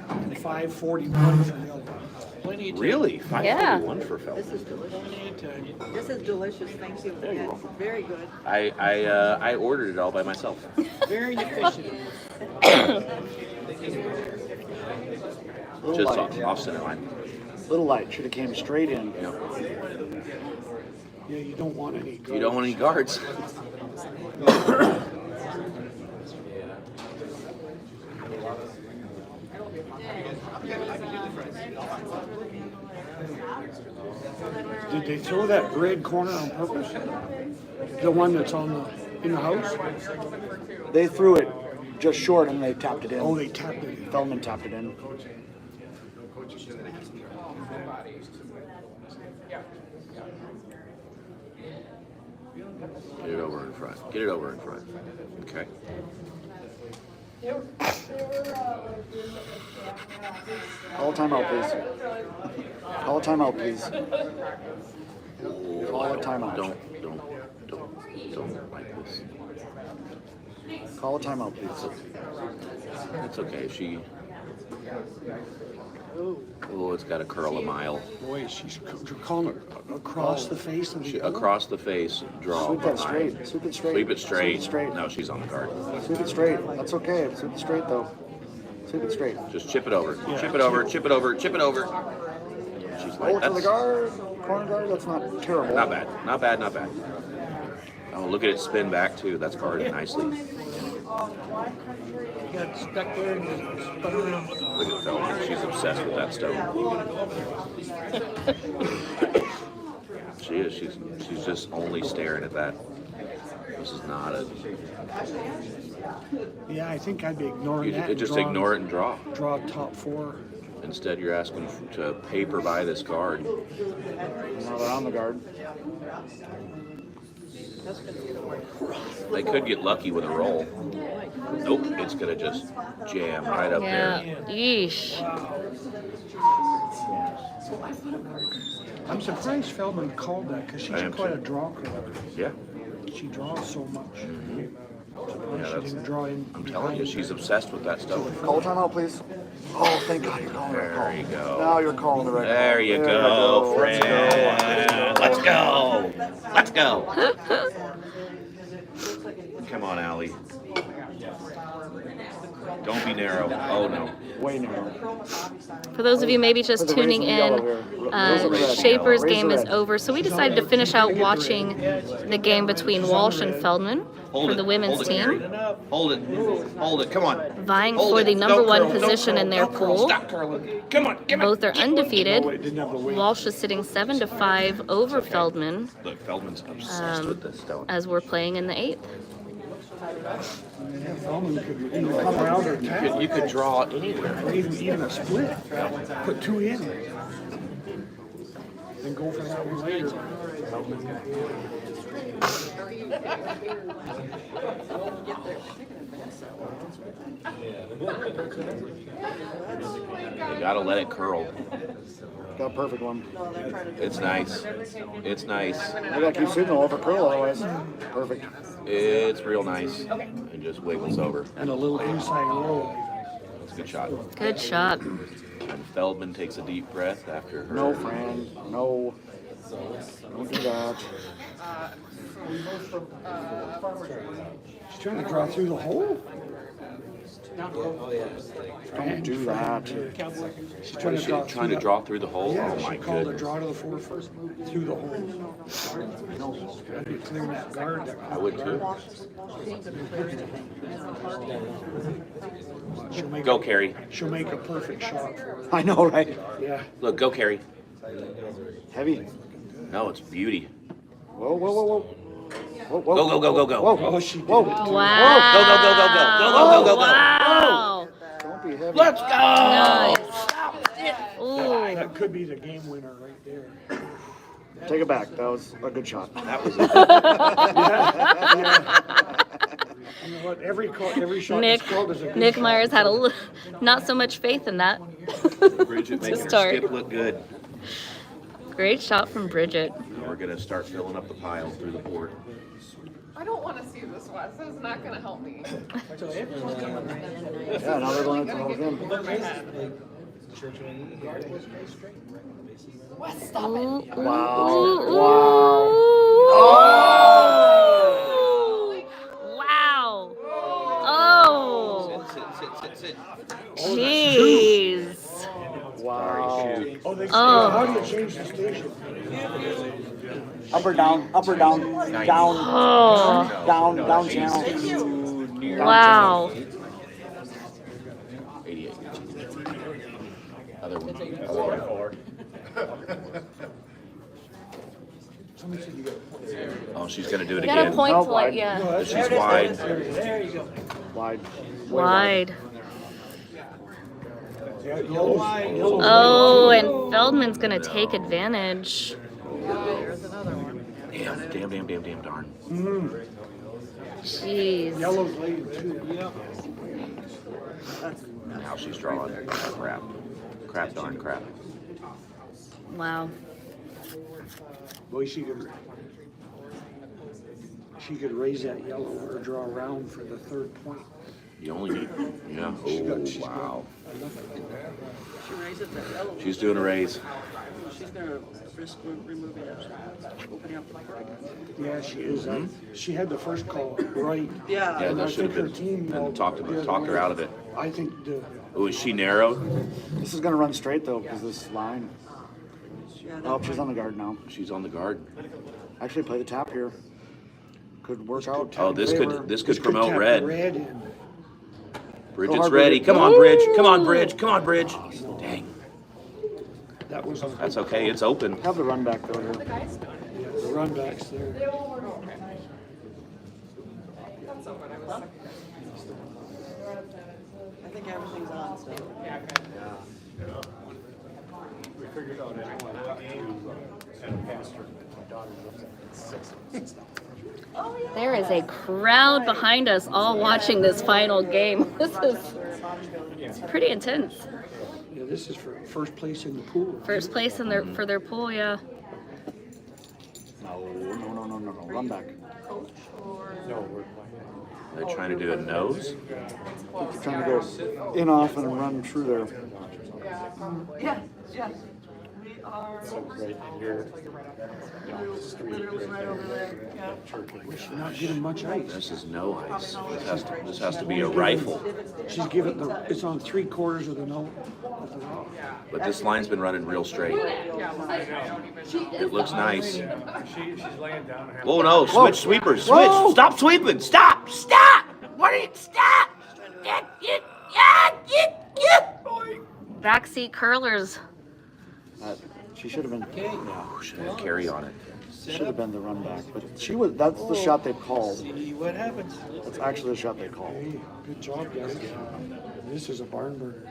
Speaker 3: and 5:41 for the other.
Speaker 2: Really?
Speaker 1: Yeah.
Speaker 2: 541 for
Speaker 9: This
Speaker 2: Feldman.
Speaker 9: is delicious. This is delicious, thank you.
Speaker 2: There you
Speaker 9: That's
Speaker 2: go.
Speaker 9: very good.
Speaker 2: I ordered it all by myself.
Speaker 9: Very efficient.
Speaker 8: Little
Speaker 2: Just
Speaker 8: light.
Speaker 2: off center line.
Speaker 8: Little light. Should have came straight in.
Speaker 3: Yeah, you don't want any.
Speaker 2: You don't want any guards.
Speaker 3: Did they throw that red corner on purpose? The one that's in the house?
Speaker 8: They threw it just short and they tapped it in.
Speaker 3: Oh, they tapped it in.
Speaker 8: Feldman tapped it in.
Speaker 2: Get it over in front. Get it over in front. Okay.
Speaker 8: Call a timeout, please. Call a timeout, please. Call a timeout.
Speaker 2: Don't like this.
Speaker 8: Call a timeout, please.
Speaker 2: It's okay. She. Oh, it's got to curl a mile.
Speaker 3: Boy, she's calling it across the face of the other.
Speaker 2: Across the face, draw.
Speaker 8: Sweep that
Speaker 2: a
Speaker 8: straight.
Speaker 2: line.
Speaker 8: Sweep it straight.
Speaker 2: Sweep it straight.
Speaker 8: Sweep it straight.
Speaker 2: No, she's on the guard.
Speaker 8: Sweep it straight. That's okay. Sweep it straight, though. Sweep it straight.
Speaker 2: Just chip it over. Chip it over. Chip it over. Chip it over. She's like,
Speaker 8: Oh, to the
Speaker 2: that's
Speaker 8: guard. Corner guard. That's not terrible.
Speaker 2: not bad. Not bad. Not bad. Oh, look at it spin back too. That's guarded nicely.
Speaker 3: Got stuck there and spun around.
Speaker 2: Look at Feldman. She's obsessed with that stone. She is. She's just only staring at that. This is not a.
Speaker 3: Yeah, I think I'd be ignoring that.
Speaker 2: You
Speaker 3: and
Speaker 2: just
Speaker 3: drawing-
Speaker 2: ignore it and draw.
Speaker 3: Draw top 4.
Speaker 2: Instead, you're asking to paper by this card.
Speaker 8: Now they're on the guard.
Speaker 2: They could get lucky with a roll. Nope, it's gonna just jam right up
Speaker 1: Yeah.
Speaker 2: there.
Speaker 1: Yeesh.
Speaker 3: I'm surprised Feldman called that because she's
Speaker 2: I am
Speaker 3: quite
Speaker 2: too.
Speaker 3: a draw girl.
Speaker 2: Yeah.
Speaker 3: She draws so much.
Speaker 2: Mm-hmm.
Speaker 3: why she didn't draw in.
Speaker 2: I'm telling you, she's obsessed with that stuff.
Speaker 8: Call timeout, please. Oh, thank God you're calling the right call.
Speaker 2: There you go.
Speaker 8: Now you're calling the right call.
Speaker 2: There you go, friend. Let's go. Let's go. Come on, Allie. Don't be narrow. Oh, no.
Speaker 8: Way narrow.
Speaker 1: For those of you maybe just tuning in, Schaeper's game is over, so we decided to finish out watching the game between Walsh and Feldman for the women's team,
Speaker 2: Hold it. Hold it. Come on.
Speaker 1: vying
Speaker 2: Hold
Speaker 1: for
Speaker 2: it.
Speaker 1: the number
Speaker 2: Don't
Speaker 1: one
Speaker 2: curl, don't
Speaker 1: position
Speaker 2: curl,
Speaker 1: in their
Speaker 2: don't curl.
Speaker 1: pool.
Speaker 2: Stop curling. Come on. Come on.
Speaker 1: Both are undefeated.
Speaker 3: No, it didn't have the weight.
Speaker 1: Walsh is sitting 7-5 over Feldman
Speaker 2: Look, Feldman's obsessed with this stone.
Speaker 1: as we're playing in the 8th.
Speaker 3: Yeah, Feldman could either come around or tap.
Speaker 2: You could draw anywhere.
Speaker 3: Or even a split. Put 2 in. Then go for that one later.
Speaker 2: You gotta let it curl.
Speaker 8: Got a perfect one.
Speaker 2: It's nice. It's nice.
Speaker 8: I gotta keep shooting all for curl otherwise. Perfect.
Speaker 2: It's real nice. And just wiggles over.
Speaker 3: And a little inside roll.
Speaker 2: It's a good shot.
Speaker 1: Good shot.
Speaker 2: And Feldman takes a deep breath after her.
Speaker 8: No, Fran. No. Don't do that.
Speaker 3: She's trying to draw through the hole.
Speaker 8: Don't do that.
Speaker 3: She's trying to draw
Speaker 2: Trying to draw through the hole?
Speaker 3: Yeah,
Speaker 2: Oh my
Speaker 3: she called a
Speaker 2: goodness.
Speaker 3: draw to the 4 first through the hole. Gotta be clearing that guard.
Speaker 2: I would too.
Speaker 3: She'll make
Speaker 2: Go, Carrie.
Speaker 3: She'll make a perfect shot for her.
Speaker 8: I know, right?
Speaker 3: Yeah.
Speaker 2: Look, go, Carrie.
Speaker 8: Heavy.
Speaker 2: No, it's beauty.
Speaker 8: Whoa, whoa, whoa, whoa. Whoa, whoa.
Speaker 2: Go, go, go, go, go.
Speaker 8: Whoa.
Speaker 3: Oh, she did
Speaker 8: Whoa.
Speaker 3: it too.
Speaker 1: Wow.
Speaker 2: Go, go, go, go, go. Go, go, go, go, go.
Speaker 1: Wow.
Speaker 8: Don't be heavy.
Speaker 2: Let's go!
Speaker 1: Nice. Ooh.
Speaker 3: That could be the game winner right there.
Speaker 8: Take it back. That was a good shot.
Speaker 2: That was it.
Speaker 3: You know what? Every shot
Speaker 1: Nick,
Speaker 3: that's called is a good
Speaker 1: Nick
Speaker 3: shot.
Speaker 1: Myers had not so much faith in that.
Speaker 2: Bridget
Speaker 1: To
Speaker 2: making her
Speaker 1: start.
Speaker 2: skip look good.
Speaker 1: Great shot from Bridget.
Speaker 2: We're gonna start filling up the pile through the port.
Speaker 9: I don't want to see this, Wes. This is not going to help me.
Speaker 8: Yeah, now they're going into the whole game.
Speaker 1: Ooh,
Speaker 8: Wow.
Speaker 1: ooh,
Speaker 8: Wow.
Speaker 1: ooh. Wow. Oh.
Speaker 2: Sit, sit, sit.
Speaker 1: Jeez.
Speaker 8: Wow.
Speaker 3: Oh, they
Speaker 1: Oh.
Speaker 3: how do you change the station?
Speaker 8: Up or down? Up or down? Down.
Speaker 1: Oh.
Speaker 8: Down channel.
Speaker 1: Wow.
Speaker 2: 88. Other one. Oh, she's gonna do it
Speaker 1: You got a
Speaker 2: again.
Speaker 1: point
Speaker 8: No,
Speaker 1: to let
Speaker 8: wide.
Speaker 1: you.
Speaker 2: She's wide.
Speaker 8: Wide.
Speaker 1: Wide.
Speaker 3: Yeah, yellow's
Speaker 1: Oh, and Feldman's gonna take advantage.
Speaker 9: There's another one.
Speaker 2: Damn, darn.
Speaker 1: Jeez.
Speaker 3: yellow's later too.
Speaker 2: Now she's drawing. Crap. Crap, darn crap.
Speaker 1: Wow.
Speaker 3: Boy, she could raise that yellow or draw around for the 3rd point.
Speaker 2: You only need. Yeah. Oh, wow.
Speaker 9: She raises that yellow.
Speaker 2: She's doing a raise.
Speaker 9: She's going to risk removing it. Opening up the court again.
Speaker 3: Yeah, she is. She had the first call right.
Speaker 9: Yeah.
Speaker 2: Yeah,
Speaker 3: And I
Speaker 2: that should
Speaker 3: think
Speaker 2: have
Speaker 3: her team
Speaker 2: been. And talked
Speaker 3: the other
Speaker 2: her
Speaker 3: way.
Speaker 2: out of it.
Speaker 3: I think the
Speaker 2: Oh, is she narrow?
Speaker 8: This is going to run straight, though, because this line.
Speaker 9: Yeah,
Speaker 8: Oh, she's on the guard now.
Speaker 2: She's on the guard.
Speaker 8: Actually, play the tap here. Could work out.
Speaker 2: Oh, this
Speaker 8: Favor.
Speaker 2: could promote
Speaker 3: tap
Speaker 2: red.
Speaker 3: the red in.
Speaker 2: Bridget's
Speaker 8: hard,
Speaker 2: ready.
Speaker 8: Bridget.
Speaker 2: Come on, Bridge. Come on, Bridge. Come on, Bridge. Dang.
Speaker 3: That was a,
Speaker 2: That's okay. It's open.
Speaker 8: Have the run back, though, here.
Speaker 3: the run backs there.
Speaker 9: I think everything's on still.
Speaker 1: There is a crowd behind us all watching this final game. It's pretty intense.
Speaker 3: Yeah, this is for first place in the pool.
Speaker 1: First place in for their pool, yeah.
Speaker 8: No. Run back.
Speaker 2: Are they trying to do a nose?
Speaker 8: They're trying to go in off and run through there.
Speaker 9: Yeah, yeah. We are.
Speaker 8: Right here.
Speaker 9: Literally right over there. Yeah.
Speaker 3: She's not giving much ice.
Speaker 2: This is no ice. This has to be a rifle.
Speaker 3: She's giving it's on 3/4 of the note.
Speaker 2: But this line's been running real straight. It looks nice.
Speaker 3: She's laying down.
Speaker 2: Whoa, no, switch sweepers, switch.
Speaker 8: Whoa.
Speaker 2: Stop sweeping, stop, stop. What are you, stop.
Speaker 1: Backseat curlers.
Speaker 8: She should have been.
Speaker 2: Oh, should have carry on it.
Speaker 8: Should have been the run back, but she was. That's the shot they called.
Speaker 4: See what happens.
Speaker 8: That's actually the shot they called.
Speaker 3: Hey, good job, guys. This is a barn burner.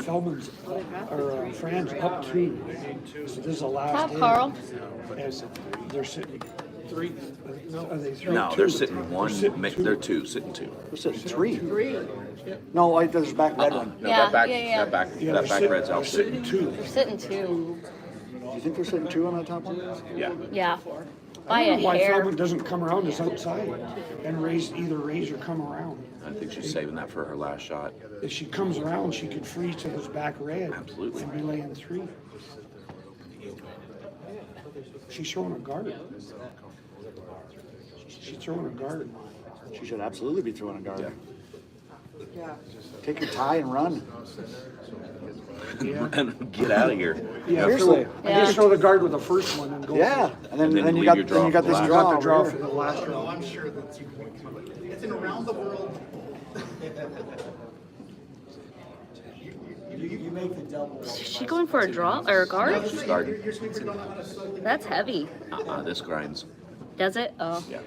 Speaker 3: Feldman's or Fran's up 2. So this is the last.
Speaker 1: Tap,
Speaker 3: inning.
Speaker 1: Carl.
Speaker 3: And they're sitting 3. Are they 3?
Speaker 2: No,
Speaker 3: 2?
Speaker 2: they're sitting one.
Speaker 3: Sitting
Speaker 2: They're two, sitting 2.
Speaker 8: We're sitting 3. No, there's a back red one.
Speaker 2: No,
Speaker 1: Yeah,
Speaker 2: that back,
Speaker 1: yeah.
Speaker 2: that back red's out
Speaker 3: sitting
Speaker 2: sitting.
Speaker 3: 2.
Speaker 1: They're sitting 2.
Speaker 8: Do you think they're sitting 2 on that top one?
Speaker 2: Yeah.
Speaker 1: Yeah. By
Speaker 3: I
Speaker 1: a
Speaker 3: don't know why
Speaker 1: hair.
Speaker 3: Feldman doesn't come around this outside and either raise or come around.
Speaker 2: I think she's saving that for her last shot.
Speaker 3: If she comes around, she could freeze to this back red.
Speaker 2: Absolutely.
Speaker 3: And be laying 3. She's throwing a guard. She's throwing a guard.
Speaker 8: She should absolutely be throwing a guard.
Speaker 9: Yeah.
Speaker 8: Take your tie and run.
Speaker 2: And get out of here.
Speaker 3: Yeah,
Speaker 8: Seriously.
Speaker 3: I just throw the guard with the first one and go.
Speaker 8: Yeah, and then
Speaker 2: then
Speaker 8: you
Speaker 2: leave
Speaker 8: got
Speaker 2: your draw
Speaker 8: got
Speaker 2: for
Speaker 8: this
Speaker 2: the
Speaker 3: I
Speaker 8: draw.
Speaker 3: got the draw
Speaker 8: over
Speaker 3: for
Speaker 8: here.
Speaker 3: the last draw.
Speaker 6: I'm sure that's it's an around the world. You make the double.
Speaker 1: Is she going for a draw or a guard?
Speaker 2: She's starting.
Speaker 6: Your sweeper don't know how to slow it.
Speaker 1: That's heavy.
Speaker 2: This grinds.
Speaker 1: Does it? Oh,
Speaker 2: Yeah.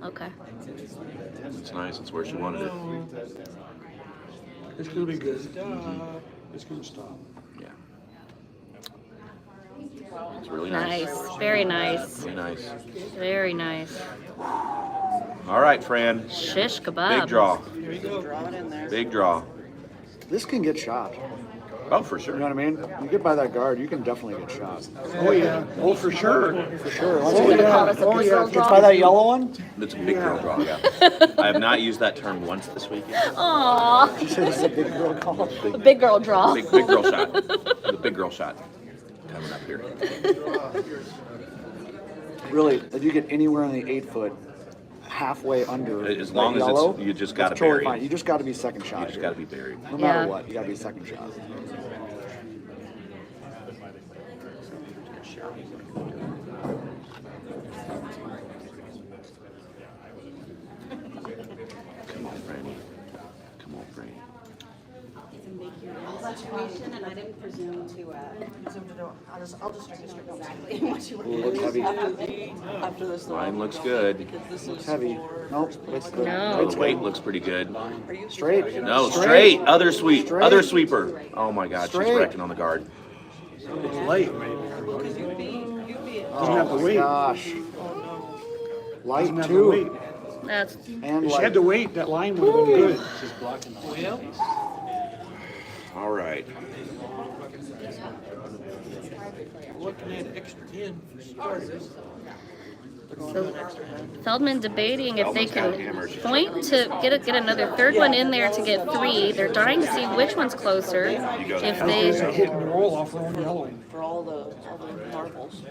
Speaker 1: okay.
Speaker 2: It's nice. It's where she wanted it.
Speaker 3: It's gonna be good. It's gonna stop.
Speaker 2: Yeah. It's really nice.
Speaker 1: Nice. Very nice.
Speaker 2: Really nice.
Speaker 1: Very nice.
Speaker 2: All right, Fran.
Speaker 1: Shish kebab.
Speaker 2: Big draw.
Speaker 9: Draw it in there.
Speaker 2: Big draw.
Speaker 8: This can get shot.
Speaker 2: Oh, for
Speaker 8: You know
Speaker 2: sure.
Speaker 8: what I mean? You get by that guard, you can definitely get shot.
Speaker 3: Oh yeah. Oh for sure.
Speaker 8: For sure. Once
Speaker 3: Oh
Speaker 8: you get
Speaker 1: Call this a big girl
Speaker 8: by
Speaker 1: draw.
Speaker 8: that yellow one,
Speaker 2: It's a big girl draw, yeah. I have not used that term once this weekend.
Speaker 1: Aww.
Speaker 8: you said it's a big girl call.
Speaker 1: A big girl draw.
Speaker 2: Big girl shot. The big girl shot. Coming up here.
Speaker 8: Really, if you get anywhere in the 8-foot, halfway under
Speaker 2: As
Speaker 8: that
Speaker 2: long as it's-
Speaker 8: yellow,
Speaker 2: you just gotta
Speaker 8: that's totally
Speaker 2: bury it.
Speaker 8: fine. You just got to be second shot.
Speaker 2: You just got to be buried.
Speaker 8: No matter
Speaker 1: Yeah.
Speaker 8: what, you got to be second shot.
Speaker 2: Come on, Franny. Come on, Franny.
Speaker 10: Situation, and I didn't presume to,
Speaker 9: I'll just drink a strip exactly what you were.
Speaker 8: Ooh, looks heavy.
Speaker 9: After this.
Speaker 2: Line looks good.
Speaker 9: Because this is
Speaker 8: Heavy.
Speaker 9: for.
Speaker 8: Nope. It's the,
Speaker 1: No.
Speaker 2: Oh, the weight looks pretty good.
Speaker 9: Are you?
Speaker 8: straight.
Speaker 2: No, straight. Other sweep.
Speaker 8: Straight.
Speaker 2: Other sweeper. Oh my God, she's
Speaker 8: Straight.
Speaker 2: wrecking on the guard.
Speaker 3: It's late.
Speaker 9: Because you'd be.
Speaker 3: Doesn't have to wait.
Speaker 8: Gosh. Light
Speaker 3: Doesn't have to wait.
Speaker 8: too.
Speaker 1: That's
Speaker 8: And
Speaker 3: If she had
Speaker 8: light.
Speaker 3: to wait, that line would have been good.
Speaker 2: All right.
Speaker 4: Looking at extra 10 for starters.
Speaker 1: so Feldman debating if they
Speaker 2: Feldman's got
Speaker 1: can
Speaker 2: hammers.
Speaker 1: point to get another third one in there to get 3. They're dying to see which one's closer. If
Speaker 3: It's a
Speaker 1: they
Speaker 3: hit and roll off road yellow.
Speaker 9: For all the marbles.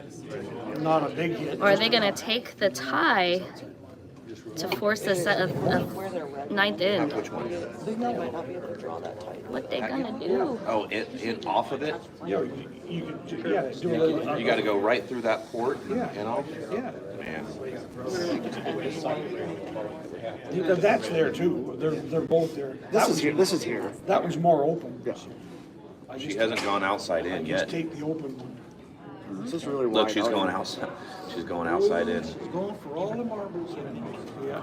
Speaker 3: Not a big hit.
Speaker 1: or are they gonna take the tie to force this a
Speaker 9: Where they're red.
Speaker 1: ninth in?
Speaker 2: Which one?
Speaker 9: They might not be able to draw that tight.
Speaker 1: What they gonna do?
Speaker 2: Oh, it off of it?
Speaker 3: You could, yeah, do a little.
Speaker 2: You got to go right through that port and off?
Speaker 3: Yeah.
Speaker 2: Man.
Speaker 3: Because that's there too. They're both there.
Speaker 8: This is here. This is here.
Speaker 3: That was more open.
Speaker 8: Yeah.
Speaker 3: I
Speaker 2: She
Speaker 3: just,
Speaker 2: hasn't gone outside in
Speaker 3: just
Speaker 2: yet.
Speaker 3: take the open one.
Speaker 8: This is really wide.
Speaker 2: Look, she's going outside. She's going outside in.
Speaker 4: He's going for all the marbles.
Speaker 3: Yeah.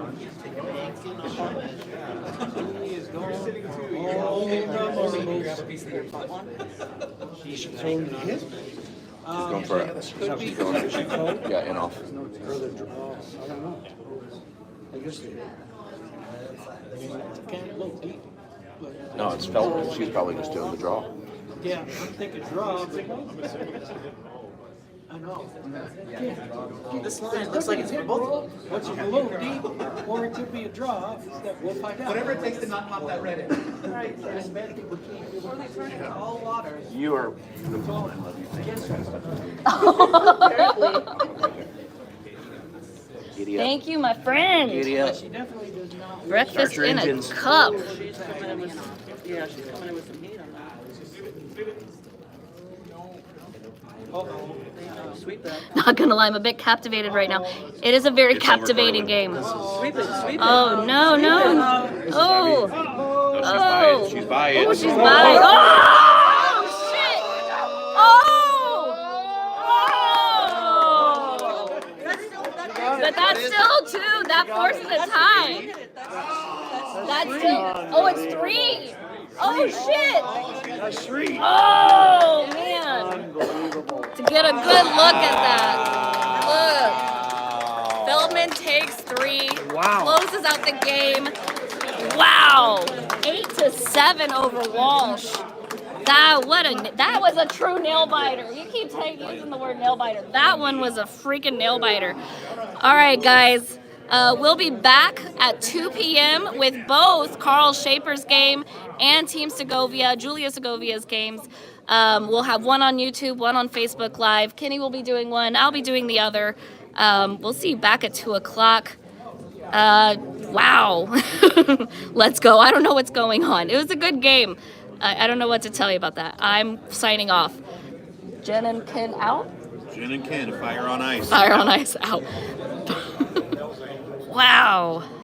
Speaker 4: He is going for all the marbles.
Speaker 3: She's throwing the hit.
Speaker 2: She's going for it. She's going, yeah, in off.
Speaker 3: Or the draw. I don't know. I guess.
Speaker 4: Can't look deep. But,
Speaker 2: No, it's Feldman. She's probably just doing the draw.
Speaker 4: yeah, I'm thinking draw, but
Speaker 8: I know.
Speaker 9: This line looks like it's for both of them.
Speaker 3: What's a little deep, or it could be a draw. We'll find out.
Speaker 7: Whatever it takes to not pop that red in.
Speaker 9: Right. Or they turn it to all water.
Speaker 2: You are.
Speaker 1: Thank you, my friend.
Speaker 8: Idiot.
Speaker 9: She definitely does not.
Speaker 1: Breakfast
Speaker 8: Start your
Speaker 1: in a
Speaker 8: engines.
Speaker 1: cup.
Speaker 9: She's coming in with, yeah, she's coming in with some heat on that. Sweep that.
Speaker 1: Not gonna lie, I'm a bit captivated right now. It is a very
Speaker 2: It's
Speaker 1: captivating
Speaker 2: overflowing.
Speaker 1: game.
Speaker 9: Sweep it, sweep it.
Speaker 1: Oh no, no. Oh. Oh.
Speaker 2: She's by it.
Speaker 1: Oh, she's by. Oh shit. Oh. But that's still two. That forces a tie. That's still. Oh, it's three. Oh shit.
Speaker 3: That's three.
Speaker 1: Oh man.
Speaker 8: Unbelievable.
Speaker 1: To get a good look at that. Look. Feldman takes three.
Speaker 8: Wow.
Speaker 1: Closes out the game. Wow. 8-7 over Walsh. That was a true nail biter. You keep using the word nail biter. That one was a freaking nail biter. All right, guys. We'll be back at 2 p.m. with both Carl Schaeper's game and Team Segovia, Julia Segovia's games. We'll have one on YouTube, one on Facebook Live. Kenny will be doing one. I'll be doing the other. We'll see you back at 2 o'clock. Wow. Let's go. I don't know what's going on. It was a good game. I don't know what to tell you about that. I'm signing off. Jen and Ken out.
Speaker 2: Jen and Ken, fire on ice.
Speaker 1: Fire on ice out. Wow.